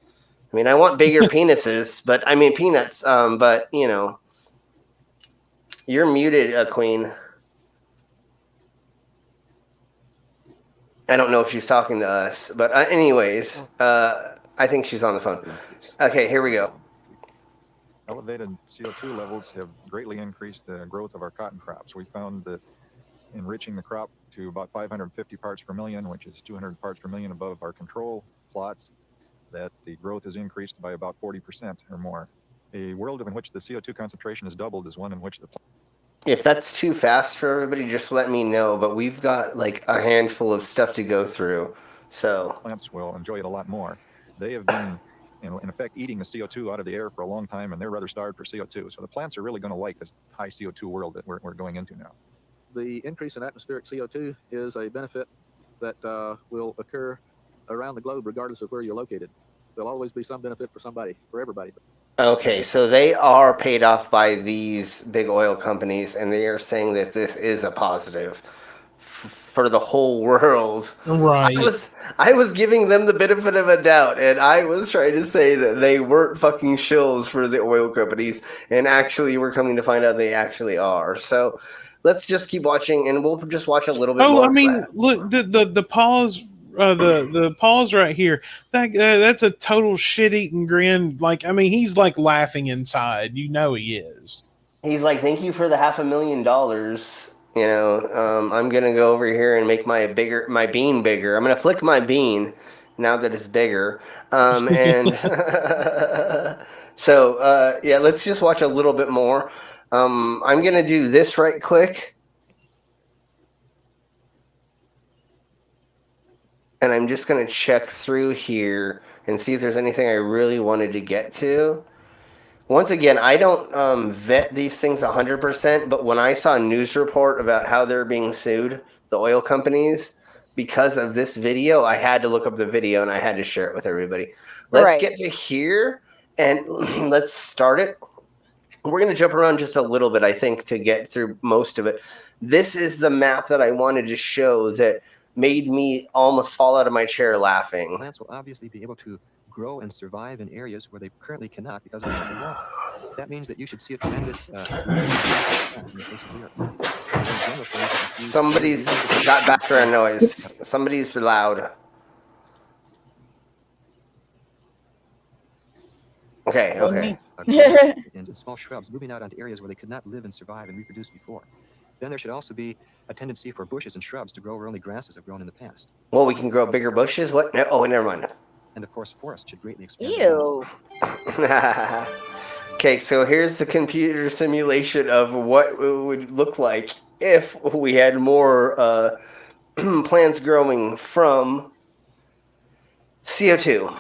I mean, I want bigger penises, but I mean peanuts. But you're muted, Queen. I don't know if she's talking to us, but anyways, I think she's on the phone. Okay, here we go. Elevated CO2 levels have greatly increased the growth of our cotton crops. We found that enriching the crop to about 550 parts per million, which is 200 parts per million above our control plots, that the growth is increased by about 40% or more. A world in which the CO2 concentration is doubled is one in which the If that's too fast for everybody, just let me know. But we've got a handful of stuff to go through, so plants will enjoy it a lot more. They have been, in effect, eating the CO2 out of the air for a long time, and they're rather starved for CO2. So the plants are really going to like this high CO2 world that we're going into now. The increase in atmospheric CO2 is a benefit that will occur around the globe, regardless of where you're located. There'll always be some benefit for everybody. Okay, so they are paid off by these big oil companies, and they are saying that this is a positive for the whole world. Right. I was giving them the benefit of a doubt, and I was trying to say that they weren't fucking shills for the oil companies, and actually we're coming to find out they actually are. So let's just keep watching, and we'll just watch a little bit more. Oh, I mean, look, the pause. The pause right here. That's a total shit-eating grin. He's laughing inside. You know he is. He's like, "Thank you for the $500,000. I'm gonna go over here and make my bean bigger. I'm gonna flick my bean now that it's bigger." And so yeah, let's just watch a little bit more. I'm gonna do this right quick. And I'm just going to check through here and see if there's anything I really wanted to get to. Once again, I don't vet these things 100%, but when I saw a news report about how they're being sued, the oil companies, because of this video, I had to look up the video and I had to share it with everybody. Let's get to here and let's start it. we're going to jump around just a little bit, I think, to get through most of it. This is the map that I wanted to show that made me almost fall out of my chair laughing. Plants will obviously be able to grow and survive in areas where they currently cannot because of lack of water. That means that you should see a tremendous in the face of the earth. Somebody's got background noise. Somebody's loud. Okay. And small shrubs moving out onto areas where they could not live and survive and reproduce before. Then there should also be a tendency for bushes and shrubs to grow where only grasses have grown in the past. Well, we can grow bigger bushes? What? Oh, never mind. And of course, forests should greatly expand. Ew. Okay, so here's the computer simulation of what it would look like if we had more plants growing from CO2.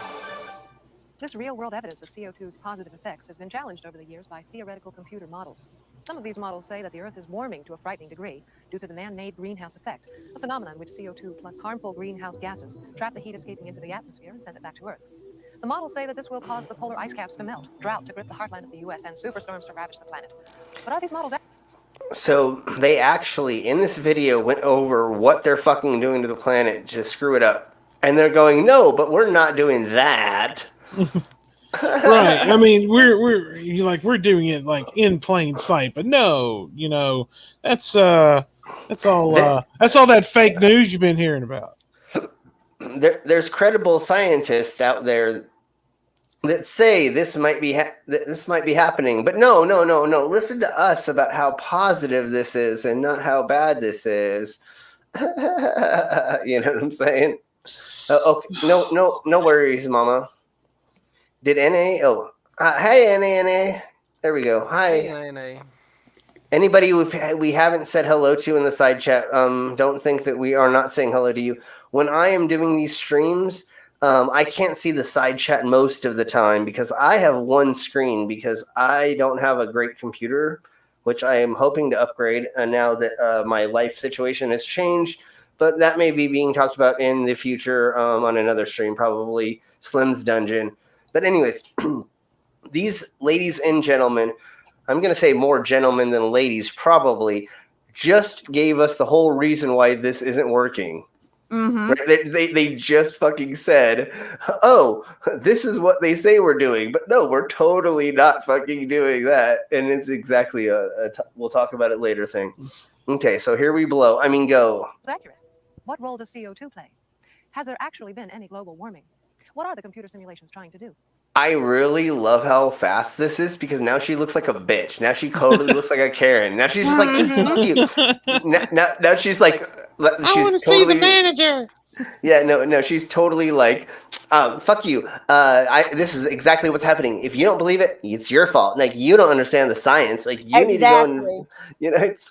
This real-world evidence of CO2's positive effects has been challenged over the years by theoretical computer models. Some of these models say that the Earth is warming to a frightening degree due to the man-made greenhouse effect, a phenomenon in which CO2 plus harmful greenhouse gases trap the heat escaping into the atmosphere and send it back to Earth. The models say that this will cause the polar ice caps to melt, drought to grip the heartland of the U.S., and superstorms to ravage the planet. But are these models... So they actually, in this video, went over what they're fucking doing to the planet to screw it up. And they're going, no, but we're not doing that. Right. I mean, we're doing it like in plain sight, but no, that's all that fake news you've been hearing about. There's credible scientists out there that say this might be happening, but no. Listen to us about how positive this is and not how bad this is. You know what I'm saying? Okay. No worries, Mama. Did NA? Oh, hey, NA. There we go. Hi. Hey, NA. Anybody we haven't said hello to in the side chat, don't think that we are not saying hello to you. When I am doing these streams, I can't see the side chat most of the time because I have one screen because I don't have a great computer, which I am hoping to upgrade now that my life situation has changed. But that may be being talked about in the future on another stream, probably Slim's Dungeon. But anyways, these ladies and gentlemen, I'm going to say more gentlemen than ladies probably, just gave us the whole reason why this isn't working. Mm-hmm. Right? They just fucking said, oh, this is what they say we're doing. But no, we're totally not fucking doing that. And it's exactly we'll talk about it later thing. Okay, so here we go. It's accurate. What role does CO2 play? Has there actually been any global warming? What are the computer simulations trying to do? I really love how fast this is because now she looks like a bitch. Now she totally looks like a Karen. Now she's just like, fuck you. Now she's like, I want to see the manager. Yeah, no, she's totally like, fuck you. This is exactly what's happening. If you don't believe it, it's your fault. Like, you don't understand the science. Like, you need to go and,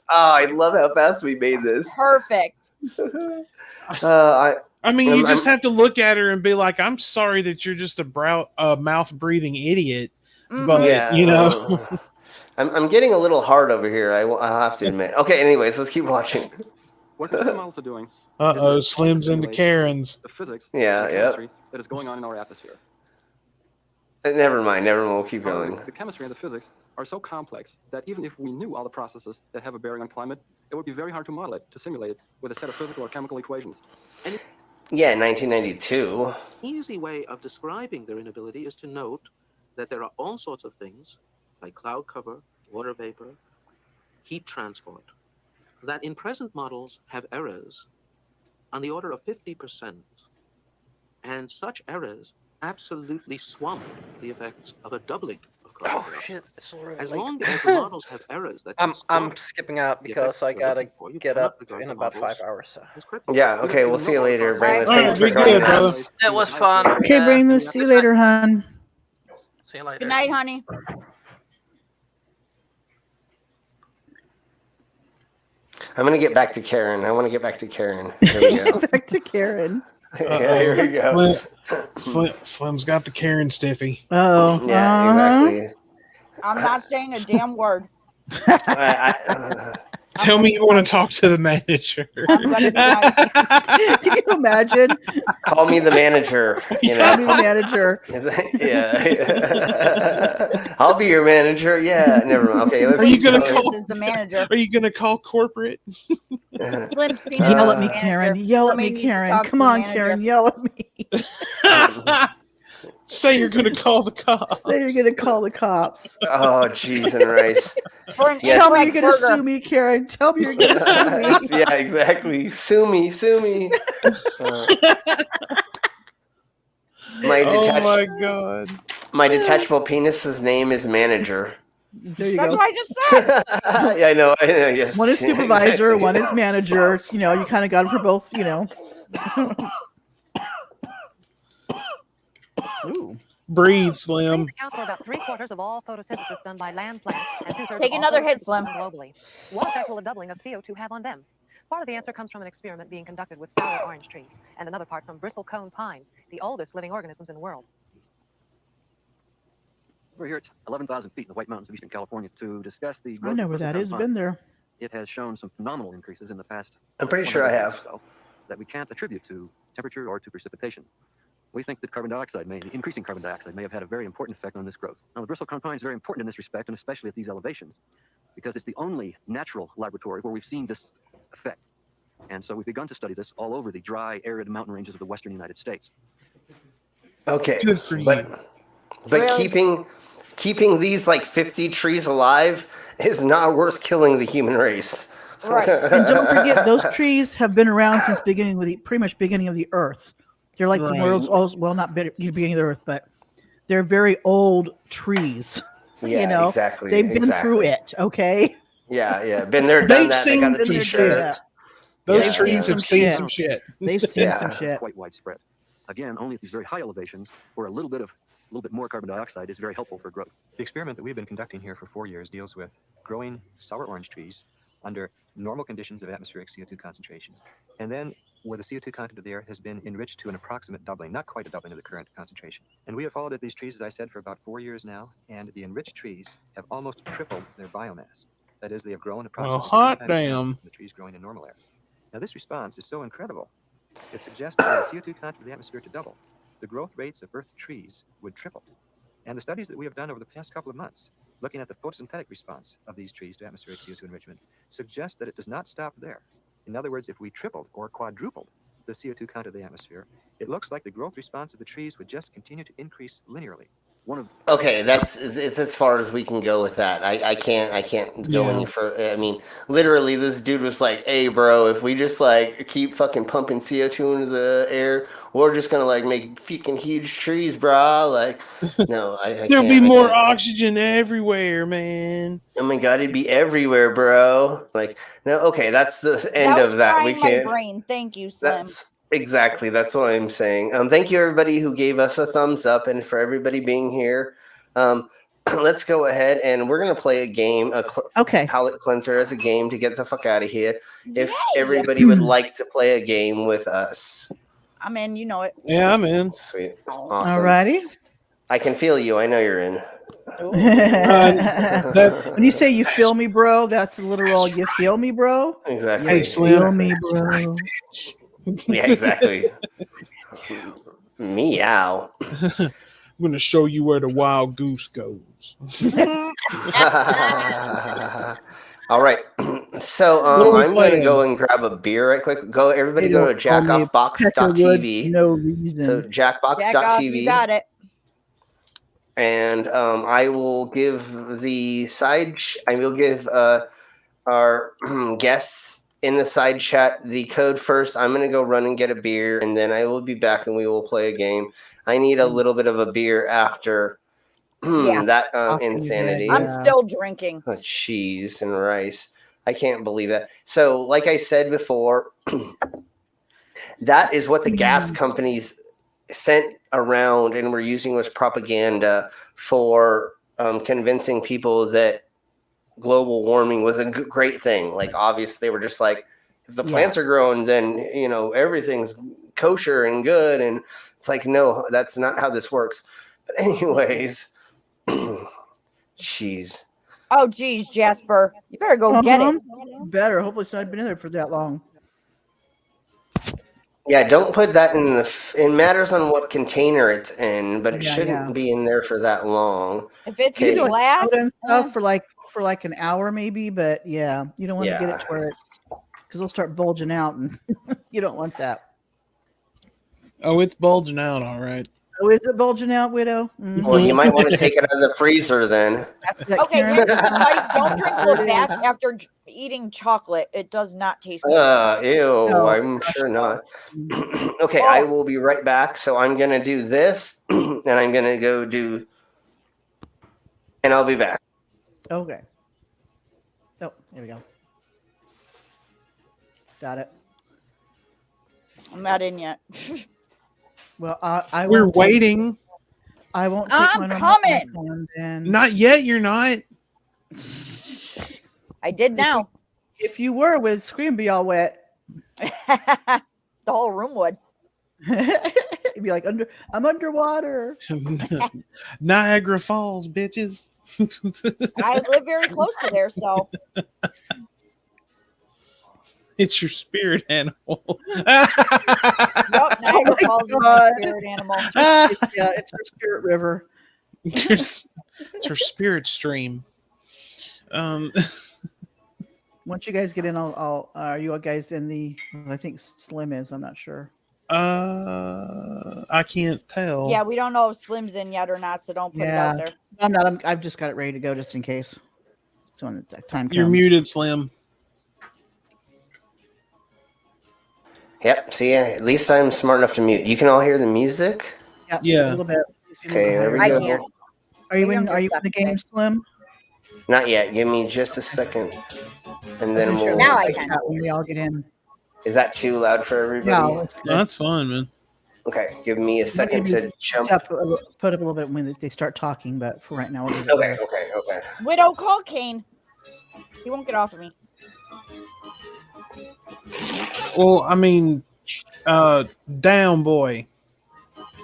I love how fast we made this. Perfect. I mean, you just have to look at her and be like, I'm sorry that you're just a mouth-breathing idiot. But, yeah, I'm getting a little hard over here, I'll have to admit. Okay, anyways, let's keep watching. What the models are doing. Slim's into Karens. The physics yeah. that is going on in our atmosphere. Never mind, we'll keep going. The chemistry and the physics are so complex that even if we knew all the processes that have a bearing on climate, it would be very hard to model it, to simulate it with a set of physical or chemical equations. Yeah, 1992. Easy way of describing their inability is to note that there are all sorts of things, like cloud cover, water vapor, heat transport, that in present models have errors on the order of 50%. And such errors absolutely swamp the effects of a doubling of carbon dioxide. Shit, it's already as late. long as the models have errors that I'm skipping out because I gotta get up in about 5 hours. So. Yeah, okay, we'll see you later, Brainless. Thanks for good, joining us. It was fun. Okay, Brainless, see you later, hon. See you later. Good night, honey. I'm gonna get back to Karen. I want to get back to Karen. Here we go. Back to Karen. Yeah, here we go. Slim's got the Karen stiffy. Oh, yeah, exactly. I'm not saying a damn word. Tell me you want to talk to the manager. I'm gonna be nice. Can you imagine? Call me the manager. You know, Call me the manager. Yeah. I'll be your manager. Yeah. Never mind. Okay. Let's Are you keep gonna going. call? This is the manager. Are you gonna call corporate? Slim's penis Yell is at me, the Karen. manager. Yell at Somebody me, needs to Karen. talk Come to the on, manager. Karen. Yell at me. Say you're gonna call the cops. Say you're gonna call the cops. Oh, jeez and rice. For an Yes. Tell me you're incorrect gonna burger. sue me, Karen. Tell me you're gonna sue me. Yeah, exactly. Sue me. Oh my god. My detachable penis's name is manager. There you That's go. what I just said. Yeah, I know. Yes. One is supervisor, exactly. one is manager. You know, you kind of got it for both. You know. Ooh. Breathe, Slim. Trees account for about 3/4 of all photosynthesis done by land plants and 2/3 Take of all another hit, photosynthesis Slim. done globally. What effect will a doubling of CO2 have on them? Part of the answer comes from an experiment being conducted with sour orange trees, and another part from bristle cone pines, the oldest living organisms in the world. We're here at 11,000 feet in the White Mountains of Eastern California to discuss the I growth know of where that bristle is. cone Been pine. there. It has shown some phenomenal increases in the past. I'm pretty sure I 100 years have. or so that we can't attribute to temperature or to precipitation. We think that increasing carbon dioxide may have had a very important effect on this growth. Now, the bristle cone pine is very important in this respect, and especially at these elevations, because it's the only natural laboratory where we've seen this effect. And so we've begun to study this all over the dry, arid mountain ranges of the western United States. Okay. Good for you. But Really? keeping these like 50 trees alive is not worth killing the human race. Right. And don't forget, those trees have been around since pretty much beginning of the Earth. They're like the Right. world's oldest, well, not beginning of the Earth, but they're very old trees. Yeah, You know, exactly. they've been through it. Okay. Yeah. Been there, done They've that. They got a seen some t-shirt. shit. Those Yeah, trees yeah. have seen some shit. They've seen Yeah. some shit. Quite widespread. Again, only at these very high elevations where a little bit more carbon dioxide is very helpful for growth. The experiment that we've been conducting here for 4 years deals with growing sour orange trees under normal conditions of atmospheric CO2 concentration, and then where the CO2 content of the air has been enriched to an approximate doubling, not quite a doubling of the current concentration. And we have followed these trees, as I said, for about 4 years now, and the enriched trees have almost tripled their biomass. That is, they have grown approximately hot 3 times faster damn. than the trees growing in normal air. Now, this response is so incredible. It suggests that for the CO2 content of the atmosphere to double, the growth rates of Earth trees would triple. And the studies that we have done over the past couple of months, looking at the photosynthetic response of these trees to atmospheric CO2 enrichment, suggest that it does not stop there. In other words, if we tripled or quadrupled the CO2 content of the atmosphere, it looks like the growth response of the trees would just continue to increase linearly. Okay, it's as far as we can go with that. I can't go any further. I mean, literally, this dude was like, "Hey, bro, if we just like keep fucking pumping CO2 into the air, we're just gonna like make fucking huge trees, bro." Like, no, I There'll can't, be I more can't. oxygen everywhere, man. Oh my god, it'd be everywhere, bro. Like, no, okay, that's the end That was of that. We frying my can't. brain. Thank you, Slim. Exactly. That's what I'm saying. Thank you, everybody who gave us a thumbs up, and for everybody being here. Let's go ahead and we're gonna play a game, palate cleanser as a game to get the fuck out of here. If everybody would like to play a game with us, I'm in. You know it. Yeah, I'm in. Sweet, awesome. Alrighty. I can feel you. I know you're in. When you say you feel me, bro, that's literal. You feel me, bro. Exactly. Hey, You Slim. feel me, bro. Yeah, exactly. Meow. I'm gonna show you where the wild goose goes. All right. So I'm going to go and grab a beer right quick. Everybody go to jackoffbox.tv. No reason. So jackbox.tv. Jack off, you got it. And I will give the side. I will give our guests in the side chat the code first. I'm going to go run and get a beer, and then I will be back and we will play a game. I need a little bit of a beer after that insanity. I'm still drinking. Oh, cheese and rice. I can't believe that. So, like I said before, that is what the gas companies sent around and were using as propaganda for convincing people that global warming was a great thing. Like, obviously, they were just like, if the plants are growing, then, you know, everything's kosher and good. And it's like, no, that's not how this works. But anyways, jeez. Oh, geez, Jasper. You better go get it. Better. Hopefully it's not been in there for that long. Yeah, don't put that in the. It matters on what container it's in, but it Yeah, shouldn't yeah. be in there for that long. If it's You Okay. can do like glass, soda and stuff for like an hour maybe, but yeah, you don't want to get it Yeah. to where it's because it'll start bulging out, and you don't want that. Oh, it's bulging out, all right. Oh, is it bulging out, Widow? Well, you might want to take it out of the freezer then. okay, here's the advice. Don't drink Labatt's after eating chocolate. It does not taste good. Ew, No, I'm sure not. Okay, I will be right back. So I'm going to do this, and I'm going to go do, and I'll be back. Okay. Oh, there we go. Got it. I'm not in yet. Well, I We're won't waiting. I won't take I'm mine on coming. my phone then. Not yet. You're not. I did now. If you were, would screen be all wet? The whole room would. It'd be like I'm underwater. Niagara Falls, bitches. I live very close to there, so It's your spirit animal. yep, Niagara Falls is my spirit animal. Yeah, it's her spirit river. It's her spirit stream. Once you guys get in, I'll are you guys in the? I think Slim is. I'm not sure. I can't tell. Yeah, we don't know if Slim's in yet or not, so don't put it out there. I'm not. I've just got it ready to go just in case. So when the time comes. You're muted, Slim. Yep. See, at least I'm smart enough to mute. You can all hear the music? Yeah. A little bit. Okay, there we I go. can't. Are you Maybe in? I'm Are you just in the game, Slim? Not yet. Give me just a second, and then we'll. Now I can. When we all get in. Is that too loud for everybody? No, it's good. No, that's fine, man. Okay, give me a second to jump. Put up a little bit when they start talking, but for right now, we'll leave it Okay, there. okay. Widow, call Kane. He won't get off of me. Well, I mean, down boy.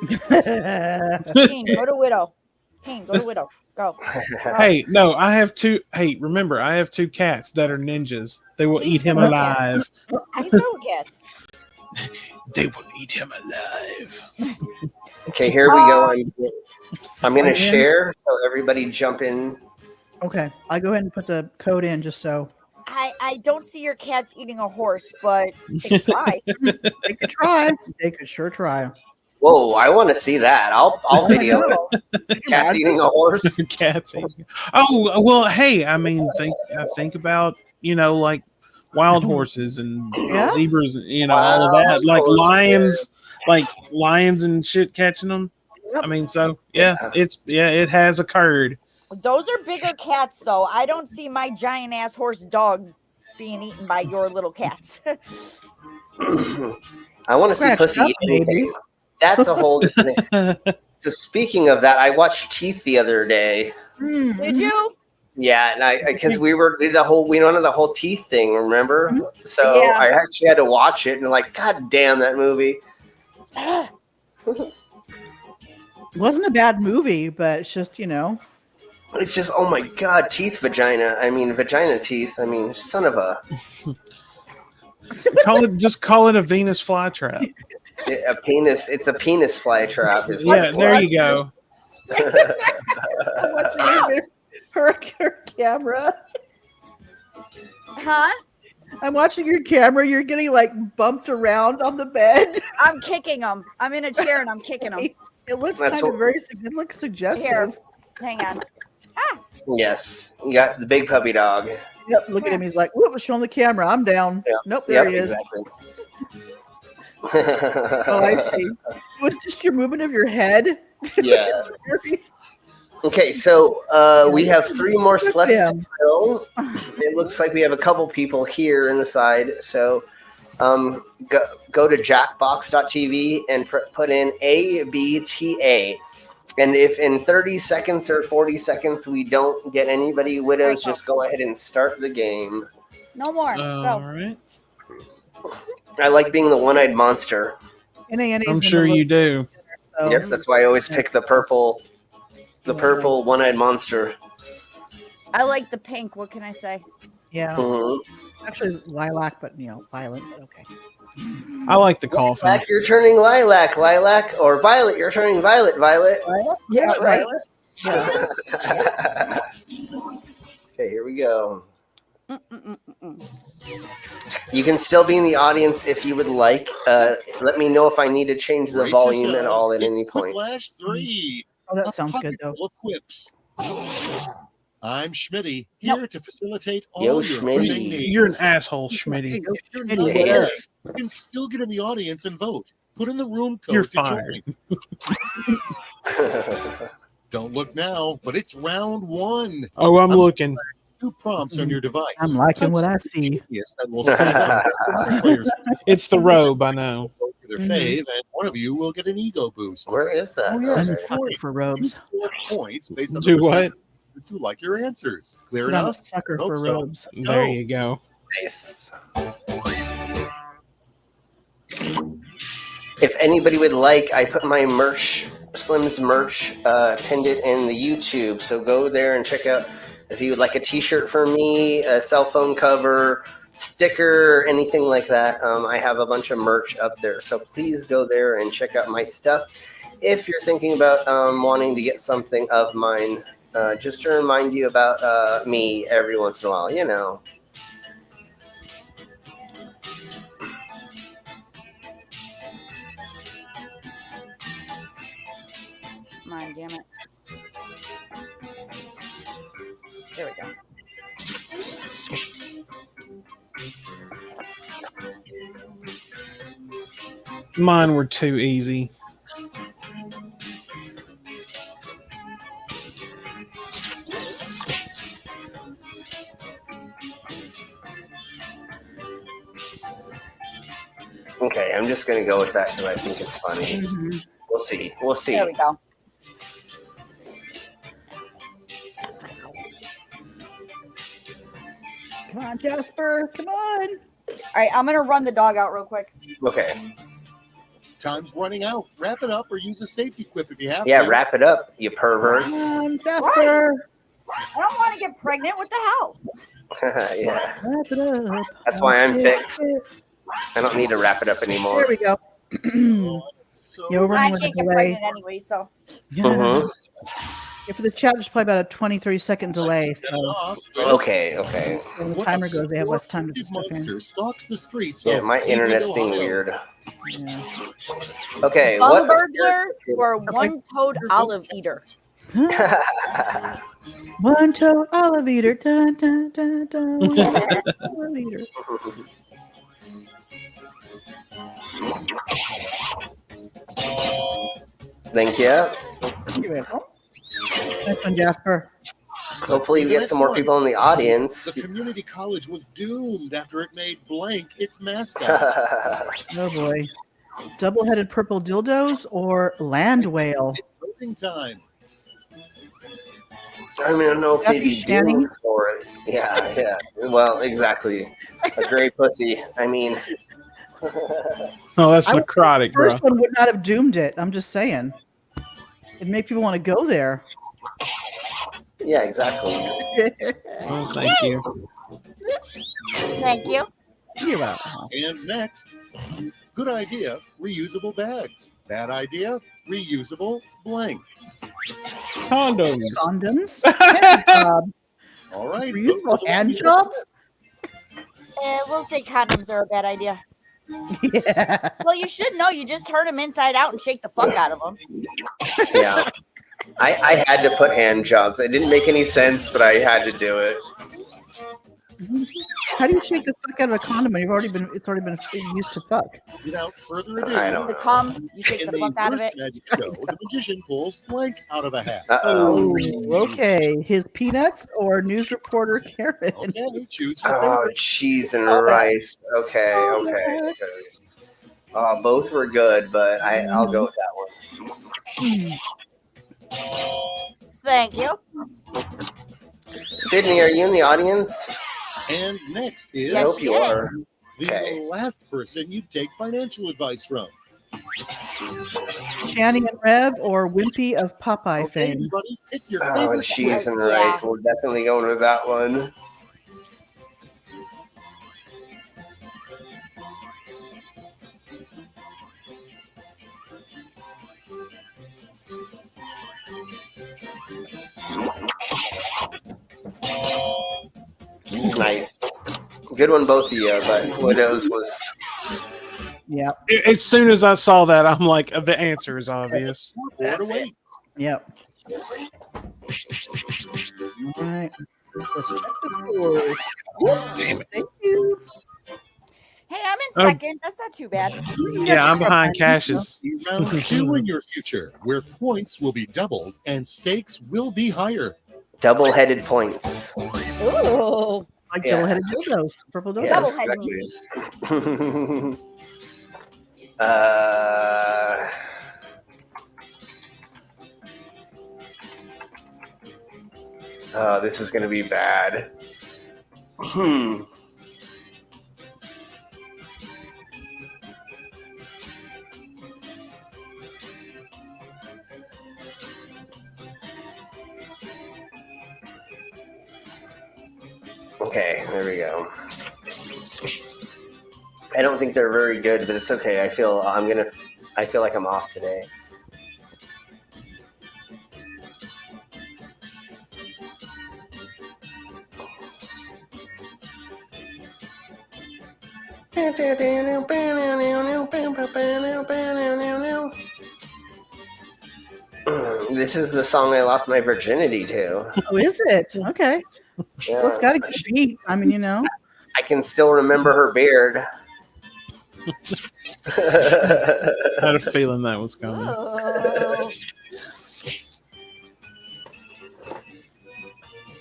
Kane, go to Widow. Kane, go to Widow. Go. Hey, no, I have two. Hey, remember, I have two cats that are ninjas. They will eat him alive. He's no cats. They will eat him alive. Okay, here we go. I'm going to Okay. share, so everybody jump in. Okay, I go ahead and put the code in just so I don't see your cats eating a horse, but they can try. they could try. They could sure try. Whoa, I want to see that. I'll video it. Cats eating a horse. Cats eating. Oh well, hey, I mean, think about like wild horses and Yeah. zebras, all of that, like lions and shit catching them. Yep. I mean, so yeah, it has occurred. Those are bigger cats, though. I don't see my giant ass horse dog being eaten by your little cats. I want to see Scratch pussy up, eating baby. thing. That's a whole different thing. So speaking of that, I watched Teeth the other day. Did you? Yeah, and because we wanted the whole teeth thing, remember? So Yeah. I actually had to watch it, and like, god damn that movie. It wasn't a bad movie, but it's just It's just, oh my god, teeth, vagina. I mean, vagina teeth. I mean, son of a. Call it a Venus flytrap. A penis. It's a penis fly trap. Is Yeah, there you go. her camera. Huh? I'm watching your camera. You're getting like bumped around on the bed. I'm kicking them. I'm in a chair and I'm kicking them. It looks That's kind of what- very. It looks suggestive. Here, hang on. Yes, you got the big puppy dog. Yep. Look at him. He's like, "Whoop!" Show him the camera. I'm down. Yep. Nope. There Yep, he is. exactly. Oh, I see. It was just your movement of your head. Yeah. Okay, so we have 3 more sluts to fill. It looks like we have a couple people here in the side. So go to jackbox.tv and put in ABTA. And if in 30 seconds or 40 seconds we don't get anybody widows, just go ahead and start the game. No more. All Go. right. I like being the one-eyed monster. I'm sure you do. Yep, that's why I always pick the purple one-eyed monster. I like the pink. What can I say? Yeah. Mhm. Actually, lilac, but violet. But okay. I like the call sign. Lilac, you're turning lilac, or violet, you're turning violet. Yeah, right. Yeah. Okay, here we go. You can still be in the audience if you would like. Let me know if I need to change the Brace volume at all at yourselves. any It's point. Quiplash 3. Oh, that sounds good, though. Full of quips. I'm Schmitty, here to facilitate all Yo, your Schmitty. quipping needs. You're an asshole, Schmitty. Hey, if you're Schmitty, not yeah. there, you can still get in the audience and vote. Put in the room code You're to fired. join. Don't look now, but it's round 1. Oh, I'm looking. 2 prompts on your device. I'm liking Type what I something see. genius that will stand out against the other players. It's the robe, I know. Vote for their fave, and one of you will get an ego boost. Where is that? Oh, yes, I'm a it's sucker point. for You robes. score points based on Do the what? percentage that you like your answers. Clear Said I'm a enough? sucker Hope for so. robes. Let's There go. you go. Nice. If anybody would like, I put my merch, Slim's merch, pinned it in the YouTube. So go there and check out if you would like a t-shirt from me, a cell phone cover, sticker, anything like that. I have a bunch of merch up there. So please go there and check out my stuff. If you're thinking about wanting to get something of mine, just to remind you about me every once in a while, you know. Come on, damn it. There we go. Mine were too easy. Okay, I'm just gonna go with that because I think it's funny. We'll see. We'll see. There we go. Come on, Jasper. Come on. All right, I'm gonna run the dog out real quick. Okay. Time's running out. Wrap it up or use a safety quip if you have Yeah, to. wrap it up, you perverts. Come on, Jasper. I don't want to get pregnant. What the hell? Yeah. Wrap it up. That's why I'm fixed. I don't need to wrap it up anymore. There we go. You're running I with a can't get delay. pregnant anyway, so. Mhm. Yeah, for the chat, there's probably about a 23-second delay. So Okay. when the timer goes, they have less time to put stuff in. Monster stalks the streets Yeah, of my Cleveland, internet's being Ohio. weird. Yeah. Okay, Bum what? burglar or one-toed olive eater? One-toe olive eater. Dun, dun, dun, dun. One-toe olive eater. Thank you. You're welcome. Nice one, Jasper. Hopefully, we get some more people in the audience. The community college was doomed after it made blank its mascot. Oh boy. Double-headed purple dildos or land whale? Voting time. I don't even know if they'd be Shanny? doomed for it. Yeah. Well, exactly. A gray pussy. I mean. Oh, that's I would- necrotic, the bro. first one would not have doomed it. I'm just saying. It'd make people want to go there. Yeah, exactly. Oh, thank you. Thank you. You're welcome. And next, good idea, reusable bags. Bad idea, reusable blank. Condoms. Condoms? Hand jobs. All right. vote Reusable for the hand one you jobs? We'll say condoms are a bad idea. Yeah. Well, you should know. You just turn them inside out and shake the fuck out of them. Yeah. I had to put hand jobs. It didn't make any sense, but I had to do it. How do you shake the fuck out of a condom when it's already been used to fuck? Without further ado, I don't The know. cum, you shake in the fuck out of first it. magic show, the magician pulls blank out of a hat. Uh-oh. Oh, okay. His peanuts or news reporter Karen? Okay, choose your Oh, favorite. cheese and rice. Okay. Both were good, but I'll go with that one. Thank you. Sydney, are you in the audience? And next I is hope you are. the Okay. last person you take financial advice from. Shanny and Rev or Wimpy of Popeye Okay, fame? everybody, pick your Oh, favorite and cheese and Yeah. rice. We're definitely going with that one. Nice. Good one, both of you, but Widows was. Yeah. As soon as I saw that, I'm like, the answer is obvious. Board away. Yep. All right. Let's check the scores. Damn it. Thank you. Hey, I'm in Oh. second. That's not too bad. Yeah, I'm behind Cassius. Round 2 in your future, where points will be doubled and stakes will be higher. Double-headed points. Ooh. Like Yeah. double-headed dildos. Purple dildos. Yes, Double-headed. exactly. Oh, this is going to be bad. Okay, there we go. I don't think they're very good, but it's okay. I feel like I'm off today. This is the song I lost my virginity to. Oh, is it? Okay. Yeah. Well, it's got a good beat. I mean, you know. I can still remember her beard. I had a feeling that was coming.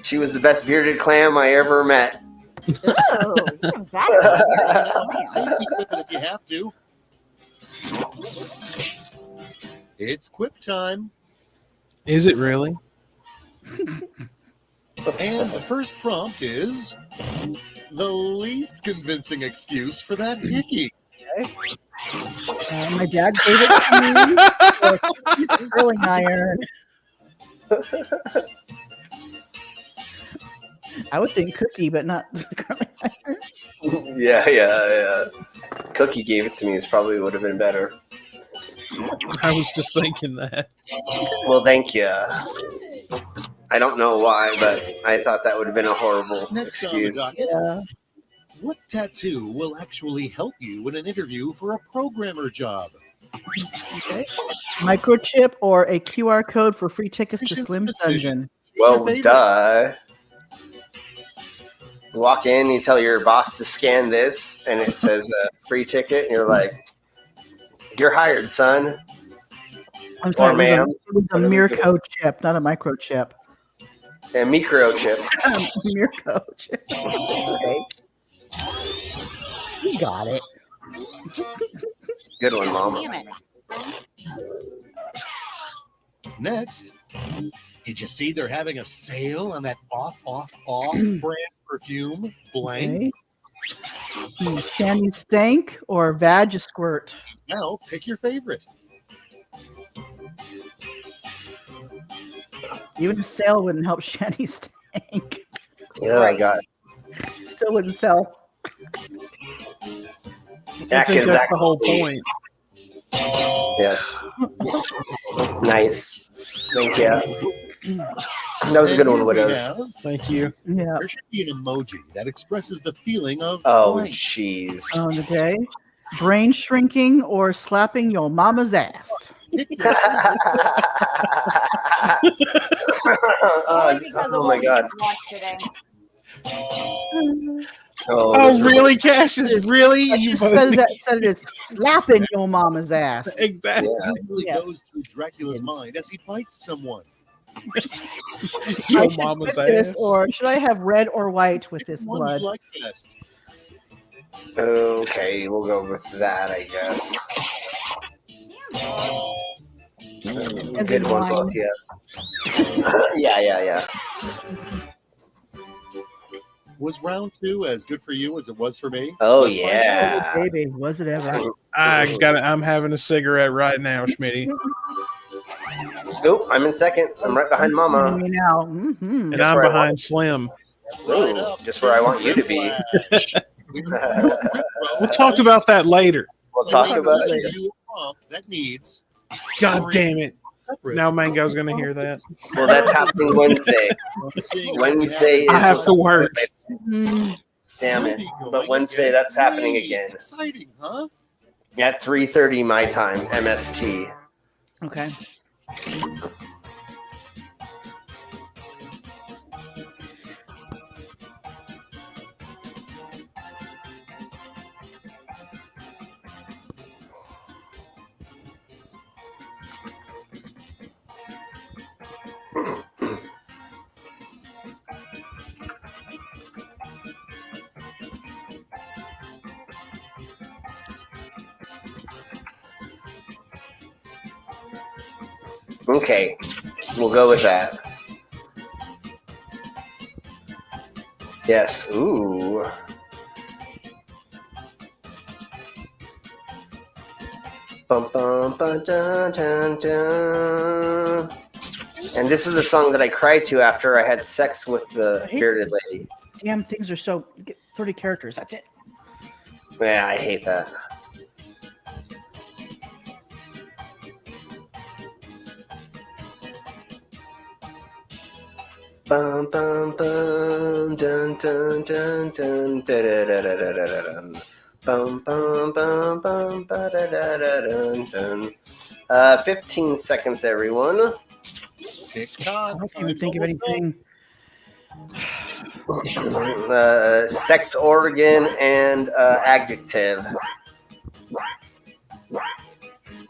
She was the best bearded clam I ever met. Oh, Safety quip it if you have to. It's quip time. Is it really? And the first prompt is the least convincing excuse for that hickey. My dad gave it to me. For a curling iron. I would think cookie, but not curling iron. Yeah. Cookie gave it to me. It probably would have been better. I was just thinking that. Well, thank you. I don't know why, but I thought that would have been a horrible Next on the excuse. docket, what tattoo will actually help you in an interview for a programmer job? Okay. Microchip or a QR code for free tickets to Slim's Dungeon. Well, duh. You walk in, you tell your boss to scan this, and it says free ticket, and you're like, "You're hired, son." I'm sorry, Or ma'am. it was a Mirko chip, not a microchip. A microchip. Mirko chip. Okay. You got it. Good one, Mom. Damn it. Next, did you see they're having a sale on that off brand perfume blank? Okay. Shanny Stank or Vag Squirt? Now pick your favorite. Even a sale wouldn't help Shanny Stank. Yeah, I got it. Still wouldn't sell. That's the whole point. Yes. Nice. Thank you. That was a good one, Widows. Thank you. Yeah. There should be an emoji that expresses the feeling of Oh, blank. jeez. Okay. Brain shrinking or slapping your mama's ass? Only because of Oh what my God. we watched today. Oh, really, Cassius? Really? She said it is slapping your mama's ass. Exactly. Usually goes through Dracula's mind as he bites someone. Your I should mama's put this, ass. or should I have red or white with this One blood? you like best. Okay, we'll go with that, I guess. As Good in one, wine. both, yeah. Yeah. Was round 2 as good for you as it was for me? Oh, Let's find out. Oh, baby, was it ever? I'm having a cigarette right now, Schmitty. Nope, I'm in second. I'm right behind Mama. Me now. Mm-hmm. And I'm behind Slim. Ooh, just where I want you to be. We'll talk about that later. We'll talk about it. You a prompt that needs. God damn it. Now Mango's going to hear that. Well, that's happening Wednesday. Wednesday is. I have to work. Damn it. But Wednesday, that's happening again. Exciting, huh? At 3:30 my time, MST. Okay. Okay, we'll go with that. Yes. Ooh. Bum, bum, ba, dun, dun, dun. And this is the song that I cried to after I had sex with the bearded lady. Damn, things are so 30 characters. That's it. Yeah, I hate that. Bum bum bum dun dun dun dun da da da da da da dun. Bum bum bum bum ba da da da dun dun. 15 seconds, everyone. TikTok. I can't even think of anything. Sex organ and adjective.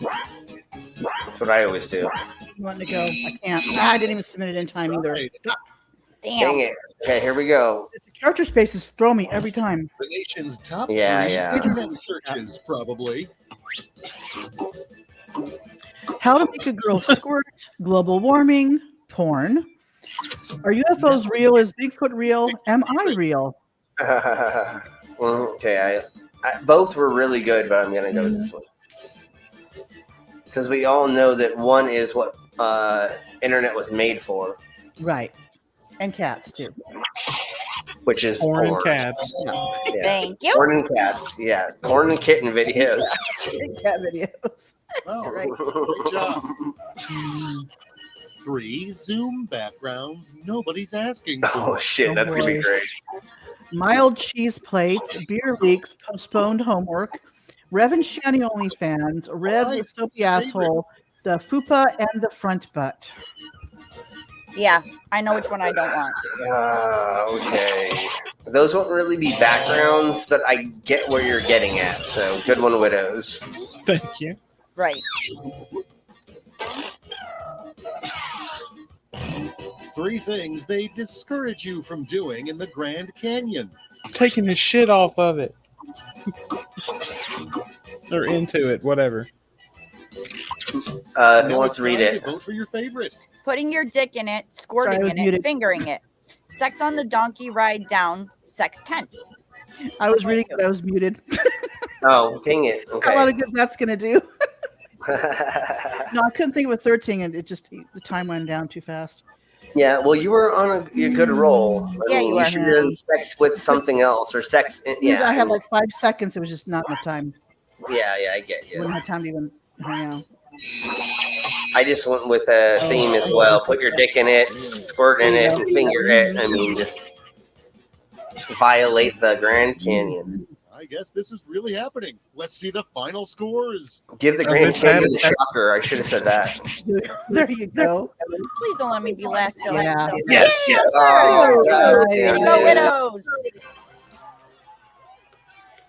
That's what I always do. I'm wanting to go. I can't. I didn't even submit it in time either. Damn. Dang it. Okay, here we go. The character spaces throw me every time. The nation's top Yeah, 3 yeah. internet searches, probably. How to make a girl squirt, global warming, porn. Are UFOs real? Is Bigfoot real? Am I real? Okay, I both were really good, but I'm gonna go with this one because we all know that one is what internet was made for, Right. And cats too. which is Porn and porn. cats. Yeah. Thank you. Porn and cats, yeah, porn and kitten videos. Cat videos. Well, Right. great job. 3 Zoom backgrounds nobody's asking for. Oh shit, that's gonna be boy. great. Mild cheese plates, beer leaks, postponed homework, Rev and Shanny OnlyFans, Rev's a soapy asshole, the fupa and the front butt. Yeah, I know which one I don't want. Okay, those won't really be backgrounds, but I get where you're getting at. So good one, widows. Thank you. Right. 3 things they discourage you from doing in the Grand Canyon. Taking the shit off of it. Or into it, whatever. Who Now wants it's to read time it? to vote for your favorite. Putting your dick in it, squirting Sorry, I was in it, muted. fingering it. Sex on the donkey ride down, sex tense. I was reading it, I was muted. Oh, dang it. A lot Okay. of good that's gonna do. No, I couldn't think of a third thing, and it just the time went down too fast. Yeah, well, you were on a good roll. I Yeah, mean, you were. should have done sex with something else or sex. Yeah, I Yeah, had like 5 seconds. It was just not enough time. yeah, I get you. Wouldn't have time to even hang out. I just went with a theme as well. Put your dick in it, squirt in it, and finger it. I mean, just violate the Grand Canyon. I guess this is really happening. Let's see the final scores. Give the Grand Canyon the shocker. I should have said that. There you go. Please don't let me be last. Dylan. Yeah. Yes, yes. Oh, God, way to damn go, it. widows.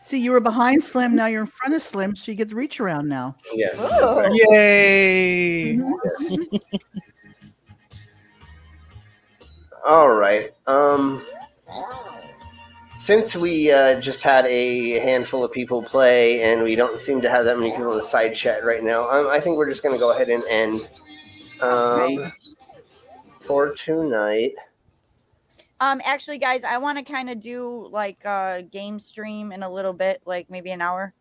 See, you were behind Slim. Now you're in front of Slim, so you get the reach around now. Yes. Oh. Yay! All right. Since we just had a handful of people play, and we don't seem to have that many people in the side chat right now, I think we're just going to go ahead and end for tonight. Actually, guys, I want to kind of do like a game stream in a little bit, like maybe an hour,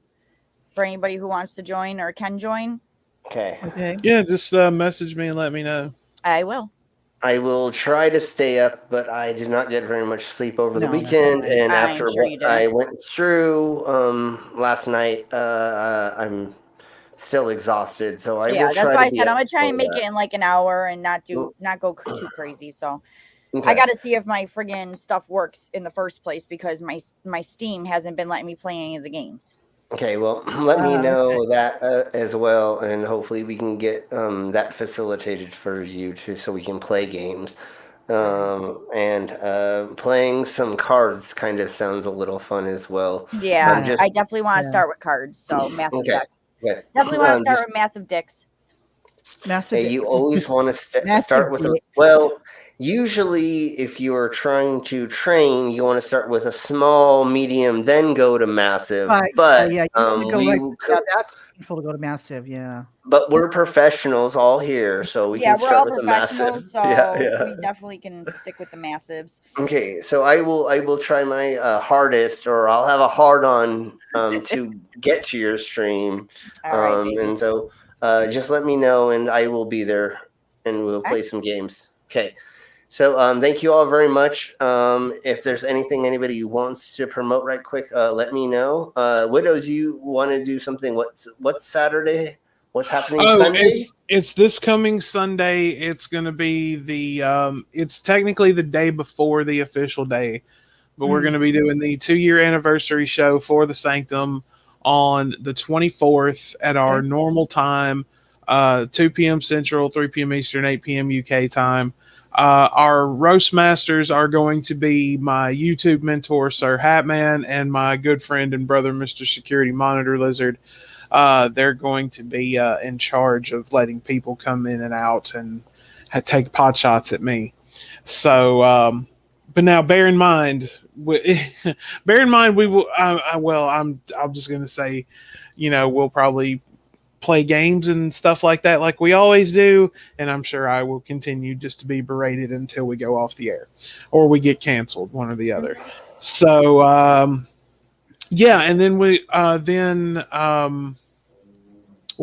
for anybody who wants to join or can join. Okay. Okay. Yeah, just message me and let me know. I will. I will try to stay up, but I did not get very much sleep over the No, that's weekend, fine. and I'm after sure what you didn't. I went through last night, I'm still exhausted. So I Yeah, will that's try why to I be said up I'm gonna try and before make that. it in like an hour and not go too crazy. So I got to see if my friggin' stuff works in the first place because my Steam hasn't been letting me play any of the games. Okay, well, let me Okay. know that as well, and hopefully we can get that facilitated for you too, so we can play games. And playing some cards kind of sounds a little fun as well. Yeah, Just I definitely want to start with cards. So massive okay, decks. okay. Definitely want to start Just with massive dicks. Massive hey, you dicks. always want to Massive start with a dicks. well. Usually, if you are trying to train, you want to start with a small, medium, then go to massive. Right. But Yeah. You want to go right. we Yeah, that's painful to go to massive. Yeah. But we're professionals all here, so we Yeah, can we're all start with a massive. professionals, so Yeah. we definitely can stick with the massives. Okay, so I will try my hardest, or I'll have a hard on to get to your stream. All right, baby. And so just let me know, and I will be there, and we'll play some games. Okay. So thank you all very much. If there's anything anybody wants to promote right quick, let me know. Widows, you want to do something? What's Saturday? What's happening Sunday? It's this coming Sunday. It's going to be it's technically the day before the official day, but we're going to be doing the 2-year anniversary show for the Sanctum on the 24th at our normal time, 2 p.m. Central, 3 p.m. Eastern, 8 p.m. UK time. Our roast masters are going to be my YouTube mentor, Sir Hatman, and my good friend and brother, Mr. Security Monitor Lizard. They're going to be in charge of letting people come in and out and take pot shots at me. So, but now bear in mind, we will. I'm just going to say, we'll probably play games and stuff like that, like we always do, and I'm sure I will continue just to be berated until we go off the air, or we get canceled, one or the other. So, yeah, and then we'll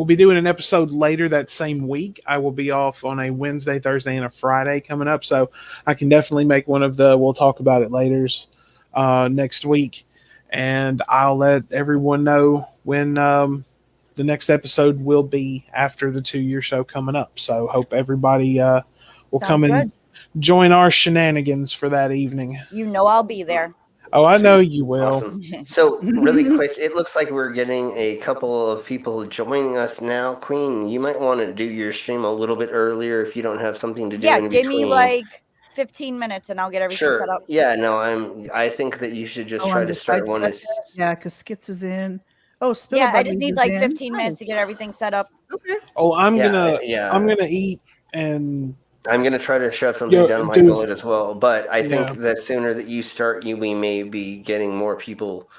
be doing an episode later that same week. I will be off on a Wednesday, Thursday, and a Friday coming up, so I can definitely make one of the. We'll talk about it later next week, and I'll let everyone know when the next episode will be after the 2-year show coming up. So hope everybody will come and join our shenanigans for that evening. I'll be there. Oh, I know you will. Awesome. So really quick, it looks like we're getting a couple of people joining us now. Queen, you might want to do your stream a little bit earlier if you don't have something to do in give between. me like 15 minutes and I'll get everything set up. Yeah, no, I think that you should just try to start one as because Skits is in. Oh, yeah, I just need like 15 minutes to get everything set up. Okay. Oh, I'm gonna eat, and I'm gonna try to shove something down my gullet as well. But I think the sooner that you start, we may be getting more people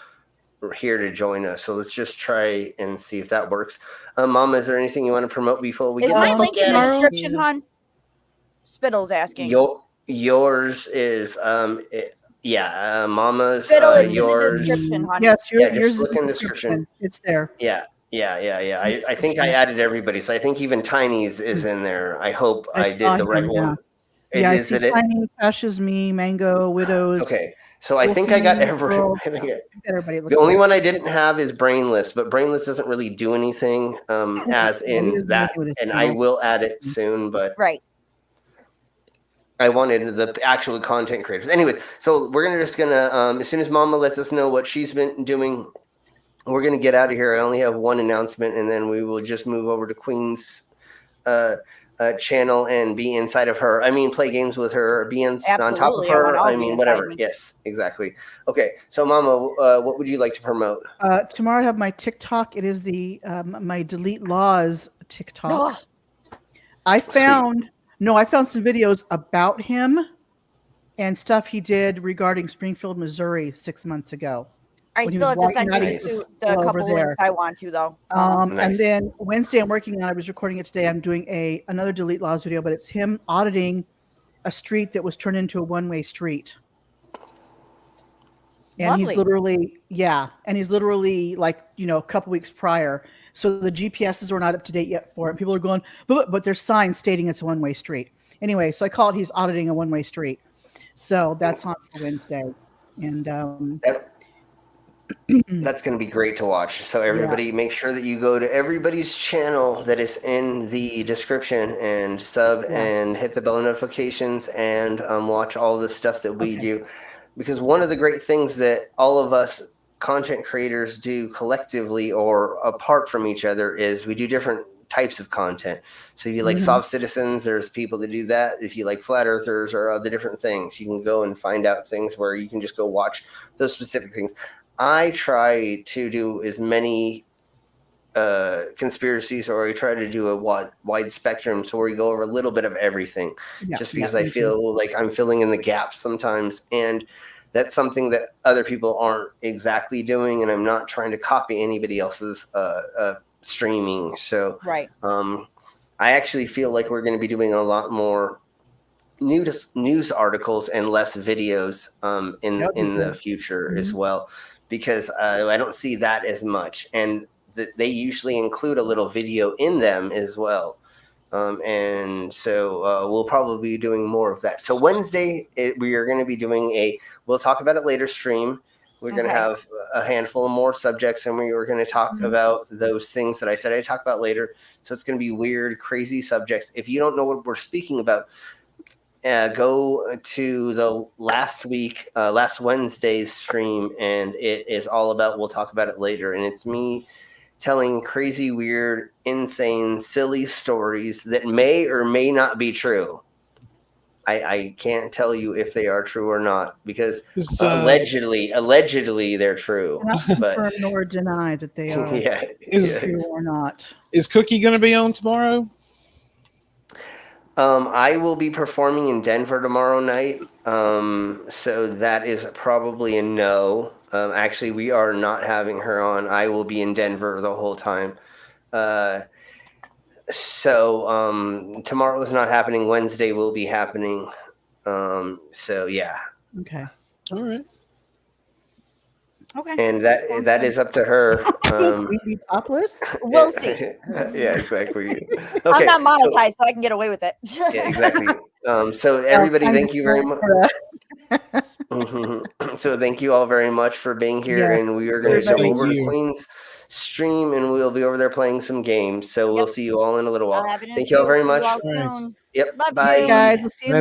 here to join us. So let's just try and see if that works. Mama, is there anything you want to promote before we Is get my to link in the description, hon? Spittle's asking. Yours is Mama's Spittle is yours. in the description, hon. Yes, Just yours look is in the description. It's there. Yeah. I think I added everybody, so I think even Tiny's is in there. I hope I did the right one. Yeah, I see Tiny, Tasha's me, Mango, Widows. Okay, so I think I got everyone. Everybody. The only one I didn't have is Brainless, but Brainless doesn't really do anything as in that, and I will add it soon. But right. I wanted the actual content creators. Anyways, so we're just gonna as soon as Mama lets us know what she's been doing, we're gonna get out of here. I only have one announcement, and then we will just move over to Queen's channel and be inside of her. I mean, play games with her, be on top of her. I mean, whatever. Yes, exactly. Okay, so Mama, what would you like to promote? Tomorrow I have my TikTok. It is the my Delete Laws TikTok. I found some videos about him and stuff he did regarding Springfield, Missouri 6 months ago. I still have to send you the couple links I want to, though. And then Wednesday, I'm working on. I was recording it today. I'm doing another Delete Laws video, but it's him auditing a street that was turned into a one-way street. And Lovely. he's literally, like, a couple weeks prior. So the GPSs are not up to date yet for it. People are going, but there's signs stating it's a one-way street. Anyway, so I call it he's auditing a one-way street. So that's on for Wednesday. And that's going to be great to watch. So everybody, make sure that you go to everybody's channel that is in the description and sub and hit the bell notifications and watch all the stuff that we do. Because one of the great things that all of us content creators do collectively or apart from each other is we do different types of content. So if you like soft citizens, there's people that do that. If you like flat earthers or other different things, you can go and find out things where you can just go watch those specific things. I try to do as many conspiracies, or I try to do a wide spectrum, so where we go over a little bit of everything, just because I feel like I'm filling in the gaps sometimes, and that's something that other people aren't exactly doing, and I'm not trying to copy anybody else's streaming. So I actually feel like we're going to be doing a lot more news articles and less videos in the future as well, because I don't see that as much, and they usually include a little video in them as well. And so we'll probably be doing more of that. So Wednesday, we are going to be doing we'll talk about it later stream. We're going to have a handful of more subjects, and we were going to talk about those things that I said I'd talk about later. So it's going to be weird, crazy subjects. If you don't know what we're speaking about, go to the last Wednesday's stream, and it is all about, we'll talk about it later. And it's me telling crazy, weird, insane, silly stories that may or may not be true. I can't tell you if they are true or not, because allegedly they're true. Not confirm nor deny that they are true or not. Is Cookie going to be on tomorrow? I will be performing in Denver tomorrow night, so that is probably a no. Actually, we are not having her on. I will be in Denver the whole time. So tomorrow is not happening. Wednesday will be happening. So yeah. Okay. All right. Okay. And that is up to her. We be topless? We'll see. Yeah, exactly. Okay, I'm not monetized, so I can get away with it. Yeah, exactly. So everybody, thank you very much. So thank you all very much for being here, and we are going to go over to Queen's stream, and we'll be over there playing some games. So we'll see you all in a little while. Thank you all very much. Soon. Yep. Love Bye, you. guys. We'll see you